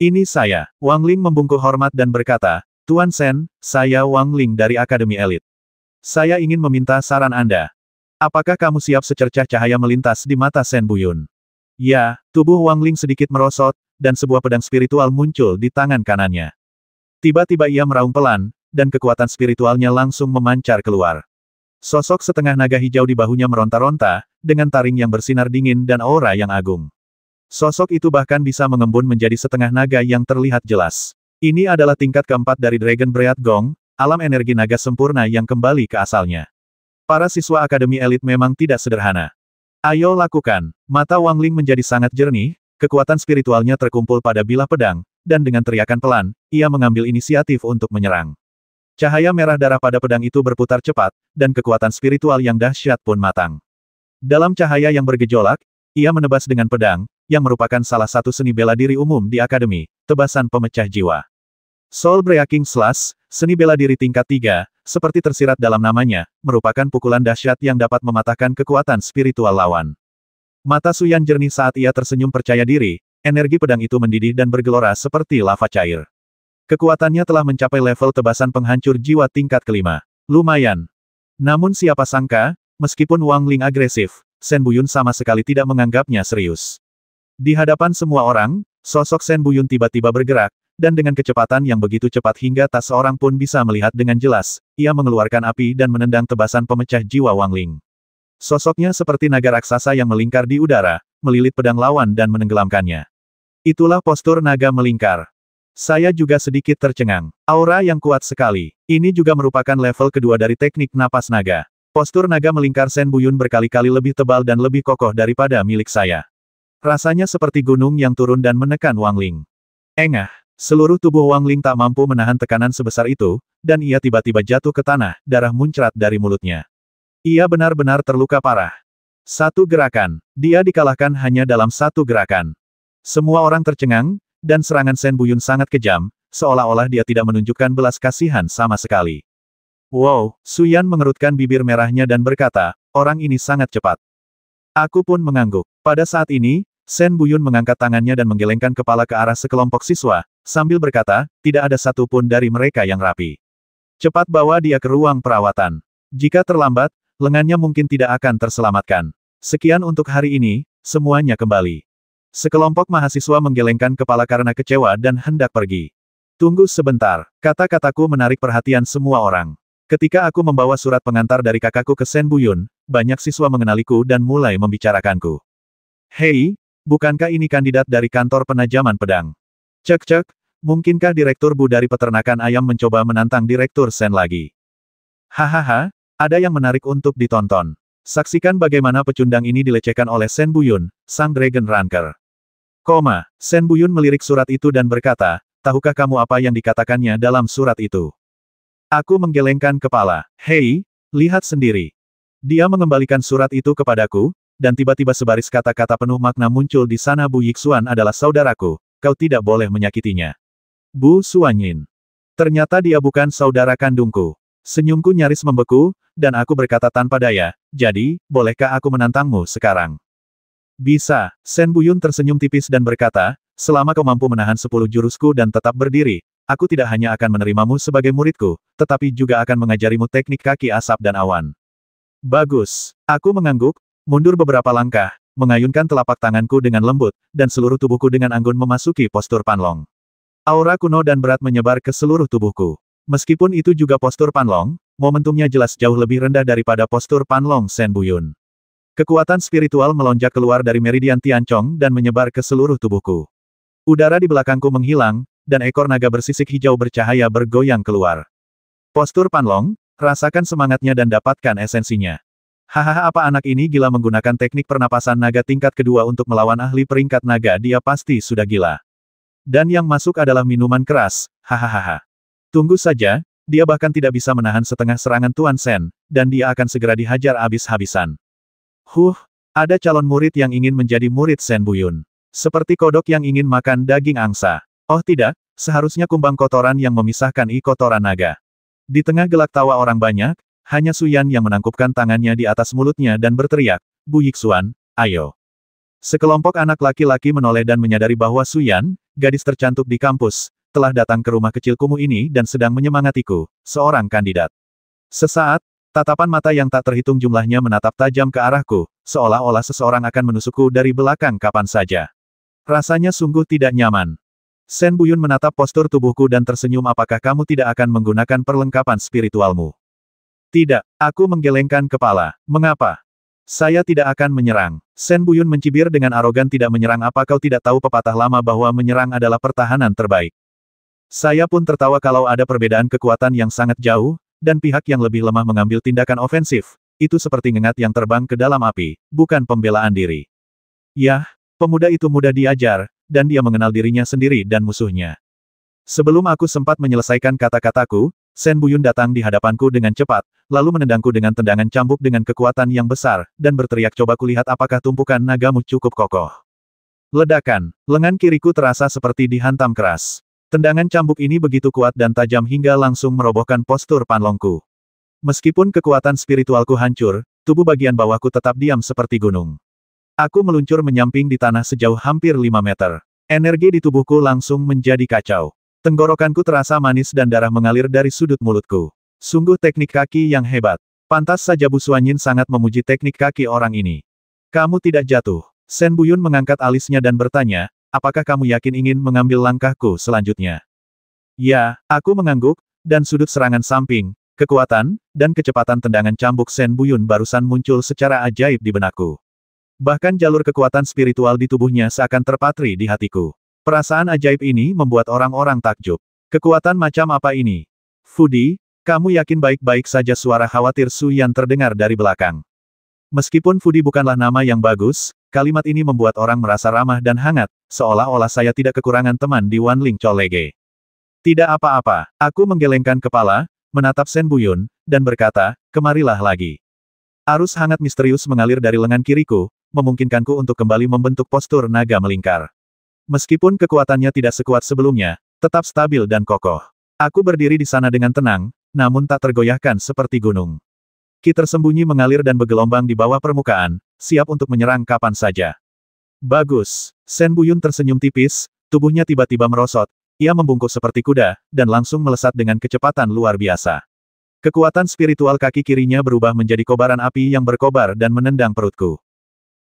Ini saya. Wang Ling membungkuk hormat dan berkata, Tuan Shen, saya Wang Ling dari Akademi Elit. Saya ingin meminta saran Anda. Apakah kamu siap? Secercah cahaya melintas di mata Shen Buyun. Ya, tubuh Wang Ling sedikit merosot, dan sebuah pedang spiritual muncul di tangan kanannya. Tiba-tiba ia meraung pelan, dan kekuatan spiritualnya langsung memancar keluar. Sosok setengah naga hijau di bahunya meronta-ronta, dengan taring yang bersinar dingin dan aura yang agung. Sosok itu bahkan bisa mengembun menjadi setengah naga yang terlihat jelas. Ini adalah tingkat keempat dari Dragon Breath Gong, alam energi naga sempurna yang kembali ke asalnya. Para siswa Akademi Elit memang tidak sederhana. Ayo lakukan. Mata Wang Ling menjadi sangat jernih, kekuatan spiritualnya terkumpul pada bilah pedang, dan dengan teriakan pelan, ia mengambil inisiatif untuk menyerang. Cahaya merah darah pada pedang itu berputar cepat, dan kekuatan spiritual yang dahsyat pun matang. Dalam cahaya yang bergejolak, ia menebas dengan pedang, yang merupakan salah satu seni bela diri umum di Akademi, tebasan pemecah jiwa. Soul Breaking Slash, seni bela diri tingkat 3, seperti tersirat dalam namanya, merupakan pukulan dahsyat yang dapat mematahkan kekuatan spiritual lawan. Mata Suyan jernih saat ia tersenyum percaya diri, energi pedang itu mendidih dan bergelora seperti lava cair. Kekuatannya telah mencapai level tebasan penghancur jiwa tingkat kelima. Lumayan. Namun siapa sangka, meskipun Wang Ling agresif, Shen Buyun sama sekali tidak menganggapnya serius. Di hadapan semua orang, sosok Shen Buyun tiba-tiba bergerak, dan dengan kecepatan yang begitu cepat hingga tak seorang pun bisa melihat dengan jelas, ia mengeluarkan api dan menendang tebasan pemecah jiwa Wang Ling. Sosoknya seperti naga raksasa yang melingkar di udara, melilit pedang lawan dan menenggelamkannya. Itulah postur naga melingkar. Saya juga sedikit tercengang. Aura yang kuat sekali. Ini juga merupakan level kedua dari teknik napas naga. Postur naga melingkar Shen Buyun berkali-kali lebih tebal dan lebih kokoh daripada milik saya. Rasanya seperti gunung yang turun dan menekan Wang Ling. Engah. Seluruh tubuh Wang Ling tak mampu menahan tekanan sebesar itu, dan ia tiba-tiba jatuh ke tanah, darah muncrat dari mulutnya. Ia benar-benar terluka parah. Satu gerakan. Dia dikalahkan hanya dalam satu gerakan. Semua orang tercengang, dan serangan Shen Buyun sangat kejam, seolah-olah dia tidak menunjukkan belas kasihan sama sekali. Wow, Suyan mengerutkan bibir merahnya dan berkata, orang ini sangat cepat. Aku pun mengangguk. Pada saat ini, Shen Buyun mengangkat tangannya dan menggelengkan kepala ke arah sekelompok siswa, sambil berkata, tidak ada satupun dari mereka yang rapi. Cepat bawa dia ke ruang perawatan. Jika terlambat, lengannya mungkin tidak akan terselamatkan. Sekian untuk hari ini, semuanya kembali. Sekelompok mahasiswa menggelengkan kepala karena kecewa dan hendak pergi. Tunggu sebentar, kata-kataku menarik perhatian semua orang. Ketika aku membawa surat pengantar dari kakakku ke Shen Buyun, banyak siswa mengenaliku dan mulai membicarakanku. Hei, bukankah ini kandidat dari kantor penajaman pedang? Cek-cek, mungkinkah Direktur Bu dari peternakan ayam mencoba menantang Direktur Shen lagi? Hahaha, ada yang menarik untuk ditonton. Saksikan bagaimana pecundang ini dilecehkan oleh Shen Buyun, sang Dragon Ranker. Shen Buyun melirik surat itu dan berkata, tahukah kamu apa yang dikatakannya dalam surat itu? Aku menggelengkan kepala. Hei, lihat sendiri. Dia mengembalikan surat itu kepadaku, dan tiba-tiba sebaris kata-kata penuh makna muncul di sana. Bu Yixuan adalah saudaraku, kau tidak boleh menyakitinya. Bu Suanyin. Ternyata dia bukan saudara kandungku. Senyumku nyaris membeku, dan aku berkata tanpa daya, jadi, bolehkah aku menantangmu sekarang? Bisa. Shen Buyun tersenyum tipis dan berkata, selama kau mampu menahan 10 jurusku dan tetap berdiri, aku tidak hanya akan menerimamu sebagai muridku, tetapi juga akan mengajarimu teknik kaki asap dan awan. Bagus. Aku mengangguk, mundur beberapa langkah, mengayunkan telapak tanganku dengan lembut, dan seluruh tubuhku dengan anggun memasuki postur panlong. Aura kuno dan berat menyebar ke seluruh tubuhku. Meskipun itu juga postur panlong, momentumnya jelas jauh lebih rendah daripada postur panlong Shen Buyun. Kekuatan spiritual melonjak keluar dari meridian Tianchong dan menyebar ke seluruh tubuhku. Udara di belakangku menghilang, dan ekor naga bersisik hijau bercahaya bergoyang keluar. Postur panlong, Rasakan semangatnya dan dapatkan esensinya. Hahaha, apa anak ini gila menggunakan teknik pernapasan naga tingkat kedua untuk melawan ahli peringkat naga, dia pasti sudah gila. Dan yang masuk adalah minuman keras, hahaha. Tunggu saja, dia bahkan tidak bisa menahan setengah serangan Tuan Sen, dan dia akan segera dihajar habis-habisan. Ada calon murid yang ingin menjadi murid Sen Buyun. Seperti kodok yang ingin makan daging angsa. Oh tidak, seharusnya kumbang kotoran yang memisahkan kotoran naga. Di tengah gelak tawa orang banyak, hanya Suyan yang menangkupkan tangannya di atas mulutnya dan berteriak, Bu Yixuan, ayo. Sekelompok anak laki-laki menoleh dan menyadari bahwa Suyan, gadis tercantik di kampus, telah datang ke rumah kecil kumuh ini dan sedang menyemangatiku, seorang kandidat. Sesaat, tatapan mata yang tak terhitung jumlahnya menatap tajam ke arahku, seolah-olah seseorang akan menusukku dari belakang kapan saja. Rasanya sungguh tidak nyaman. Sen Buyun menatap postur tubuhku dan tersenyum, apakah kamu tidak akan menggunakan perlengkapan spiritualmu? Tidak, aku menggelengkan kepala. Mengapa? Saya tidak akan menyerang. Sen Buyun mencibir dengan arogan, tidak menyerang, apa kau tidak tahu pepatah lama bahwa menyerang adalah pertahanan terbaik? Saya pun tertawa, kalau ada perbedaan kekuatan yang sangat jauh, dan pihak yang lebih lemah mengambil tindakan ofensif, itu seperti ngengat yang terbang ke dalam api, bukan pembelaan diri. Yah, pemuda itu mudah diajar, dan dia mengenal dirinya sendiri dan musuhnya. Sebelum aku sempat menyelesaikan kata-kataku, Sen Buyun datang di hadapanku dengan cepat, lalu menendangku dengan tendangan cambuk dengan kekuatan yang besar, dan berteriak, coba kulihat apakah tumpukan nagamu cukup kokoh. Ledakan, lengan kiriku terasa seperti dihantam keras. Tendangan cambuk ini begitu kuat dan tajam hingga langsung merobohkan postur panlongku. Meskipun kekuatan spiritualku hancur, tubuh bagian bawahku tetap diam seperti gunung. Aku meluncur menyamping di tanah sejauh hampir 5 meter. Energi di tubuhku langsung menjadi kacau. Tenggorokanku terasa manis dan darah mengalir dari sudut mulutku. Sungguh teknik kaki yang hebat. Pantas saja Bu Suanyin sangat memuji teknik kaki orang ini. Kamu tidak jatuh. Sen Buyun mengangkat alisnya dan bertanya, apakah kamu yakin ingin mengambil langkahku selanjutnya? Ya, aku mengangguk, dan sudut serangan samping, kekuatan, dan kecepatan tendangan cambuk Sen Buyun barusan muncul secara ajaib di benakku. Bahkan jalur kekuatan spiritual di tubuhnya seakan terpatri di hatiku. Perasaan ajaib ini membuat orang-orang takjub. Kekuatan macam apa ini? Fudi, kamu yakin baik-baik saja? Suara khawatir Su Yan terdengar dari belakang. Meskipun Fudi bukanlah nama yang bagus, kalimat ini membuat orang merasa ramah dan hangat, seolah-olah saya tidak kekurangan teman di Wanling Cholege. Tidak apa-apa, aku menggelengkan kepala, menatap Sen Buyun, dan berkata, kemarilah lagi. Arus hangat misterius mengalir dari lengan kiriku, memungkinkanku untuk kembali membentuk postur naga melingkar. Meskipun kekuatannya tidak sekuat sebelumnya, tetap stabil dan kokoh. Aku berdiri di sana dengan tenang, namun tak tergoyahkan seperti gunung. Ki tersembunyi mengalir dan bergelombang di bawah permukaan, siap untuk menyerang kapan saja. Bagus. Sen Buyun tersenyum tipis, tubuhnya tiba-tiba merosot, ia membungkuk seperti kuda, dan langsung melesat dengan kecepatan luar biasa. Kekuatan spiritual kaki kirinya berubah menjadi kobaran api yang berkobar dan menendang perutku.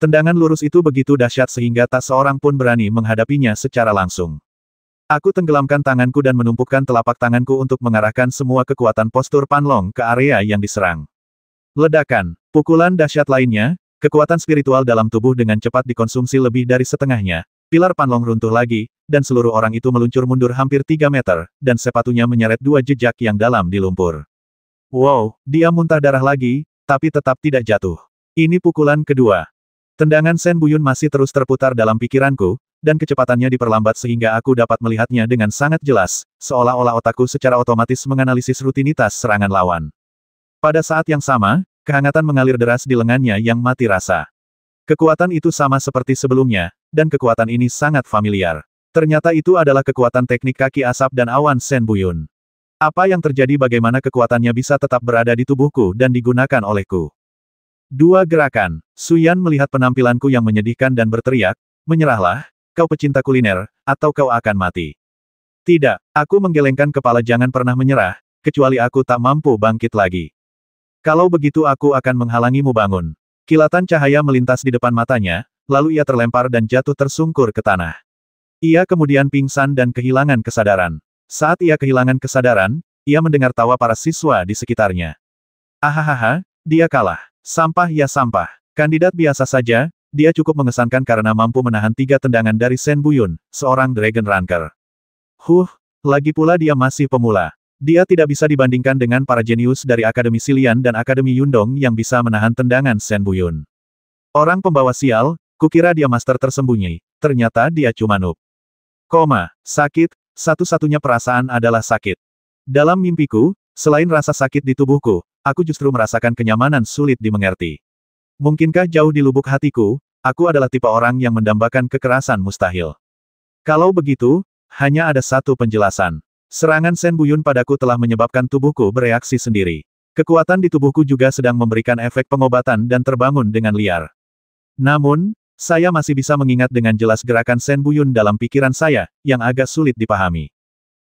Tendangan lurus itu begitu dahsyat sehingga tak seorang pun berani menghadapinya secara langsung. Aku tenggelamkan tanganku dan menumpukkan telapak tanganku untuk mengarahkan semua kekuatan postur Panlong ke area yang diserang. Ledakan, pukulan dahsyat lainnya, kekuatan spiritual dalam tubuh dengan cepat dikonsumsi lebih dari setengahnya, pilar Panlong runtuh lagi, dan seluruh orang itu meluncur mundur hampir 3 meter, dan sepatunya menyeret 2 jejak yang dalam di lumpur. Wow, dia muntah darah lagi, tapi tetap tidak jatuh. Ini pukulan kedua. Tendangan Sen Buyun masih terus terputar dalam pikiranku, dan kecepatannya diperlambat sehingga aku dapat melihatnya dengan sangat jelas, seolah-olah otakku secara otomatis menganalisis rutinitas serangan lawan. Pada saat yang sama, kehangatan mengalir deras di lengannya yang mati rasa. Kekuatan itu sama seperti sebelumnya, dan kekuatan ini sangat familiar. Ternyata itu adalah kekuatan teknik kaki asap dan awan Sen Buyun. Apa yang terjadi, bagaimana kekuatannya bisa tetap berada di tubuhku dan digunakan olehku? 2 gerakan. Su Yan melihat penampilanku yang menyedihkan dan berteriak, menyerahlah, kau pecinta kuliner, atau kau akan mati. Tidak, aku menggelengkan kepala, jangan pernah menyerah, kecuali aku tak mampu bangkit lagi. Kalau begitu aku akan menghalangimu bangun. Kilatan cahaya melintas di depan matanya, lalu ia terlempar dan jatuh tersungkur ke tanah. Ia kemudian pingsan dan kehilangan kesadaran. Saat ia kehilangan kesadaran, ia mendengar tawa para siswa di sekitarnya. Ahahaha, dia kalah. Sampah ya sampah. Kandidat biasa saja, dia cukup mengesankan karena mampu menahan 3 tendangan dari Sen Buyun, seorang Dragon Ranker. Lagi pula dia masih pemula. Dia tidak bisa dibandingkan dengan para jenius dari Akademi Silian dan Akademi Yundong yang bisa menahan tendangan Shen Buyun. Orang pembawa sial, kukira dia master tersembunyi, ternyata dia cuma noob. Sakit, satu-satunya perasaan adalah sakit. Dalam mimpiku, selain rasa sakit di tubuhku, aku justru merasakan kenyamanan sulit dimengerti. Mungkinkah jauh di lubuk hatiku, aku adalah tipe orang yang mendambakan kekerasan mustahil. Kalau begitu, hanya ada satu penjelasan. Serangan Shen Buyun padaku telah menyebabkan tubuhku bereaksi sendiri. Kekuatan di tubuhku juga sedang memberikan efek pengobatan dan terbangun dengan liar. Namun, saya masih bisa mengingat dengan jelas gerakan Shen Buyun dalam pikiran saya, yang agak sulit dipahami.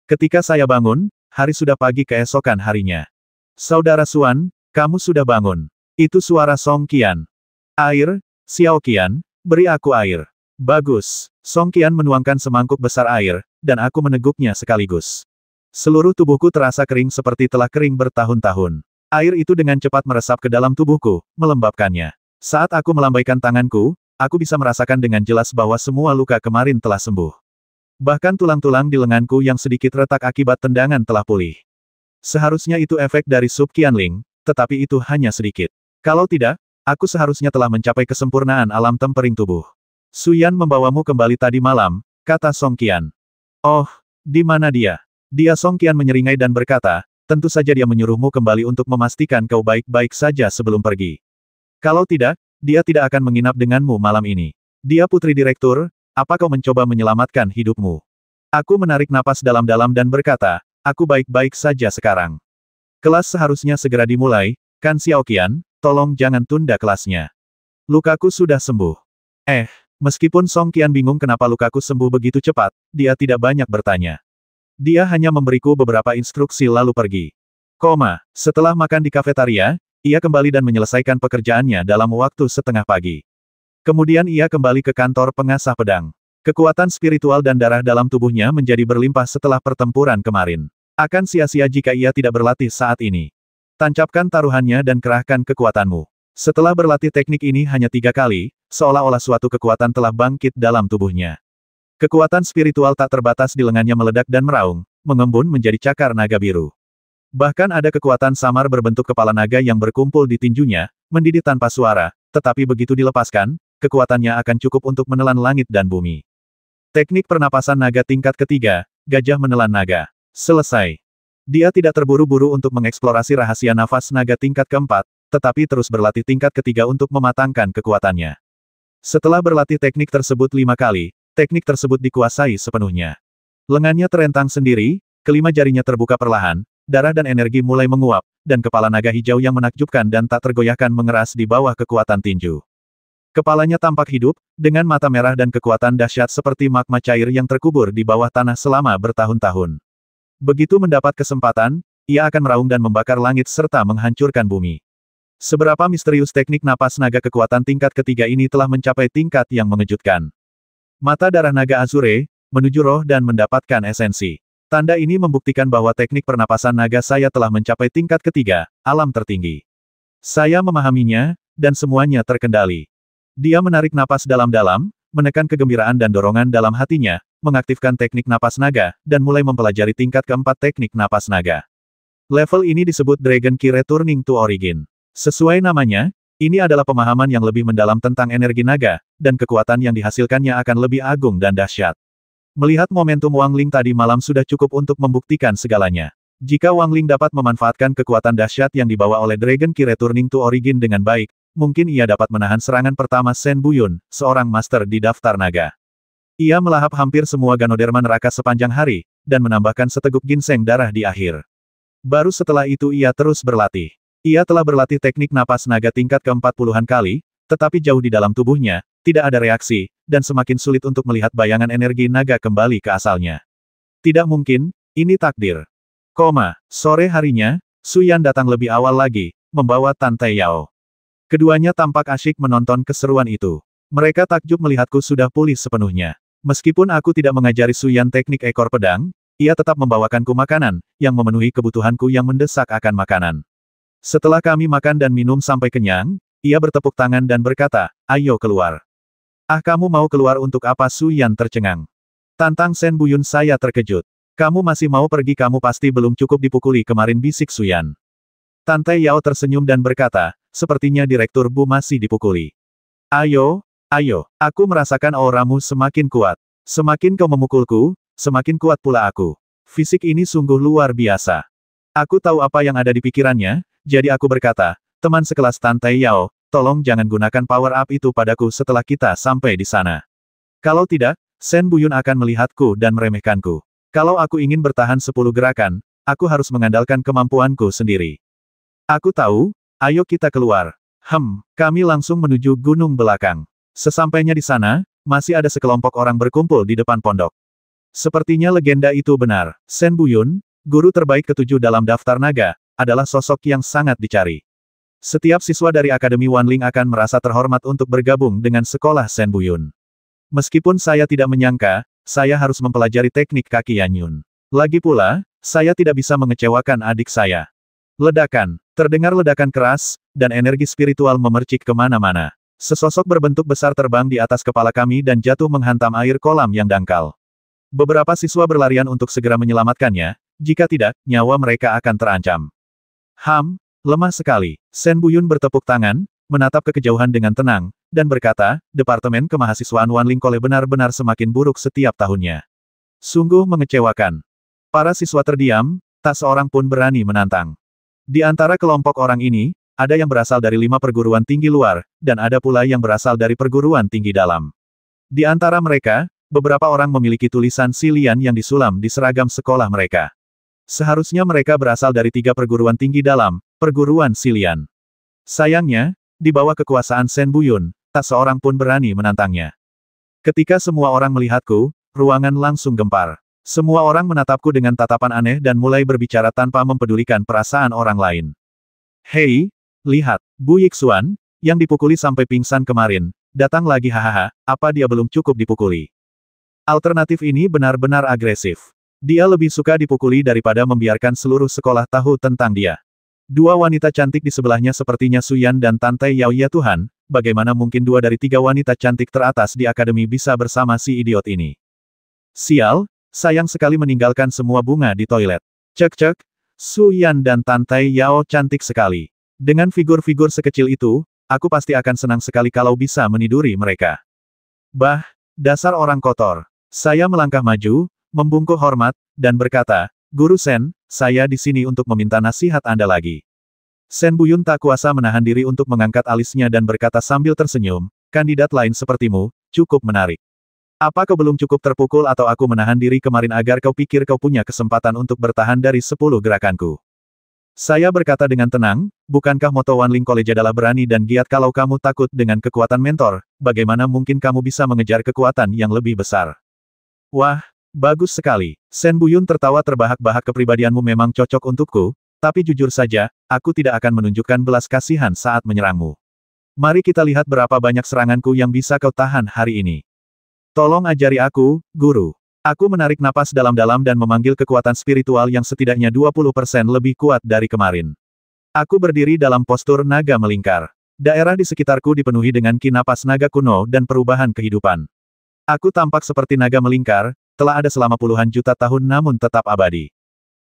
Ketika saya bangun, hari sudah pagi keesokan harinya. Saudara Xuan, kamu sudah bangun. Itu suara Song Qian. Air, Xiao Qian, beri aku air. Bagus. Song Qian menuangkan semangkuk besar air, dan aku meneguknya sekaligus. Seluruh tubuhku terasa kering seperti telah kering bertahun-tahun. Air itu dengan cepat meresap ke dalam tubuhku, melembabkannya. Saat aku melambaikan tanganku, aku bisa merasakan dengan jelas bahwa semua luka kemarin telah sembuh. Bahkan tulang-tulang di lenganku yang sedikit retak akibat tendangan telah pulih. Seharusnya itu efek dari sup Qianling, tetapi itu hanya sedikit. Kalau tidak, aku seharusnya telah mencapai kesempurnaan alam tempering tubuh. Suyan membawamu kembali tadi malam, kata Song Qian. Oh, di mana dia? Dia Song Qian menyeringai dan berkata, tentu saja dia menyuruhmu kembali untuk memastikan kau baik-baik saja sebelum pergi. Kalau tidak, dia tidak akan menginap denganmu malam ini. Dia putri direktur, apa kau mencoba menyelamatkan hidupmu? Aku menarik napas dalam-dalam dan berkata, aku baik-baik saja sekarang. Kelas seharusnya segera dimulai, kan Xiao Qian, tolong jangan tunda kelasnya. Lukaku sudah sembuh. Meskipun Song Qian bingung kenapa lukaku sembuh begitu cepat, dia tidak banyak bertanya. Dia hanya memberiku beberapa instruksi lalu pergi. Setelah makan di kafetaria, ia kembali dan menyelesaikan pekerjaannya dalam waktu setengah pagi. Kemudian ia kembali ke kantor pengasah pedang. Kekuatan spiritual dan darah dalam tubuhnya menjadi berlimpah setelah pertempuran kemarin. Akan sia-sia jika ia tidak berlatih saat ini. Tancapkan taruhannya dan kerahkan kekuatanmu. Setelah berlatih teknik ini hanya 3 kali, seolah-olah suatu kekuatan telah bangkit dalam tubuhnya. Kekuatan spiritual tak terbatas di lengannya meledak dan meraung, mengembun menjadi cakar naga biru. Bahkan ada kekuatan samar berbentuk kepala naga yang berkumpul di tinjunya, mendidih tanpa suara, tetapi begitu dilepaskan, kekuatannya akan cukup untuk menelan langit dan bumi. Teknik pernapasan naga tingkat ketiga, gajah menelan naga. Selesai. Dia tidak terburu-buru untuk mengeksplorasi rahasia nafas naga tingkat keempat, tetapi terus berlatih tingkat ketiga untuk mematangkan kekuatannya. Setelah berlatih teknik tersebut 5 kali, teknik tersebut dikuasai sepenuhnya. Lengannya terentang sendiri, kelima jarinya terbuka perlahan, darah dan energi mulai menguap, dan kepala naga hijau yang menakjubkan dan tak tergoyahkan mengeras di bawah kekuatan tinju. Kepalanya tampak hidup, dengan mata merah dan kekuatan dahsyat seperti magma cair yang terkubur di bawah tanah selama bertahun-tahun. Begitu mendapat kesempatan, ia akan meraung dan membakar langit serta menghancurkan bumi. Seberapa misterius teknik napas naga kekuatan tingkat ketiga ini telah mencapai tingkat yang mengejutkan. Mata darah naga Azure, menuju roh dan mendapatkan esensi. Tanda ini membuktikan bahwa teknik pernapasan naga saya telah mencapai tingkat ketiga, alam tertinggi. Saya memahaminya, dan semuanya terkendali. Dia menarik napas dalam-dalam, menekan kegembiraan dan dorongan dalam hatinya, mengaktifkan teknik napas naga, dan mulai mempelajari tingkat keempat teknik napas naga. Level ini disebut Dragon Ki Returning to Origin. Sesuai namanya, ini adalah pemahaman yang lebih mendalam tentang energi naga, dan kekuatan yang dihasilkannya akan lebih agung dan dahsyat. Melihat momentum Wang Ling tadi malam sudah cukup untuk membuktikan segalanya. Jika Wang Ling dapat memanfaatkan kekuatan dahsyat yang dibawa oleh Dragon Ki Returning to Origin dengan baik, mungkin ia dapat menahan serangan pertama Shen Buyun, seorang master di daftar naga. Ia melahap hampir semua Ganoderma neraka sepanjang hari, dan menambahkan seteguk ginseng darah di akhir. Baru setelah itu ia terus berlatih. Ia telah berlatih teknik napas naga tingkat ke-40-an kali, tetapi jauh di dalam tubuhnya, tidak ada reaksi, dan semakin sulit untuk melihat bayangan energi naga kembali ke asalnya. Tidak mungkin, ini takdir. Sore harinya, Su Yan datang lebih awal lagi, membawa Tante Yao. Keduanya tampak asyik menonton keseruan itu. Mereka takjub melihatku sudah pulih sepenuhnya. Meskipun aku tidak mengajari Su Yan teknik ekor pedang, ia tetap membawakanku makanan, yang memenuhi kebutuhanku yang mendesak akan makanan. Setelah kami makan dan minum sampai kenyang, ia bertepuk tangan dan berkata, ayo keluar. Kamu mau keluar untuk apa? Su Yan tercengang. Tantang Shen Buyun. Saya terkejut. Kamu masih mau pergi, kamu pasti belum cukup dipukuli kemarin, bisik Suyan. Tante Yao tersenyum dan berkata, sepertinya Direktur Bu masih dipukuli. Ayo, ayo, aku merasakan auramu semakin kuat. Semakin kau memukulku, semakin kuat pula aku. Fisik ini sungguh luar biasa. Aku tahu apa yang ada di pikirannya, jadi aku berkata, teman sekelas Tante Yao, tolong jangan gunakan power up itu padaku setelah kita sampai di sana. Kalau tidak, Shen Buyun akan melihatku dan meremehkanku. Kalau aku ingin bertahan 10 gerakan, aku harus mengandalkan kemampuanku sendiri. Aku tahu, ayo kita keluar. Kami langsung menuju gunung belakang. Sesampainya di sana, masih ada sekelompok orang berkumpul di depan pondok. Sepertinya legenda itu benar. Shen Buyun, guru terbaik ketujuh dalam daftar naga, adalah sosok yang sangat dicari. Setiap siswa dari Akademi Wanling akan merasa terhormat untuk bergabung dengan sekolah Shen Buyun. Meskipun saya tidak menyangka, saya harus mempelajari teknik kaki Yanyun. Lagi pula, saya tidak bisa mengecewakan adik saya. Ledakan. Terdengar ledakan keras, dan energi spiritual memercik kemana-mana. Sesosok berbentuk besar terbang di atas kepala kami dan jatuh menghantam air kolam yang dangkal. Beberapa siswa berlarian untuk segera menyelamatkannya, jika tidak, nyawa mereka akan terancam. Lemah sekali. Shen Buyun bertepuk tangan, menatap ke kejauhan dengan tenang, dan berkata, Departemen Kemahasiswaan Wanling College benar-benar semakin buruk setiap tahunnya. Sungguh mengecewakan. Para siswa terdiam, tak seorang pun berani menantang. Di antara kelompok orang ini, ada yang berasal dari 5 perguruan tinggi luar, dan ada pula yang berasal dari perguruan tinggi dalam. Di antara mereka, beberapa orang memiliki tulisan Silian yang disulam di seragam sekolah mereka. Seharusnya mereka berasal dari 3 perguruan tinggi dalam, perguruan Silian. Sayangnya, di bawah kekuasaan Shen Buyun, tak seorang pun berani menantangnya. Ketika semua orang melihatku, ruangan langsung gempar. Semua orang menatapku dengan tatapan aneh dan mulai berbicara tanpa mempedulikan perasaan orang lain. Hei, lihat, Bu Yixuan, yang dipukuli sampai pingsan kemarin, datang lagi, hahaha, apa dia belum cukup dipukuli? Alternatif ini benar-benar agresif. Dia lebih suka dipukuli daripada membiarkan seluruh sekolah tahu tentang dia. 2 wanita cantik di sebelahnya sepertinya Suyan dan Tante Yao. Ya Tuhan, bagaimana mungkin 2 dari 3 wanita cantik teratas di akademi bisa bersama si idiot ini? Sial, sayang sekali meninggalkan semua bunga di toilet. Cek, Suyan dan Tante Yao cantik sekali. Dengan figur-figur sekecil itu, aku pasti akan senang sekali kalau bisa meniduri mereka. Bah, dasar orang kotor. Saya melangkah maju, membungkuk hormat, dan berkata, Guru Shen, saya di sini untuk meminta nasihat Anda lagi. Shen Buyun tak kuasa menahan diri untuk mengangkat alisnya dan berkata sambil tersenyum, kandidat lain sepertimu, cukup menarik. Apa kau belum cukup terpukul atau aku menahan diri kemarin agar kau pikir kau punya kesempatan untuk bertahan dari 10 gerakanku? Saya berkata dengan tenang, bukankah moto Wanling College adalah berani dan giat? Kalau kamu takut dengan kekuatan mentor, bagaimana mungkin kamu bisa mengejar kekuatan yang lebih besar? Wah, bagus sekali. Shen Buyun tertawa terbahak-bahak, kepribadianmu memang cocok untukku, tapi jujur saja, aku tidak akan menunjukkan belas kasihan saat menyerangmu. Mari kita lihat berapa banyak seranganku yang bisa kau tahan hari ini. Tolong ajari aku, Guru. Aku menarik napas dalam-dalam dan memanggil kekuatan spiritual yang setidaknya 20% lebih kuat dari kemarin. Aku berdiri dalam postur naga melingkar. Daerah di sekitarku dipenuhi dengan ki napas naga kuno dan perubahan kehidupan. Aku tampak seperti naga melingkar, telah ada selama puluhan juta tahun namun tetap abadi.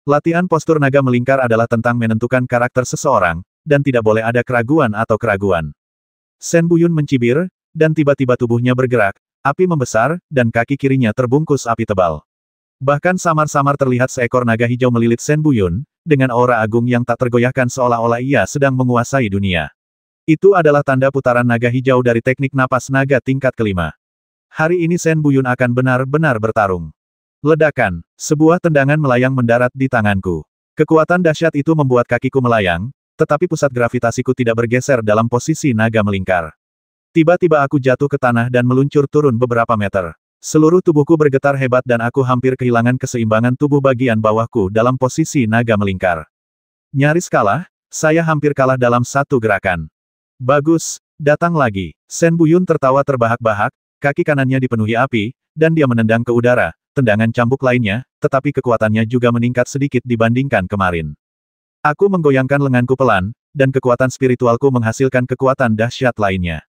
Latihan postur naga melingkar adalah tentang menentukan karakter seseorang, dan tidak boleh ada keraguan atau keraguan. Shen Buyun mencibir, dan tiba-tiba tubuhnya bergerak. Api membesar, dan kaki kirinya terbungkus api tebal. Bahkan samar-samar terlihat seekor naga hijau melilit Shen Buyun, dengan aura agung yang tak tergoyahkan seolah-olah ia sedang menguasai dunia. Itu adalah tanda putaran naga hijau dari teknik napas naga tingkat kelima. Hari ini Shen Buyun akan benar-benar bertarung. Ledakan, sebuah tendangan melayang mendarat di tanganku. Kekuatan dahsyat itu membuat kakiku melayang, tetapi pusat gravitasiku tidak bergeser dalam posisi naga melingkar. Tiba-tiba aku jatuh ke tanah dan meluncur turun beberapa meter. Seluruh tubuhku bergetar hebat dan aku hampir kehilangan keseimbangan tubuh bagian bawahku dalam posisi naga melingkar. Nyaris kalah, saya hampir kalah dalam 1 gerakan. Bagus, datang lagi. Shen Buyun tertawa terbahak-bahak, kaki kanannya dipenuhi api, dan dia menendang ke udara, tendangan cambuk lainnya, tetapi kekuatannya juga meningkat sedikit dibandingkan kemarin. Aku menggoyangkan lenganku pelan, dan kekuatan spiritualku menghasilkan kekuatan dahsyat lainnya.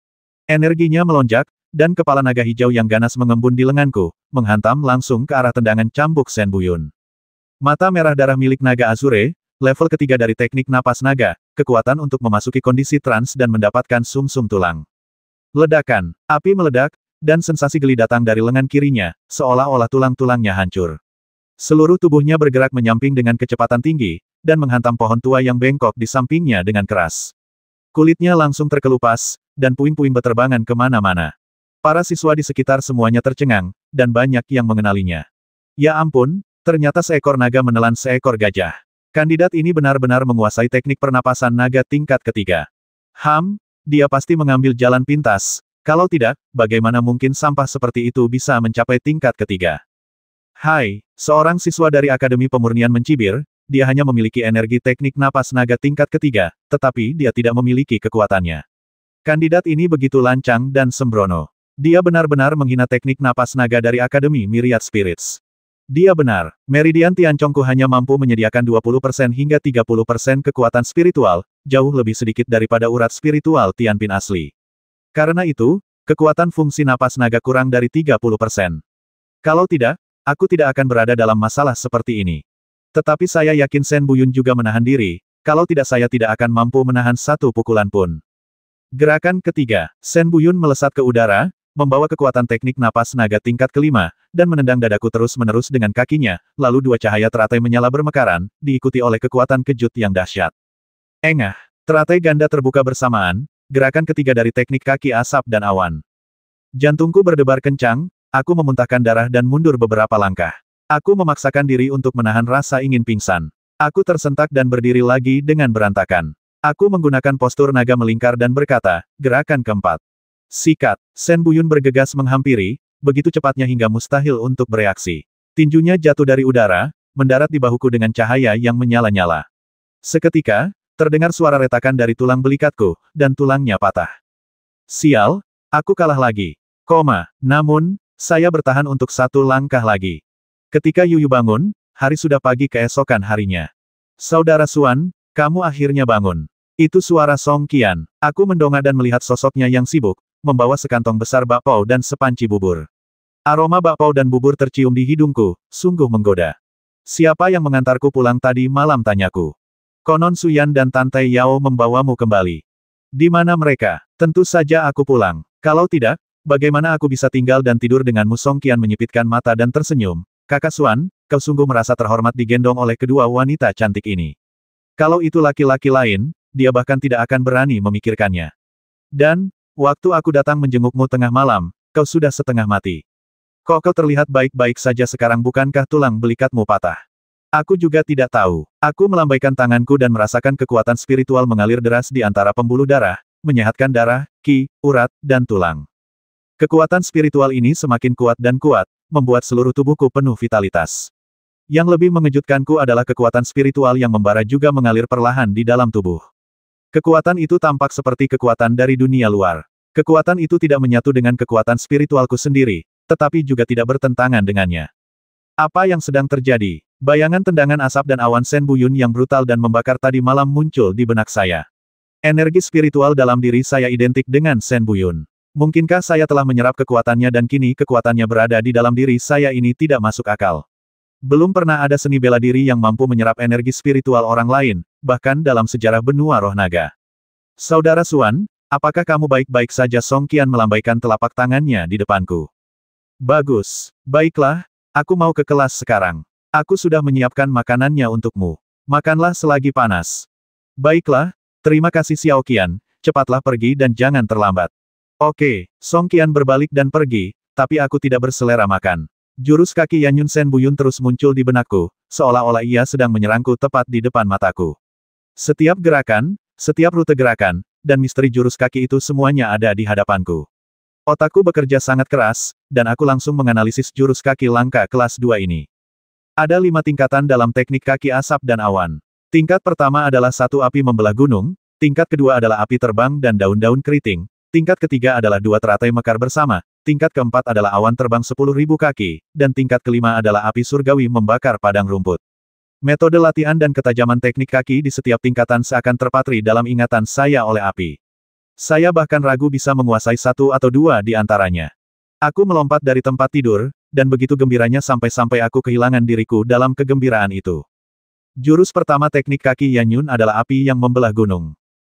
Energinya melonjak, dan kepala naga hijau yang ganas mengembun di lenganku, menghantam langsung ke arah tendangan cambuk Shen Buyun. Mata merah darah milik naga Azure, level ketiga dari teknik napas naga, kekuatan untuk memasuki kondisi trans dan mendapatkan sumsum tulang. Ledakan, api meledak, dan sensasi geli datang dari lengan kirinya, seolah-olah tulang-tulangnya hancur. Seluruh tubuhnya bergerak menyamping dengan kecepatan tinggi, dan menghantam pohon tua yang bengkok di sampingnya dengan keras. Kulitnya langsung terkelupas, dan puing-puing beterbangan kemana-mana. Para siswa di sekitar semuanya tercengang, dan banyak yang mengenalinya. Ya ampun, ternyata seekor naga menelan seekor gajah. Kandidat ini benar-benar menguasai teknik pernapasan naga tingkat ketiga. Dia pasti mengambil jalan pintas. Kalau tidak, bagaimana mungkin sampah seperti itu bisa mencapai tingkat ketiga? Hai, seorang siswa dari Akademi Pemurnian mencibir, dia hanya memiliki energi teknik napas naga tingkat ketiga, tetapi dia tidak memiliki kekuatannya. Kandidat ini begitu lancang dan sembrono. Dia benar-benar menghina teknik napas naga dari Akademi Myriad Spirits. Dia benar, Meridian Tiancongku hanya mampu menyediakan 20% hingga 30% kekuatan spiritual, jauh lebih sedikit daripada urat spiritual Tianpin asli. Karena itu, kekuatan fungsi napas naga kurang dari 30%. Kalau tidak, aku tidak akan berada dalam masalah seperti ini. Tetapi saya yakin Shen Buyun juga menahan diri, kalau tidak saya tidak akan mampu menahan satu pukulan pun. Gerakan ketiga, Shen Buyun melesat ke udara, membawa kekuatan teknik napas naga tingkat kelima, dan menendang dadaku terus-menerus dengan kakinya, lalu dua cahaya teratai menyala bermekaran, diikuti oleh kekuatan kejut yang dahsyat. Engah, teratai ganda terbuka bersamaan, gerakan ketiga dari teknik kaki asap dan awan. Jantungku berdebar kencang, aku memuntahkan darah dan mundur beberapa langkah. Aku memaksakan diri untuk menahan rasa ingin pingsan. Aku tersentak dan berdiri lagi dengan berantakan. Aku menggunakan postur naga melingkar dan berkata, gerakan keempat. Sikat, Shen Buyun bergegas menghampiri, begitu cepatnya hingga mustahil untuk bereaksi. Tinjunya jatuh dari udara, mendarat di bahuku dengan cahaya yang menyala-nyala. Seketika, terdengar suara retakan dari tulang belikatku, dan tulangnya patah. Sial, aku kalah lagi. Namun, saya bertahan untuk satu langkah lagi. Ketika Yuyu bangun, hari sudah pagi keesokan harinya. Saudara Xuan, kamu akhirnya bangun. Itu suara Song Qian. Aku mendongak dan melihat sosoknya yang sibuk, membawa sekantong besar bakpao dan sepanci bubur. Aroma bakpao dan bubur tercium di hidungku, sungguh menggoda. Siapa yang mengantarku pulang tadi malam, tanyaku. Konon Suyan dan Tante Yao membawamu kembali. Di mana mereka? Tentu saja aku pulang. Kalau tidak, bagaimana aku bisa tinggal dan tidur denganmu? Song Qian menyipitkan mata dan tersenyum. Kakak Xuan, kau sungguh merasa terhormat digendong oleh kedua wanita cantik ini. Kalau itu laki-laki lain, dia bahkan tidak akan berani memikirkannya. Dan, waktu aku datang menjengukmu tengah malam, kau sudah setengah mati. Kok kau terlihat baik-baik saja sekarang? Bukankah tulang belikatmu patah? Aku juga tidak tahu. Aku melambaikan tanganku dan merasakan kekuatan spiritual mengalir deras di antara pembuluh darah, menyehatkan darah, ki, urat, dan tulang. Kekuatan spiritual ini semakin kuat dan kuat, membuat seluruh tubuhku penuh vitalitas. Yang lebih mengejutkanku adalah kekuatan spiritual yang membara juga mengalir perlahan di dalam tubuh. Kekuatan itu tampak seperti kekuatan dari dunia luar. Kekuatan itu tidak menyatu dengan kekuatan spiritualku sendiri, tetapi juga tidak bertentangan dengannya. Apa yang sedang terjadi? Bayangan tendangan asap dan awan Shen Buyun yang brutal dan membakar tadi malam muncul di benak saya. Energi spiritual dalam diri saya identik dengan Shen Buyun. Mungkinkah saya telah menyerap kekuatannya dan kini kekuatannya berada di dalam diri saya? Ini tidak masuk akal. Belum pernah ada seni bela diri yang mampu menyerap energi spiritual orang lain, bahkan dalam sejarah benua roh naga. Saudara Xuan, apakah kamu baik-baik saja? Song Qian melambaikan telapak tangannya di depanku. Bagus. Baiklah, aku mau ke kelas sekarang. Aku sudah menyiapkan makanannya untukmu. Makanlah selagi panas. Baiklah, terima kasih Xiao Qian, cepatlah pergi dan jangan terlambat. Oke, Song Qian berbalik dan pergi, tapi aku tidak berselera makan. Jurus kaki Yanyun Shen Buyun terus muncul di benakku, seolah-olah ia sedang menyerangku tepat di depan mataku. Setiap gerakan, setiap rute gerakan, dan misteri jurus kaki itu semuanya ada di hadapanku. Otakku bekerja sangat keras, dan aku langsung menganalisis jurus kaki langka kelas 2 ini. Ada 5 tingkatan dalam teknik kaki asap dan awan. Tingkat pertama adalah satu api membelah gunung, tingkat kedua adalah api terbang dan daun-daun keriting, tingkat ketiga adalah dua teratai mekar bersama, tingkat keempat adalah awan terbang 10.000 kaki, dan tingkat kelima adalah api surgawi membakar padang rumput. Metode latihan dan ketajaman teknik kaki di setiap tingkatan seakan terpatri dalam ingatan saya oleh api. Saya bahkan ragu bisa menguasai satu atau dua di antaranya. Aku melompat dari tempat tidur, dan begitu gembiranya sampai-sampai aku kehilangan diriku dalam kegembiraan itu. Jurus pertama teknik kaki Yanyun adalah api yang membelah gunung.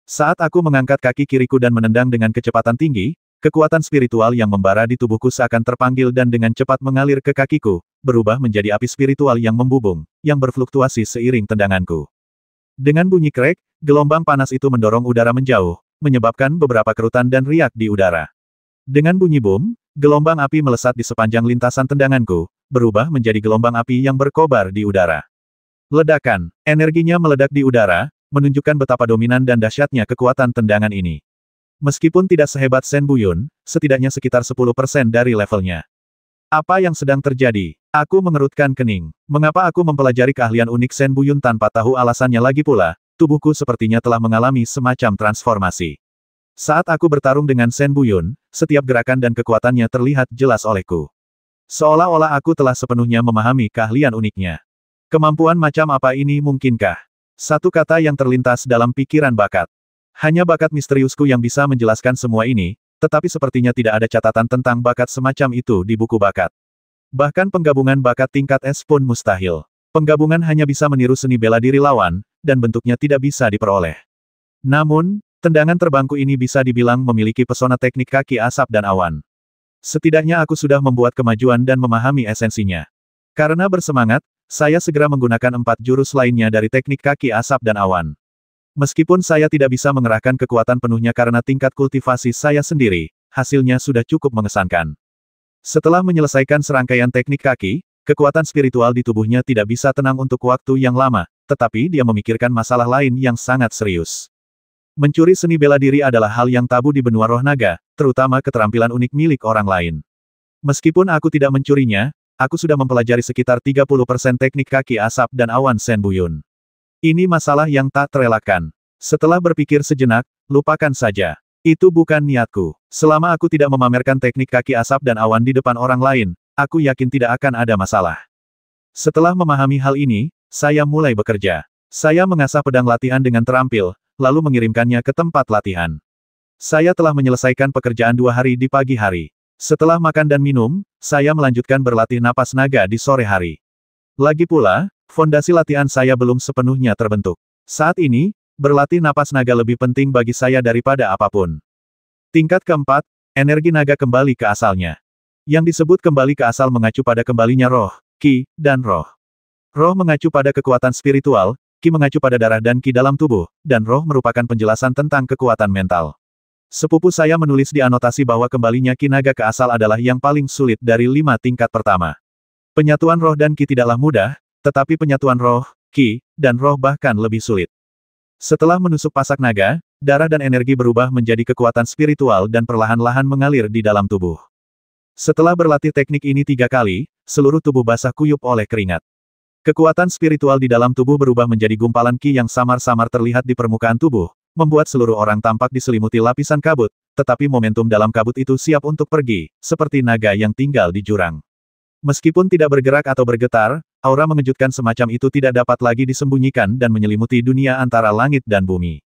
Saat aku mengangkat kaki kiriku dan menendang dengan kecepatan tinggi, kekuatan spiritual yang membara di tubuhku seakan terpanggil dan dengan cepat mengalir ke kakiku, berubah menjadi api spiritual yang membubung, yang berfluktuasi seiring tendanganku. Dengan bunyi krek, gelombang panas itu mendorong udara menjauh, menyebabkan beberapa kerutan dan riak di udara. Dengan bunyi boom, gelombang api melesat di sepanjang lintasan tendanganku, berubah menjadi gelombang api yang berkobar di udara. Ledakan, energinya meledak di udara, menunjukkan betapa dominan dan dahsyatnya kekuatan tendangan ini. Meskipun tidak sehebat Shen Buyun, setidaknya sekitar 10% dari levelnya. Apa yang sedang terjadi? Aku mengerutkan kening. Mengapa aku mempelajari keahlian unik Shen Buyun tanpa tahu alasannya lagi pula? Tubuhku sepertinya telah mengalami semacam transformasi. Saat aku bertarung dengan Shen Buyun, setiap gerakan dan kekuatannya terlihat jelas olehku. Seolah-olah aku telah sepenuhnya memahami keahlian uniknya. Kemampuan macam apa ini mungkinkah? Satu kata yang terlintas dalam pikiran bakat. Hanya bakat misteriusku yang bisa menjelaskan semua ini, tetapi sepertinya tidak ada catatan tentang bakat semacam itu di buku bakat. Bahkan penggabungan bakat tingkat S pun mustahil. Penggabungan hanya bisa meniru seni bela diri lawan, dan bentuknya tidak bisa diperoleh. Namun, tendangan terbangku ini bisa dibilang memiliki pesona teknik kaki asap dan awan. Setidaknya aku sudah membuat kemajuan dan memahami esensinya. Karena bersemangat, saya segera menggunakan 4 jurus lainnya dari teknik kaki asap dan awan. Meskipun saya tidak bisa mengerahkan kekuatan penuhnya karena tingkat kultivasi saya sendiri, hasilnya sudah cukup mengesankan. Setelah menyelesaikan serangkaian teknik kaki, kekuatan spiritual di tubuhnya tidak bisa tenang untuk waktu yang lama, tetapi dia memikirkan masalah lain yang sangat serius. Mencuri seni bela diri adalah hal yang tabu di benua roh naga, terutama keterampilan unik milik orang lain. Meskipun aku tidak mencurinya, aku sudah mempelajari sekitar 30% teknik kaki asap dan awan Shen Buyun. Ini masalah yang tak terelakkan. Setelah berpikir sejenak, lupakan saja. Itu bukan niatku. Selama aku tidak memamerkan teknik kaki asap dan awan di depan orang lain, aku yakin tidak akan ada masalah. Setelah memahami hal ini, saya mulai bekerja. Saya mengasah pedang latihan dengan terampil, lalu mengirimkannya ke tempat latihan. Saya telah menyelesaikan pekerjaan 2 hari di pagi hari. Setelah makan dan minum, saya melanjutkan berlatih napas naga di sore hari. Lagi pula, fondasi latihan saya belum sepenuhnya terbentuk. Saat ini, berlatih napas naga lebih penting bagi saya daripada apapun. Tingkat keempat, energi naga kembali ke asalnya. Yang disebut kembali ke asal mengacu pada kembalinya roh, ki, dan roh. Roh mengacu pada kekuatan spiritual, ki mengacu pada darah dan ki dalam tubuh, dan roh merupakan penjelasan tentang kekuatan mental. Sepupu saya menulis di anotasi bahwa kembalinya ki naga ke asal adalah yang paling sulit dari 5 tingkat pertama. Penyatuan roh dan ki tidaklah mudah, tetapi penyatuan roh, ki, dan roh bahkan lebih sulit. Setelah menusuk pasak naga, darah dan energi berubah menjadi kekuatan spiritual dan perlahan-lahan mengalir di dalam tubuh. Setelah berlatih teknik ini 3 kali, seluruh tubuh basah kuyup oleh keringat. Kekuatan spiritual di dalam tubuh berubah menjadi gumpalan ki yang samar-samar terlihat di permukaan tubuh, membuat seluruh orang tampak diselimuti lapisan kabut, tetapi momentum dalam kabut itu siap untuk pergi, seperti naga yang tinggal di jurang. Meskipun tidak bergerak atau bergetar, aura mengejutkan semacam itu tidak dapat lagi disembunyikan dan menyelimuti dunia antara langit dan bumi.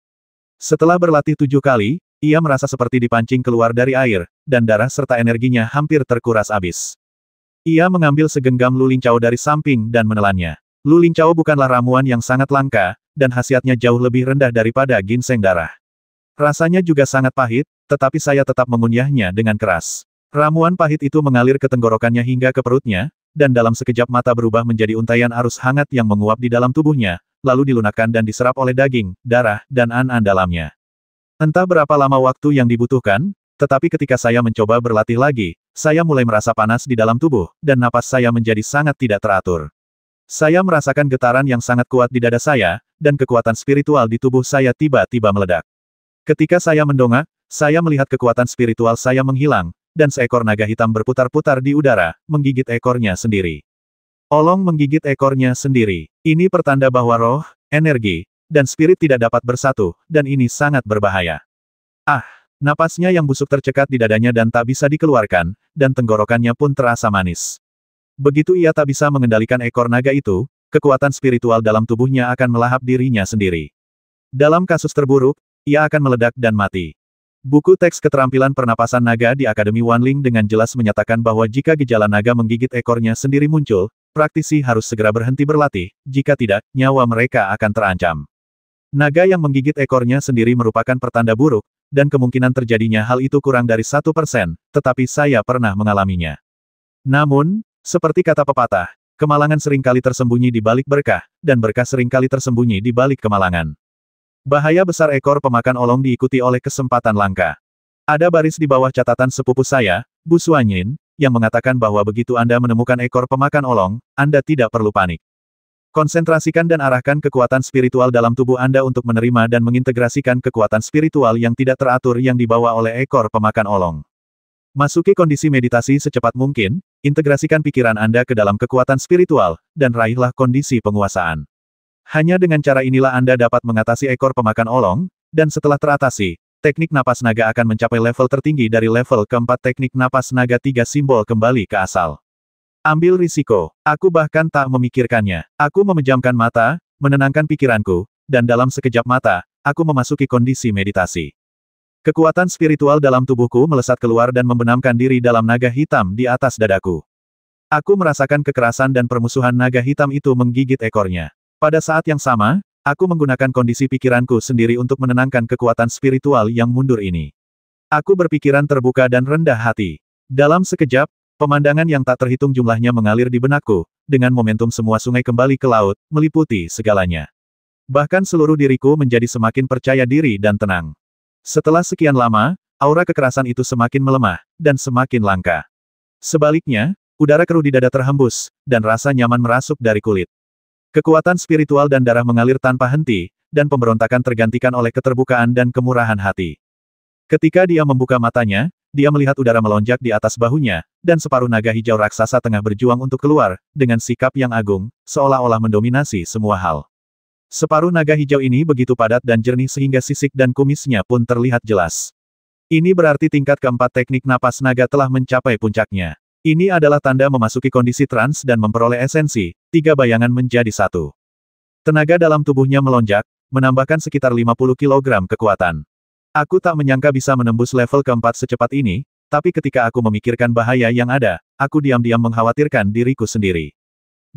Setelah berlatih 7 kali, ia merasa seperti dipancing keluar dari air, dan darah serta energinya hampir terkuras habis. Ia mengambil segenggam lulincao dari samping dan menelannya. Lulincao bukanlah ramuan yang sangat langka, dan khasiatnya jauh lebih rendah daripada ginseng darah. Rasanya juga sangat pahit, tetapi saya tetap mengunyahnya dengan keras. Ramuan pahit itu mengalir ke tenggorokannya hingga ke perutnya, dan dalam sekejap mata berubah menjadi untaian arus hangat yang menguap di dalam tubuhnya, lalu dilunakkan dan diserap oleh daging, darah, dan an-an dalamnya. Entah berapa lama waktu yang dibutuhkan, tetapi ketika saya mencoba berlatih lagi, saya mulai merasa panas di dalam tubuh, dan napas saya menjadi sangat tidak teratur. Saya merasakan getaran yang sangat kuat di dada saya, dan kekuatan spiritual di tubuh saya tiba-tiba meledak. Ketika saya mendongak, saya melihat kekuatan spiritual saya menghilang, dan seekor naga hitam berputar-putar di udara, menggigit ekornya sendiri. Olong menggigit ekornya sendiri. Ini pertanda bahwa roh, energi, dan spirit tidak dapat bersatu, dan ini sangat berbahaya. Ah! Napasnya yang busuk tercekat di dadanya dan tak bisa dikeluarkan, dan tenggorokannya pun terasa manis. Begitu ia tak bisa mengendalikan ekor naga itu, kekuatan spiritual dalam tubuhnya akan melahap dirinya sendiri. Dalam kasus terburuk, ia akan meledak dan mati. Buku teks keterampilan pernapasan naga di Akademi Wanling dengan jelas menyatakan bahwa jika gejala naga menggigit ekornya sendiri muncul, praktisi harus segera berhenti berlatih, jika tidak, nyawa mereka akan terancam. Naga yang menggigit ekornya sendiri merupakan pertanda buruk, dan kemungkinan terjadinya hal itu kurang dari 1%, tetapi saya pernah mengalaminya. Namun, seperti kata pepatah, kemalangan seringkali tersembunyi di balik berkah, dan berkah seringkali tersembunyi di balik kemalangan. Bahaya besar ekor pemakan olong diikuti oleh kesempatan langka. Ada baris di bawah catatan sepupu saya, Bu Suanyin, yang mengatakan bahwa begitu Anda menemukan ekor pemakan olong, Anda tidak perlu panik. Konsentrasikan dan arahkan kekuatan spiritual dalam tubuh Anda untuk menerima dan mengintegrasikan kekuatan spiritual yang tidak teratur yang dibawa oleh ekor pemakan olong. Masuki kondisi meditasi secepat mungkin, integrasikan pikiran Anda ke dalam kekuatan spiritual, dan raihlah kondisi penguasaan. Hanya dengan cara inilah Anda dapat mengatasi ekor pemakan olong, dan setelah teratasi, teknik napas naga akan mencapai level tertinggi dari level keempat teknik napas naga 3 simbol kembali ke asal. Ambil risiko. Aku bahkan tak memikirkannya. Aku memejamkan mata, menenangkan pikiranku, dan dalam sekejap mata, aku memasuki kondisi meditasi. Kekuatan spiritual dalam tubuhku melesat keluar dan membenamkan diri dalam naga hitam di atas dadaku. Aku merasakan kekerasan dan permusuhan naga hitam itu menggigit ekornya. Pada saat yang sama, aku menggunakan kondisi pikiranku sendiri untuk menenangkan kekuatan spiritual yang mundur ini. Aku berpikiran terbuka dan rendah hati. Dalam sekejap, pemandangan yang tak terhitung jumlahnya mengalir di benakku, dengan momentum semua sungai kembali ke laut, meliputi segalanya. Bahkan seluruh diriku menjadi semakin percaya diri dan tenang. Setelah sekian lama, aura kekerasan itu semakin melemah, dan semakin langka. Sebaliknya, udara keruh di dada terhembus, dan rasa nyaman merasuk dari kulit. Kekuatan spiritual dan darah mengalir tanpa henti, dan pemberontakan tergantikan oleh keterbukaan dan kemurahan hati. Ketika dia membuka matanya, dia melihat udara melonjak di atas bahunya, dan separuh naga hijau raksasa tengah berjuang untuk keluar, dengan sikap yang agung, seolah-olah mendominasi semua hal. Separuh naga hijau ini begitu padat dan jernih sehingga sisik dan kumisnya pun terlihat jelas. Ini berarti tingkat keempat teknik napas naga telah mencapai puncaknya. Ini adalah tanda memasuki kondisi trans dan memperoleh esensi, 3 bayangan menjadi 1. Tenaga dalam tubuhnya melonjak, menambahkan sekitar 50 kg kekuatan. Aku tak menyangka bisa menembus level keempat secepat ini, tapi ketika aku memikirkan bahaya yang ada, aku diam-diam mengkhawatirkan diriku sendiri.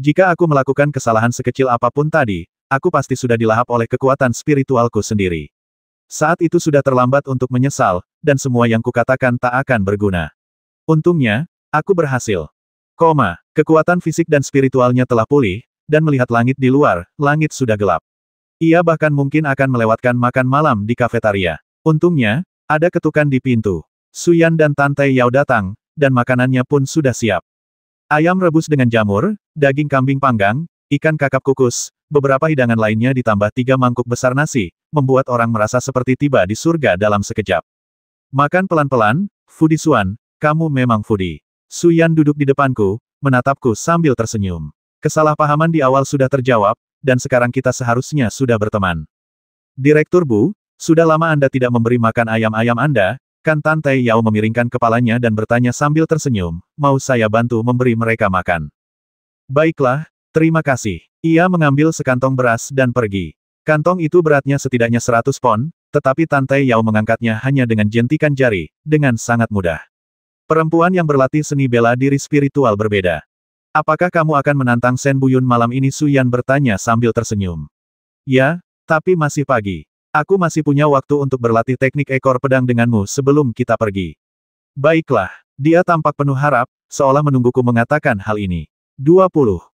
Jika aku melakukan kesalahan sekecil apapun tadi, aku pasti sudah dilahap oleh kekuatan spiritualku sendiri. Saat itu sudah terlambat untuk menyesal, dan semua yang kukatakan tak akan berguna. Untungnya, aku berhasil. Kekuatan fisik dan spiritualnya telah pulih, dan melihat langit di luar, langit sudah gelap. Ia bahkan mungkin akan melewatkan makan malam di kafetaria. Untungnya, ada ketukan di pintu. Suyan dan Tante Yao datang, dan makanannya pun sudah siap. Ayam rebus dengan jamur, daging kambing panggang, ikan kakap kukus, beberapa hidangan lainnya ditambah 3 mangkuk besar nasi, membuat orang merasa seperti tiba di surga dalam sekejap. Makan pelan-pelan, Foodie Suan, kamu memang foodie. Suyan duduk di depanku, menatapku sambil tersenyum. Kesalahpahaman di awal sudah terjawab, dan sekarang kita seharusnya sudah berteman. Direktur Bu, sudah lama Anda tidak memberi makan ayam-ayam Anda, kan? Tante Yao memiringkan kepalanya dan bertanya sambil tersenyum, mau saya bantu memberi mereka makan? Baiklah, terima kasih. Ia mengambil sekantong beras dan pergi. Kantong itu beratnya setidaknya 100 pon, tetapi Tante Yao mengangkatnya hanya dengan jentikan jari, dengan sangat mudah. Perempuan yang berlatih seni bela diri spiritual berbeda. Apakah kamu akan menantang Shen Buyun malam ini? Suyan bertanya sambil tersenyum. Ya, tapi masih pagi. Aku masih punya waktu untuk berlatih teknik ekor pedang denganmu sebelum kita pergi. Baiklah, dia tampak penuh harap, seolah menungguku mengatakan hal ini. 20.